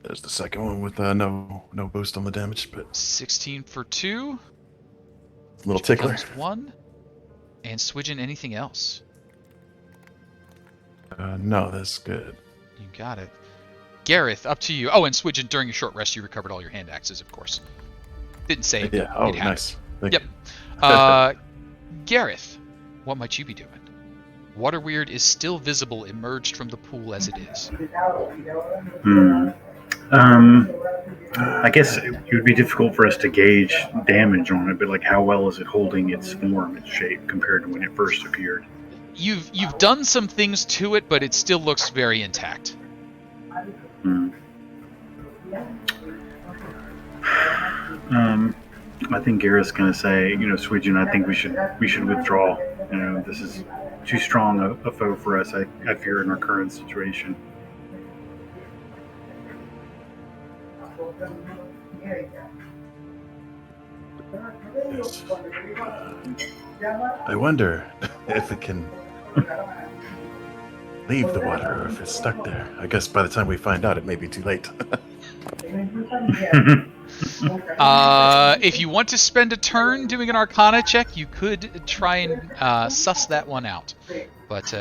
There's the second one with no boost on the damage, but 16 for 2. a little tickler. Becomes 1. And Swidgen, anything else? No, that's good. You got it. Gareth, up to you. Oh, and Swidgen, during your short rest, you recovered all your hand axes, of course. Didn't say. Yeah. Oh, it happened. nice. Thank Yep. you. Gareth, what might you be doing? Water Weird is still visible, emerged from the pool as it is. I guess it would be difficult for us to gauge damage on it, but like how well is it holding its form, its shape, compared to when it first appeared? You've done some things to it, but it still looks very intact. I think Gareth's going to say, Swidgen, I think we should withdraw. This is too strong a foe for us. I fear in our current situation. Yes. I wonder if it can leave the water or if it's stuck there. I guess by the time we find out, it may be too late. If you want to spend a turn doing an Arcana check, you could try and suss that one out. But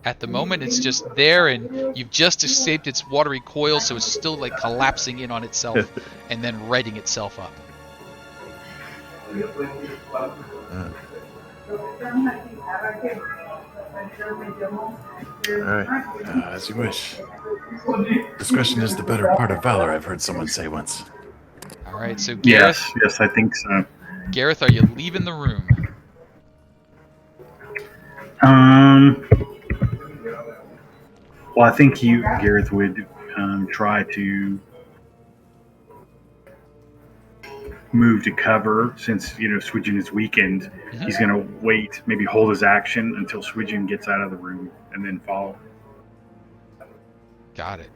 at the moment, it's just there, and you've just escaped its watery coil, so it's still like collapsing in on itself and then righting itself up. Alright, as you wish. Discretion is the better part of valor, I've heard someone say once. All right, so Gareth, yes, I think so. Gareth, are you leaving the room? Well, I think Gareth, would try to move to cover since Swidgen is weakened. Mm-hmm. He's going to wait, maybe hold his action until Swidgen gets out of the room, and then follow. Got it.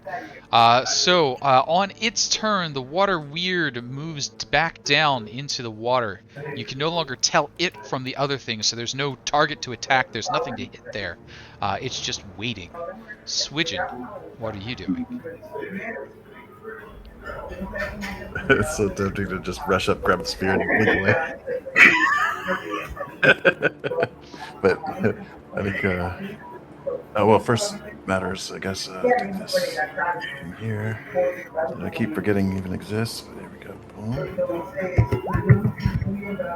So on its turn, the water weird moves back down into the water. You can no longer tell it from the other things, so there's no target to attack. There's nothing to hit there. It's just waiting. Swidgen, what are you doing? It's so tempting to just rush up, grab the spear, and blink away. But I think, well, first matters, I guess, take this from here. I keep forgetting even exists. But there we go. Boom.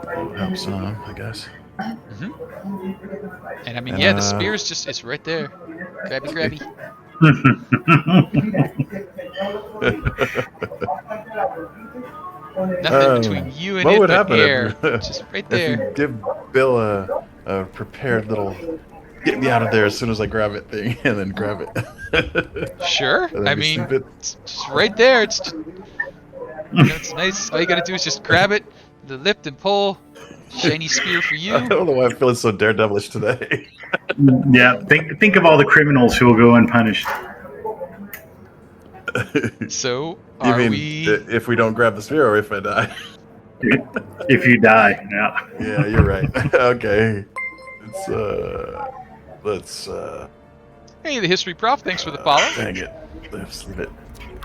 That'll help some, I guess. Mm-hmm. And I mean, yeah, the spear's just, it's right there. Grabby. Nothing between you and what it would but happen air. Just right there. If you give Bill a prepared little get me out of there as soon as I grab it thing, and then grab it. Sure. I mean, it's just right there. It's just, it's nice. All you gotta do is just grab it, the lift and pull. Shiny spear for you. I don't know why I'm feeling so daredevilish today. Yeah, think of all the criminals who will go unpunished. So, you mean if we don't grab the spear, or if I die? If you die, yeah. Yeah, you're right. Okay. Let's Hey, the history prof, thanks for the follow. Dang it. Let's leave it.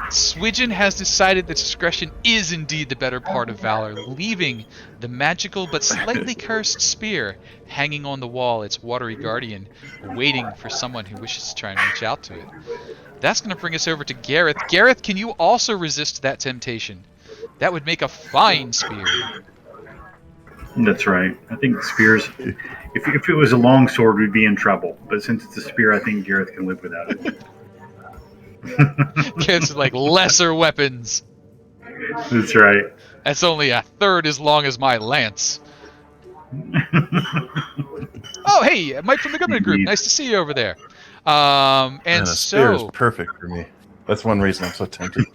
Swidgen has decided that discretion is indeed the better part of valor, leaving the magical but slightly cursed spear hanging on the wall, its watery guardian, waiting for someone who wishes to try and reach out to it. That's going to bring us over to Gareth. Gareth, can you also resist that temptation? That would make a fine spear. That's right. I think spears, if it was a long sword, we'd be in trouble. But since it's a spear, I think Gareth can live without it. Kids like lesser weapons. That's right. That's only a third as long as my lance. Oh, hey, Mike from the government group. Nice to see you over there. And a spear is perfect for me. That's one reason I'm so tempted.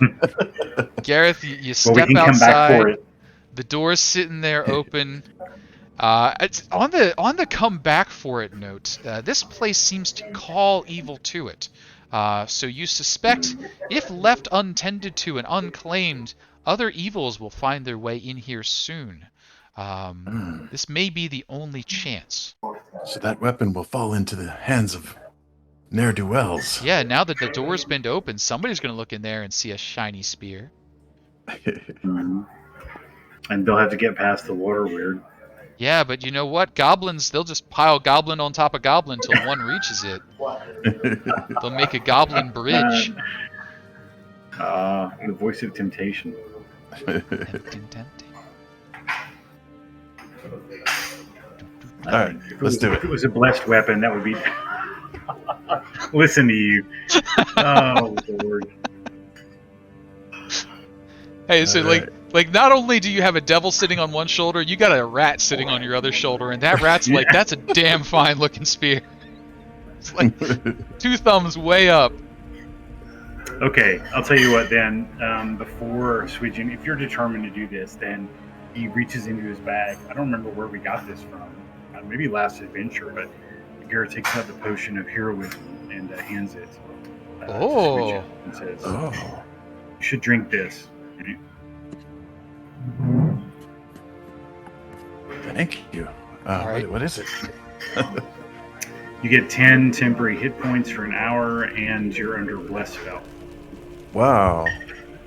Gareth, you step we can outside. Come back for it. The door's sitting there open. It's on the come back for it note. This place seems to call evil to it. So you suspect, if left untended to and unclaimed, other evils will find their way in here soon. This may be the only chance. So that weapon will fall into the hands of ne'er-do-wells. Yeah, now that the door's been opened, somebody's going to look in there and see a shiny spear. Mm-hmm. And they'll have to get past the water weird. Yeah, but you know what? Goblins, they'll just pile goblin on top of goblin until one reaches it. They'll make a goblin bridge. The voice of temptation. All right, let's do it. If it was a blessed weapon, that would be... Listen to you. Oh, Lord. Hey, so like not only do you have a devil sitting on one shoulder, you got a rat sitting on your other shoulder, and that rat's like, that's a damn fine looking spear. It's like 2 thumbs way up. Okay, I'll tell you what then. Before Swidgen, if you're determined to do this, then he reaches into his bag. I don't remember where we got this from. Maybe last adventure, but Garrett takes out the potion of heroism and hands it to Swidgen and says, "You should drink this." Thank you. Right. What is it? You get 10 temporary hit points for an hour, and you're under bless spell. Wow.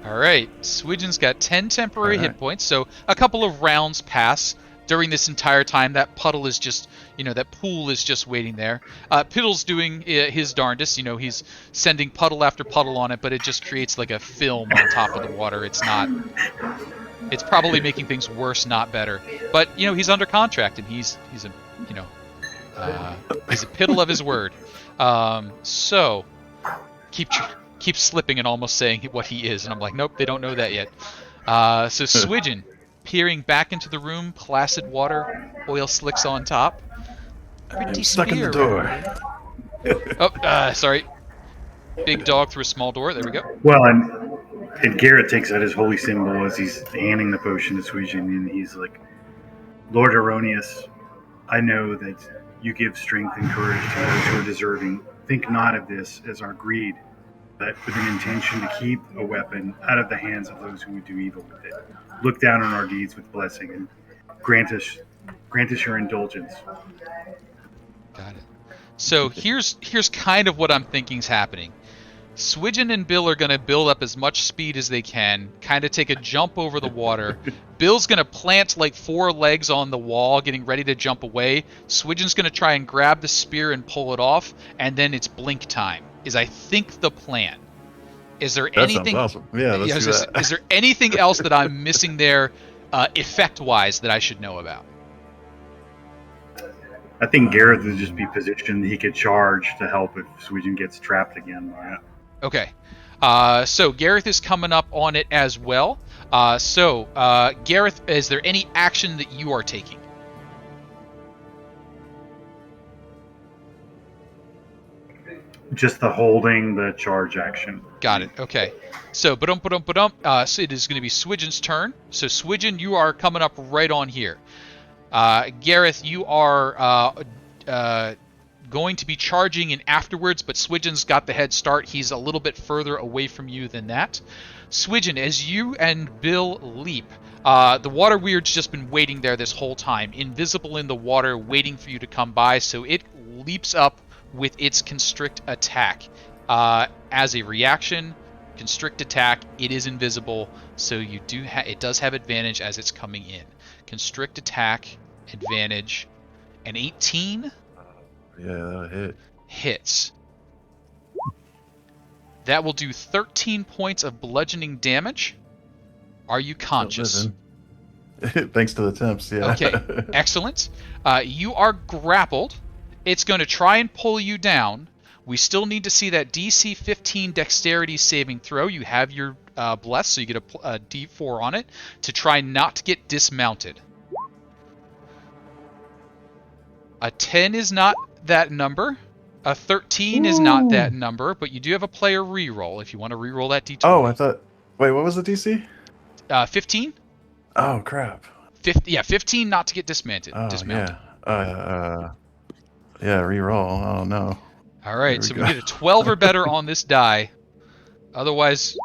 All right, Swidgen's got 10 temporary All right. hit points, so a couple of rounds pass. During this entire time, that puddle is just, that pool is just waiting there. Piddle's doing his darndest. He's sending puddle after puddle on it, but it just creates like a film on top of the water. It's probably making things worse, not better. But he's under contract, and he's a piddle of his word. So keep slipping and almost saying what he is, and I'm like, nope, they don't know that yet. So Swidgen, peering back into the room, placid water, oil slicks on top. Pretty I'm stuck in the spear, door. right? Oh, sorry. Big dog through a small door. There we go. Well, and Garrett takes out his holy symbol as he's handing the potion to Suijin, and he's like, Lord Erroneous, I know that you give strength and courage to those who are deserving. Think not of this as our greed, but with an intention to keep a weapon out of the hands of those who would do evil with it. Look down on our deeds with blessing and grant us your indulgence. Got it. So here's kind of what I'm thinking's happening. Swidgen and Bill are going to build up as much speed as they can, kind of take a jump over the water. Bill's going to plant like 4 legs on the wall, getting ready to jump away. Swidgen's going to try and grab the spear and pull it off, and then it's blink time, is I think the plan. Is there anything? Sounds awesome. Yeah, let's do that. Is there anything else that I'm missing there, effect-wise, that I should know about? I think Garrett would just be positioned he could charge to help if Suijin gets trapped again by it. Okay. So Gareth is coming up on it as well. Gareth, is there any action that you are taking? Just the holding the charge action. Got it. Okay. So, so it is going to be Swidgen's turn. So, Swidgen, you are coming up right on here. Gareth, you are going to be charging in afterwards, but Swidgen's got the head start. He's a little bit further away from you than that. Swidgen, as you and Bill leap, the water weird's just been waiting there this whole time, invisible in the water, waiting for you to come by, so it leaps up with its constrict attack. As a reaction, constrict attack, it is invisible, so it does have advantage as it's coming in. Constrict attack, advantage, an 18. Yeah, that'll hit. Hits. That will do 13 points of bludgeoning damage. Are you conscious? Thanks to the temps, yeah. Okay, excellent. You are grappled. It's going to try and pull you down. We still need to see that DC 15 dexterity saving throw. You have your bless, so you get a D4 on it to try not to get dismounted. A 10 is not that number. A 13 is not that number, but you do have a player reroll if you want to reroll that D20. Oh, I thought... Wait, what was the DC? 15? Oh, crap. 15 not to get dismounted. Oh, dismounted. Yeah, reroll. Oh, no. All right, so we get a 12 or better on this die. Otherwise,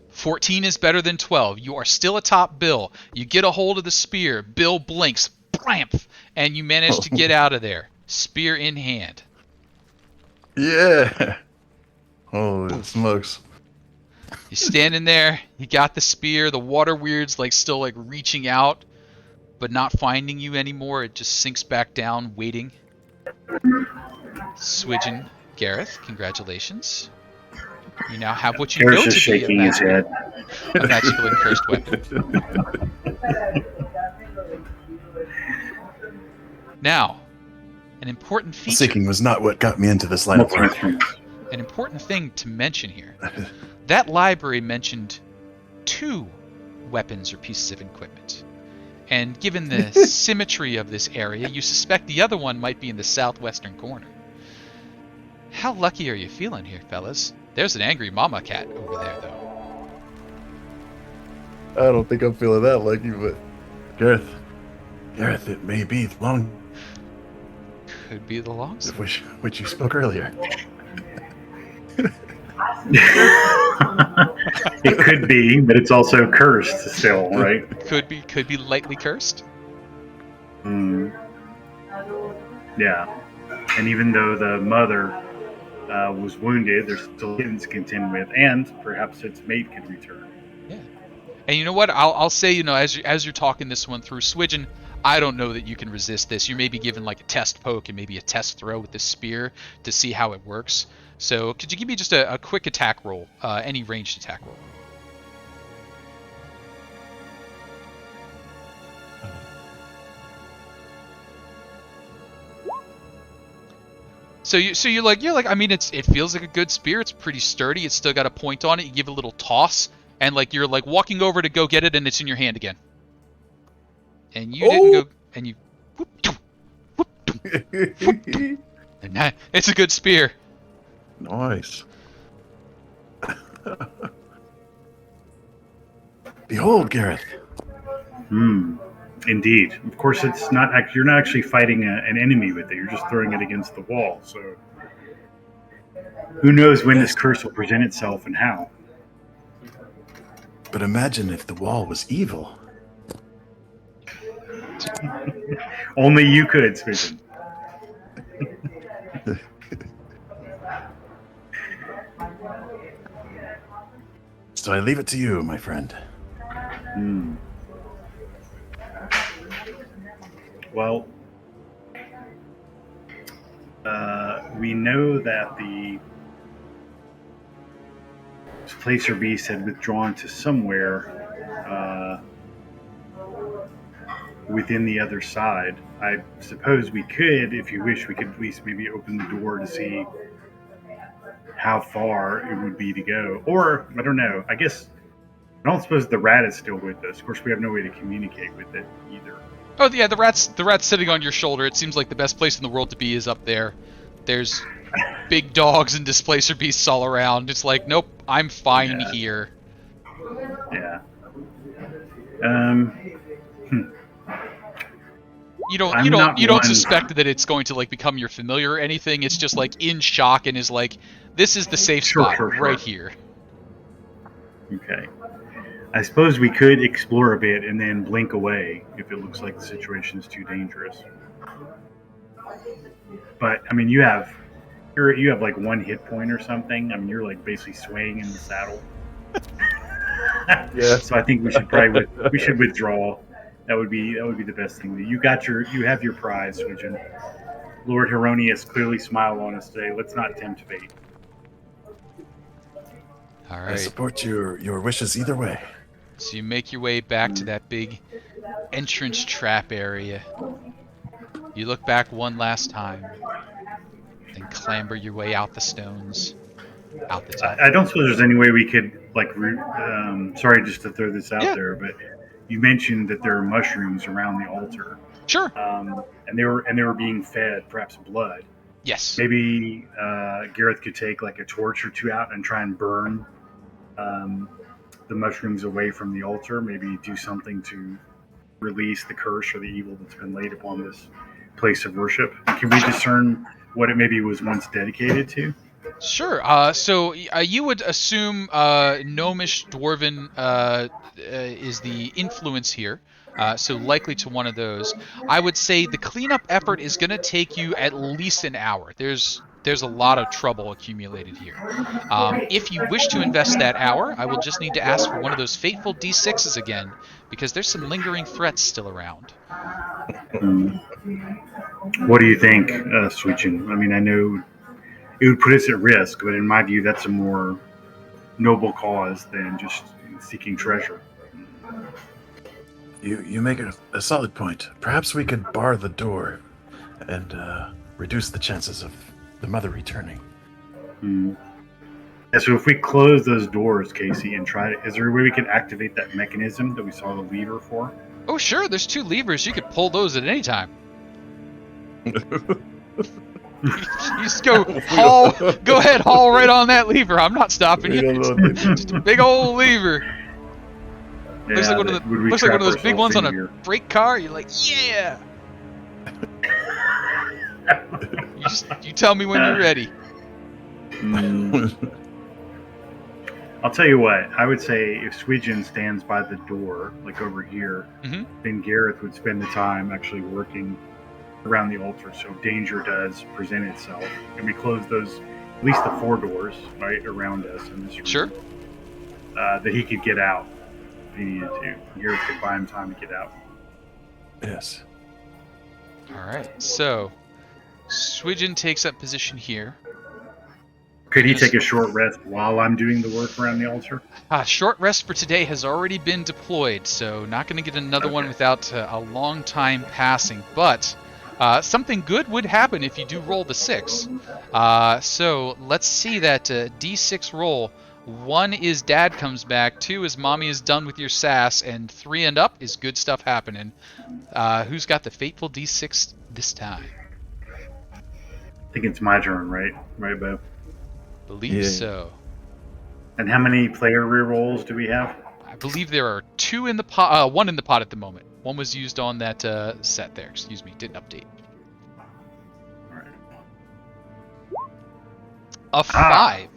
14 is better than 12. You are still atop Bill. You get a hold of the spear. Bill blinks. Blamf! And you manage to get out of there. Spear in hand. Yeah! Holy smokes. You're standing there. You got the spear. The water weird's still reaching out, but not finding you anymore. It just sinks back down, waiting. Swidgen, Gareth, congratulations. You now have what you Gareth's know just to be shaking his head. a magical and cursed weapon. Now, an important feature. Seeking was not what got me into this line of work. An important thing to mention here. That library mentioned 2 weapons or pieces of equipment. And given the symmetry of this area, you suspect the other one might be in the southwestern corner. How lucky are you feeling here, fellas? There's an angry mama cat over there, though. I don't think I'm feeling that lucky, but... Gareth, it may be the long... Could be the longsword. Which you spoke earlier. It could be, but it's also cursed still, right? Could be lightly cursed. Yeah. And even though the mother was wounded. There's still kittens to contend with, and perhaps its mate could return. Yeah. And you know what? I'll say, as you're talking this one through, Swidgen, I don't know that you can resist this. You may be given like a test poke and maybe a test throw with this spear to see how it works. So could you give me just a quick attack roll, any ranged attack roll? So you're like, I mean, it feels like a good spear. It's pretty sturdy. It's still got a point on it. You give it a little toss, and like you're like walking over to go get it, and it's in your hand again. And you didn't go, and you, and that, it's a good spear. Nice. Behold, Gareth. Indeed. Of course, it's not. You're not actually fighting an enemy with it. You're just throwing it against the wall. So, who knows when this curse will present itself and how? But imagine if the wall was evil. Only you could, Swidgen. So I leave it to you, my friend. Well, we know that the Displacer beast had withdrawn to somewhere within the other side. I suppose we could, if you wish, we could at least maybe open the door to see how far it would be to go. Or, I don't know, I guess, I don't suppose the rat is still with us. Of course, we have no way to communicate with it either. Oh yeah, the rat's sitting on your shoulder. It seems like the best place in the world to be is up there. There's big dogs and displacer beasts all around. It's like, nope, I'm fine here. Yeah. You don't suspect that it's going to like become your familiar or anything. It's just like in shock and is like, this is the safe spot right here. Okay. I suppose we could explore a bit and then blink away if it looks like the situation is too dangerous. But I mean, you have like 1 hit point or something. I mean, you're like basically swaying in the saddle. Yeah. So I think we should withdraw. That would be the best thing. You have your prize, Swidgen. Lord Heronius clearly smiled on us today. Let's not tempt fate. All I right. support your wishes either way. So you make your way back to that big entrance trap area. You look back one last time, then clamber your way out the stones, out the top. I don't suppose there's any way we could like. Sorry, just to throw this out there, but you mentioned that there are mushrooms around the altar. Sure. And they were being fed perhaps blood. Yes. Maybe Gareth could take like a torch or two out and try and burn the mushrooms away from the altar. Maybe do something to release the curse or the evil that's been laid upon this place of worship. Can we discern what it maybe was once dedicated to? Sure. So you would assume gnomish dwarven is the influence here. So likely to one of those. I would say the cleanup effort is going to take you at least an hour. There's a lot of trouble accumulated here. If you wish to invest that hour, I will just need to ask for one of those fateful D6s again, because there's some lingering threats still around. What do you think, Switchin? I mean, I know it would put us at risk, but in my view, that's a more noble cause than just seeking treasure. You make a solid point. Perhaps we could bar the door and reduce the chances of the mother returning. Yeah, so if we close those doors, Casey, and is there a way we can activate that mechanism that we saw the lever for? Oh, sure. There's 2 levers. You could pull those at any time. You just go ahead, haul right on that lever. I'm not stopping you. Just a big old lever. Yeah, looks like one of those big ones on a freight car. You're like, yeah. You tell me when you're ready. I'll tell you what. I would say if Swidgen stands by the door, like over here, then Gareth would spend the time actually working around the altar. So danger does present itself, and we close those at least the 4 doors right around us in this room. Sure. That he could get out if he needed to. Gareth could buy him time to get out. Yes. All right. So, Swidgen takes up position here. Could he take a short rest while I'm doing the work around the altar? Short rest for today has already been deployed, so not going to get another one without a long time passing. But something good would happen if you do roll the 6. So let's see that D6 roll. 1 is Dad comes back, 2 is Mommy is done with your sass, and 3 and up is good stuff happening. Who's got the fateful D6 this time? I think it's my turn, right? Right, Bev? Believe so. And how many player rerolls do we have? I believe there are 2 in the pot, 1 in the pot at the moment. 1 was used on that set there. Excuse me, didn't update. All right. A 5.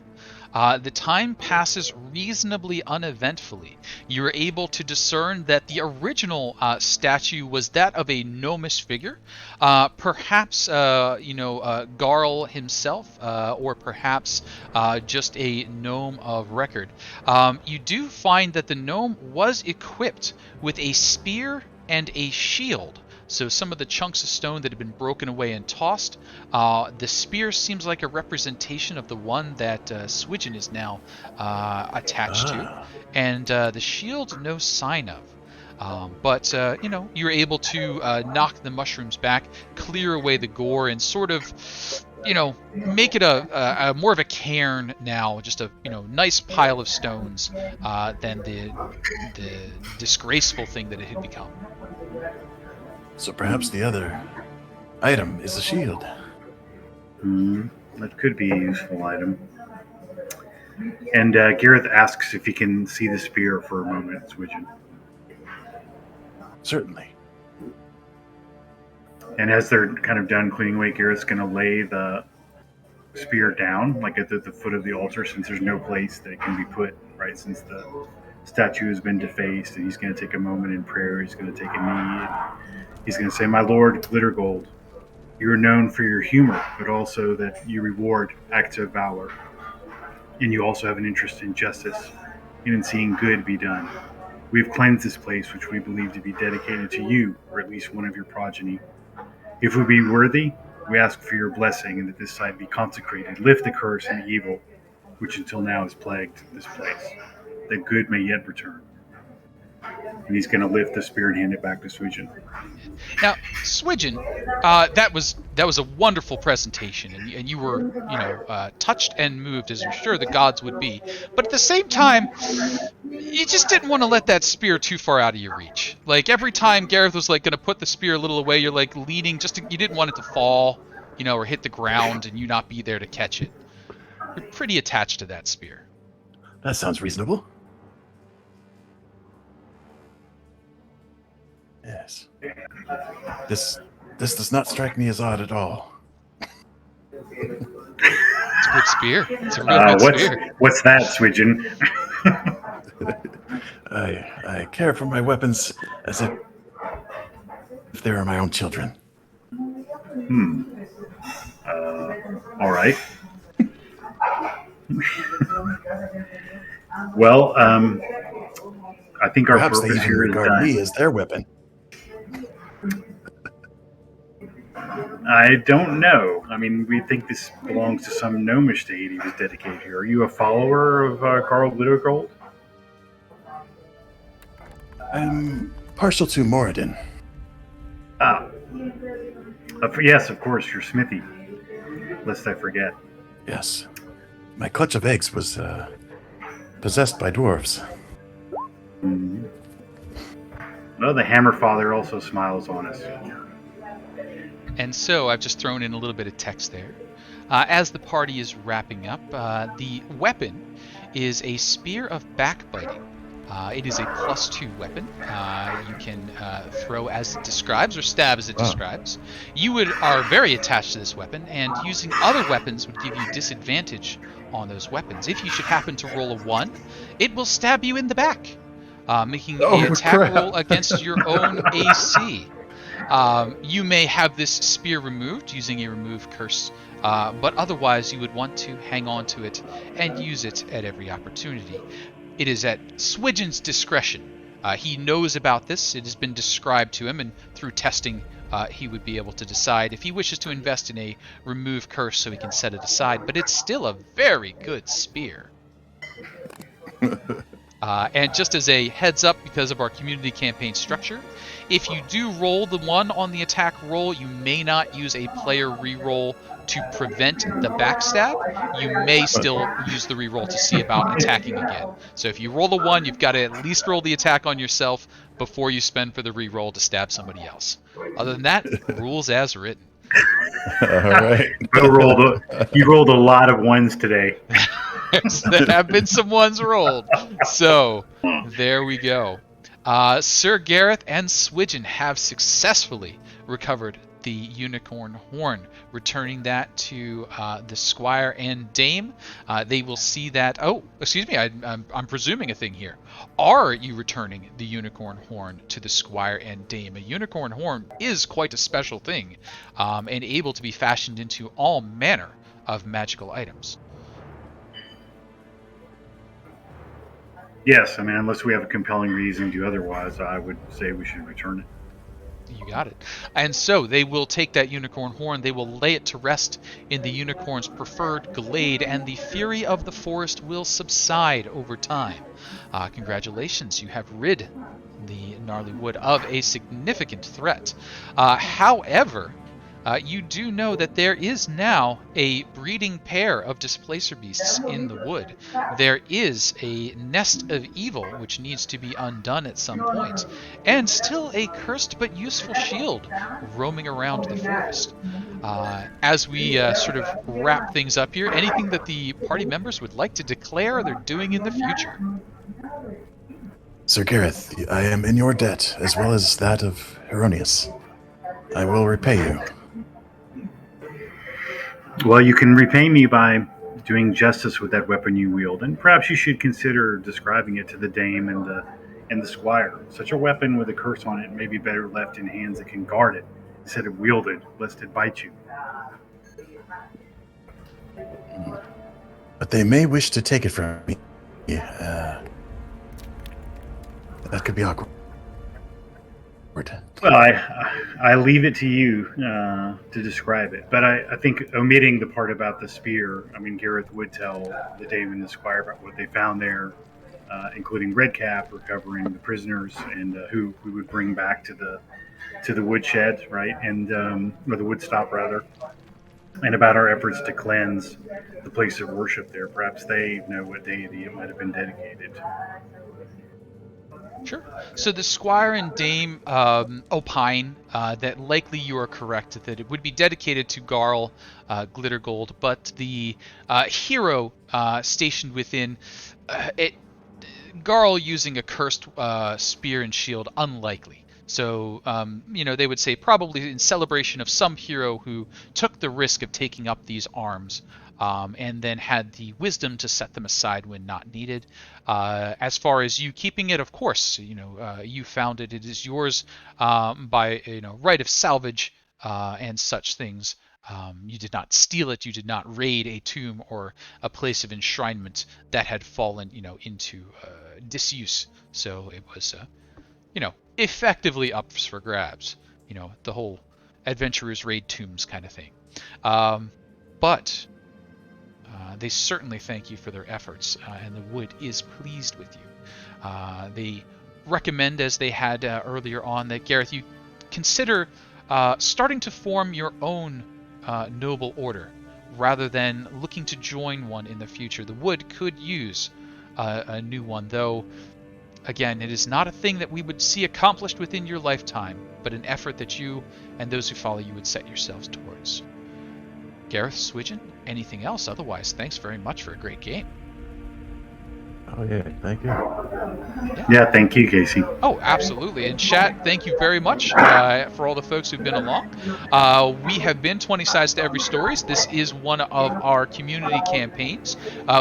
The time passes reasonably uneventfly. You are able to discern that the original statue was that of a gnomish figure, perhaps Garl himself, or perhaps just a gnome of record. You do find that the gnome was equipped with a spear and a shield. So some of the chunks of stone that had been broken away and tossed, the spear seems like a representation of the one that Swidgen is now attached to, and the shield no sign of. But you're able to knock the mushrooms back, clear away the gore, and sort of, make it a more of a cairn now, just a nice pile of stones than the disgraceful thing that it had become. So perhaps the other item is a shield. That could be a useful item. And Gareth asks if he can see the spear for a moment, Swidgen. Certainly. And as they're kind of done cleaning away, Gareth's going to lay the spear down, like at the foot of the altar, since there's no place that it can be put, right? Since the statue has been defaced, and he's going to take a moment in prayer. He's going to take a knee. He's going to say, "My Lord Glittergold, you are known for your humor, but also that you reward acts of valor. And you also have an interest in justice and in seeing good be done. We have cleansed this place, which we believe to be dedicated to you, or at least one of your progeny. If we be worthy, we ask for your blessing and that this site be consecrated. Lift the curse and the evil, which until now has plagued this place, that good may yet return." And he's going to lift the spear and hand it back to Swidgen. Now, Swidgen, that was a wonderful presentation, and you were, touched and moved, as I'm sure the gods would be. But at the same time, you just didn't want to let that spear too far out of your reach. Like every time Gareth was like going to put the spear a little away, you're like leaning you didn't want it to fall, or hit the ground, and you not be there to catch it. You're pretty attached to that spear. That sounds reasonable. Yes. This does not strike me as odd at all. It's a good spear. It's a real good spear. What's that, Swidgen? I care for my weapons as if they are my own children. All right. Well, I think our Perhaps they purpose even here is regard done. me as their weapon. I don't know. I mean, we think this belongs to some gnomish deity who's dedicated here. Are you a follower of Carl Glittergold? I'm partial to Moradin. Yes, of course, you're Smithy. Lest I forget. Yes. My clutch of eggs was possessed by dwarves. Mm-hmm. Well, the Hammer Father also smiles on us. And so I've just thrown in a little bit of text there. As the party is wrapping up, the weapon is a spear of backbiting. It is a +2 weapon. You can throw as it describes or stab as it describes. You are very attached to this weapon, and using other weapons would give you disadvantage on those weapons. If you should happen to roll a 1, it will stab you in the back, making an attack roll against your own AC. You may have this spear removed using a remove curse, but otherwise you would want to hang on to it and use it at every opportunity. It is at Swidgen's discretion. He knows about this. It has been described to him, and through testing, he would be able to decide if he wishes to invest in a remove curse so he can set it aside. But it's still a very good spear. And just as a heads up, because of our community campaign structure, if you do roll the 1 on the attack roll, you may not use a player reroll to prevent the backstab. You may still use the reroll to see about attacking again. So if you roll a 1, you've got to at least roll the attack on yourself before you spend for the reroll to stab somebody else. Other than that, rules as written. All right. You rolled a lot of 1s today. There have been some 1s rolled. So there we go. Sir Gareth and Swidgen have successfully recovered the unicorn horn, returning that to the squire and dame. They will see that. Oh, excuse me, I'm presuming a thing here. Are you returning the unicorn horn to the squire and dame? A unicorn horn is quite a special thing, and able to be fashioned into all manner of magical items. Yes, I mean, unless we have a compelling reason to otherwise, I would say we should return it. You got it. And so they will take that unicorn horn, they will lay it to rest in the unicorn's preferred glade, and the fury of the forest will subside over time. Congratulations, you have rid the Gnarley Wood of a significant threat. However, you do know that there is now a breeding pair of displacer beasts in the wood. There is a nest of evil which needs to be undone at some point, and still a cursed but useful shield roaming around the forest. As we sort of wrap things up here, anything that the party members would like to declare they're doing in the future? Sir Gareth, I am in your debt, as well as that of Heronius. I will repay you. Well, you can repay me by doing justice with that weapon you wield, and perhaps you should consider describing it to the dame and the squire. Such a weapon with a curse on it may be better left in hands that can guard it instead of wield it, lest it bite you. But they may wish to take it from me. That could be awkward. Well, I leave it to you to describe it. But I think omitting the part about the spear, I mean, Gareth would tell the dame and the squire about what they found there, including Redcap recovering the prisoners and who we would bring back to the woodshed, right? And or the woodstop rather. And about our efforts to cleanse the place of worship there. Perhaps they know what deity it might have been dedicated to. Sure. So the squire and dame opine that likely you are correct, that it would be dedicated to Garl Glittergold, but the hero stationed within Garl using a cursed spear and shield, unlikely. So, they would say probably in celebration of some hero who took the risk of taking up these arms and then had the wisdom to set them aside when not needed. As far as you keeping it, of course, you found it. It is yours by right of salvage and such things. You did not steal it. You did not raid a tomb or a place of enshrinement that had fallen, into disuse. So it was, effectively up for grabs. The whole adventurers raid tombs kind of thing. But they certainly thank you for their efforts, and the wood is pleased with you. They recommend, as they had earlier on, that Gareth, you consider starting to form your own noble order, rather than looking to join one in the future. The wood could use a new one, though, again, it is not a thing that we would see accomplished within your lifetime, but an effort that you and those who follow you would set yourselves towards. Gareth, Swidgen, anything else? Otherwise, thanks very much for a great game. Oh yeah, thank you. Yeah, thank you, Casey. Oh, absolutely. And chat, thank you very much for all the folks who've been along. We have been 20 Sides to Every Stories. This is one of our community campaigns.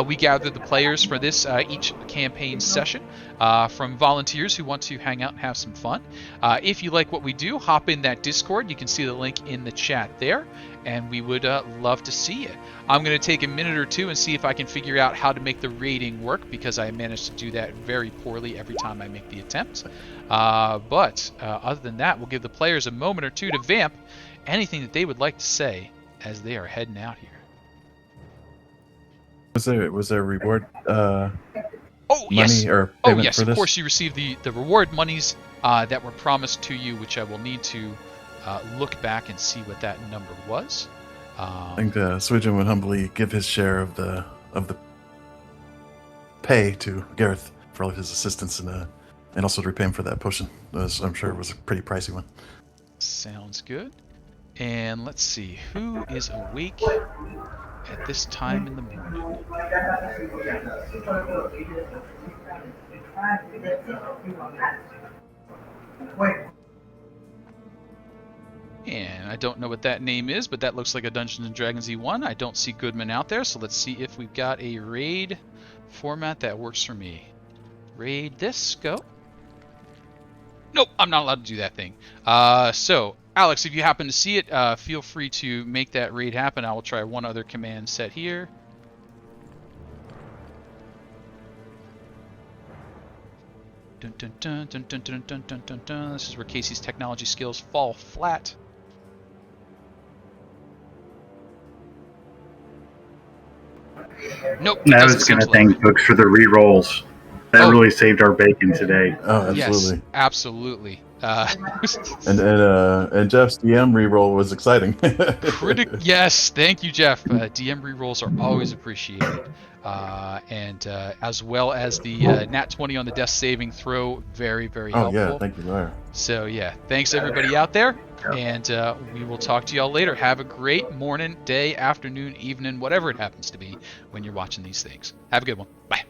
We gather the players for this each campaign session from volunteers who want to hang out and have some fun. If you like what we do, hop in that Discord. You can see the link in the chat there, and we would love to see you. I'm going to take a minute or two and see if I can figure out how to make the rating work, because I managed to do that very poorly every time I make the attempt. But other than that, we'll give the players a moment or two to vamp anything that they would like to say as they are heading out here. Was there a reward Oh, money yes. or Oh, payment yes. for Of this? course, you receive the reward monies that were promised to you, which I will need to look back and see what that number was. I think Swidgen would humbly give his share of the pay to Gareth for all of his assistance and also to repay him for that potion. I'm sure it was a pretty pricey one. Sounds good. And let's see, who is awake at this time in the morning? And I don't know what that name is, but that looks like a Dungeons & Dragons E1. I don't see Goodman out there, so let's see if we've got a raid format that works for me. Raid this, go. Nope, I'm not allowed to do that thing. So, Alex, if you happen to see it, feel free to make that raid happen. I will try one other command set here. Dun, dun, dun, dun, dun, dun, dun, dun, dun, dun. This is where Casey's technology skills fall flat. Nope. I was going to thank folks for the re-rolls. That really saved our bacon today. Oh, absolutely. Yes, absolutely. And Jeff's DM reroll was exciting. Yes, thank you, Jeff. DM rerolls are always appreciated. And as well as the nat 20 on the death saving throw, very, very helpful. Oh yeah, thank you, Laura. So yeah, thanks everybody out there, and we will talk to y'all later. Have a great morning, day, afternoon, evening, whatever it happens to be when you're watching these things. Have a good one. Bye.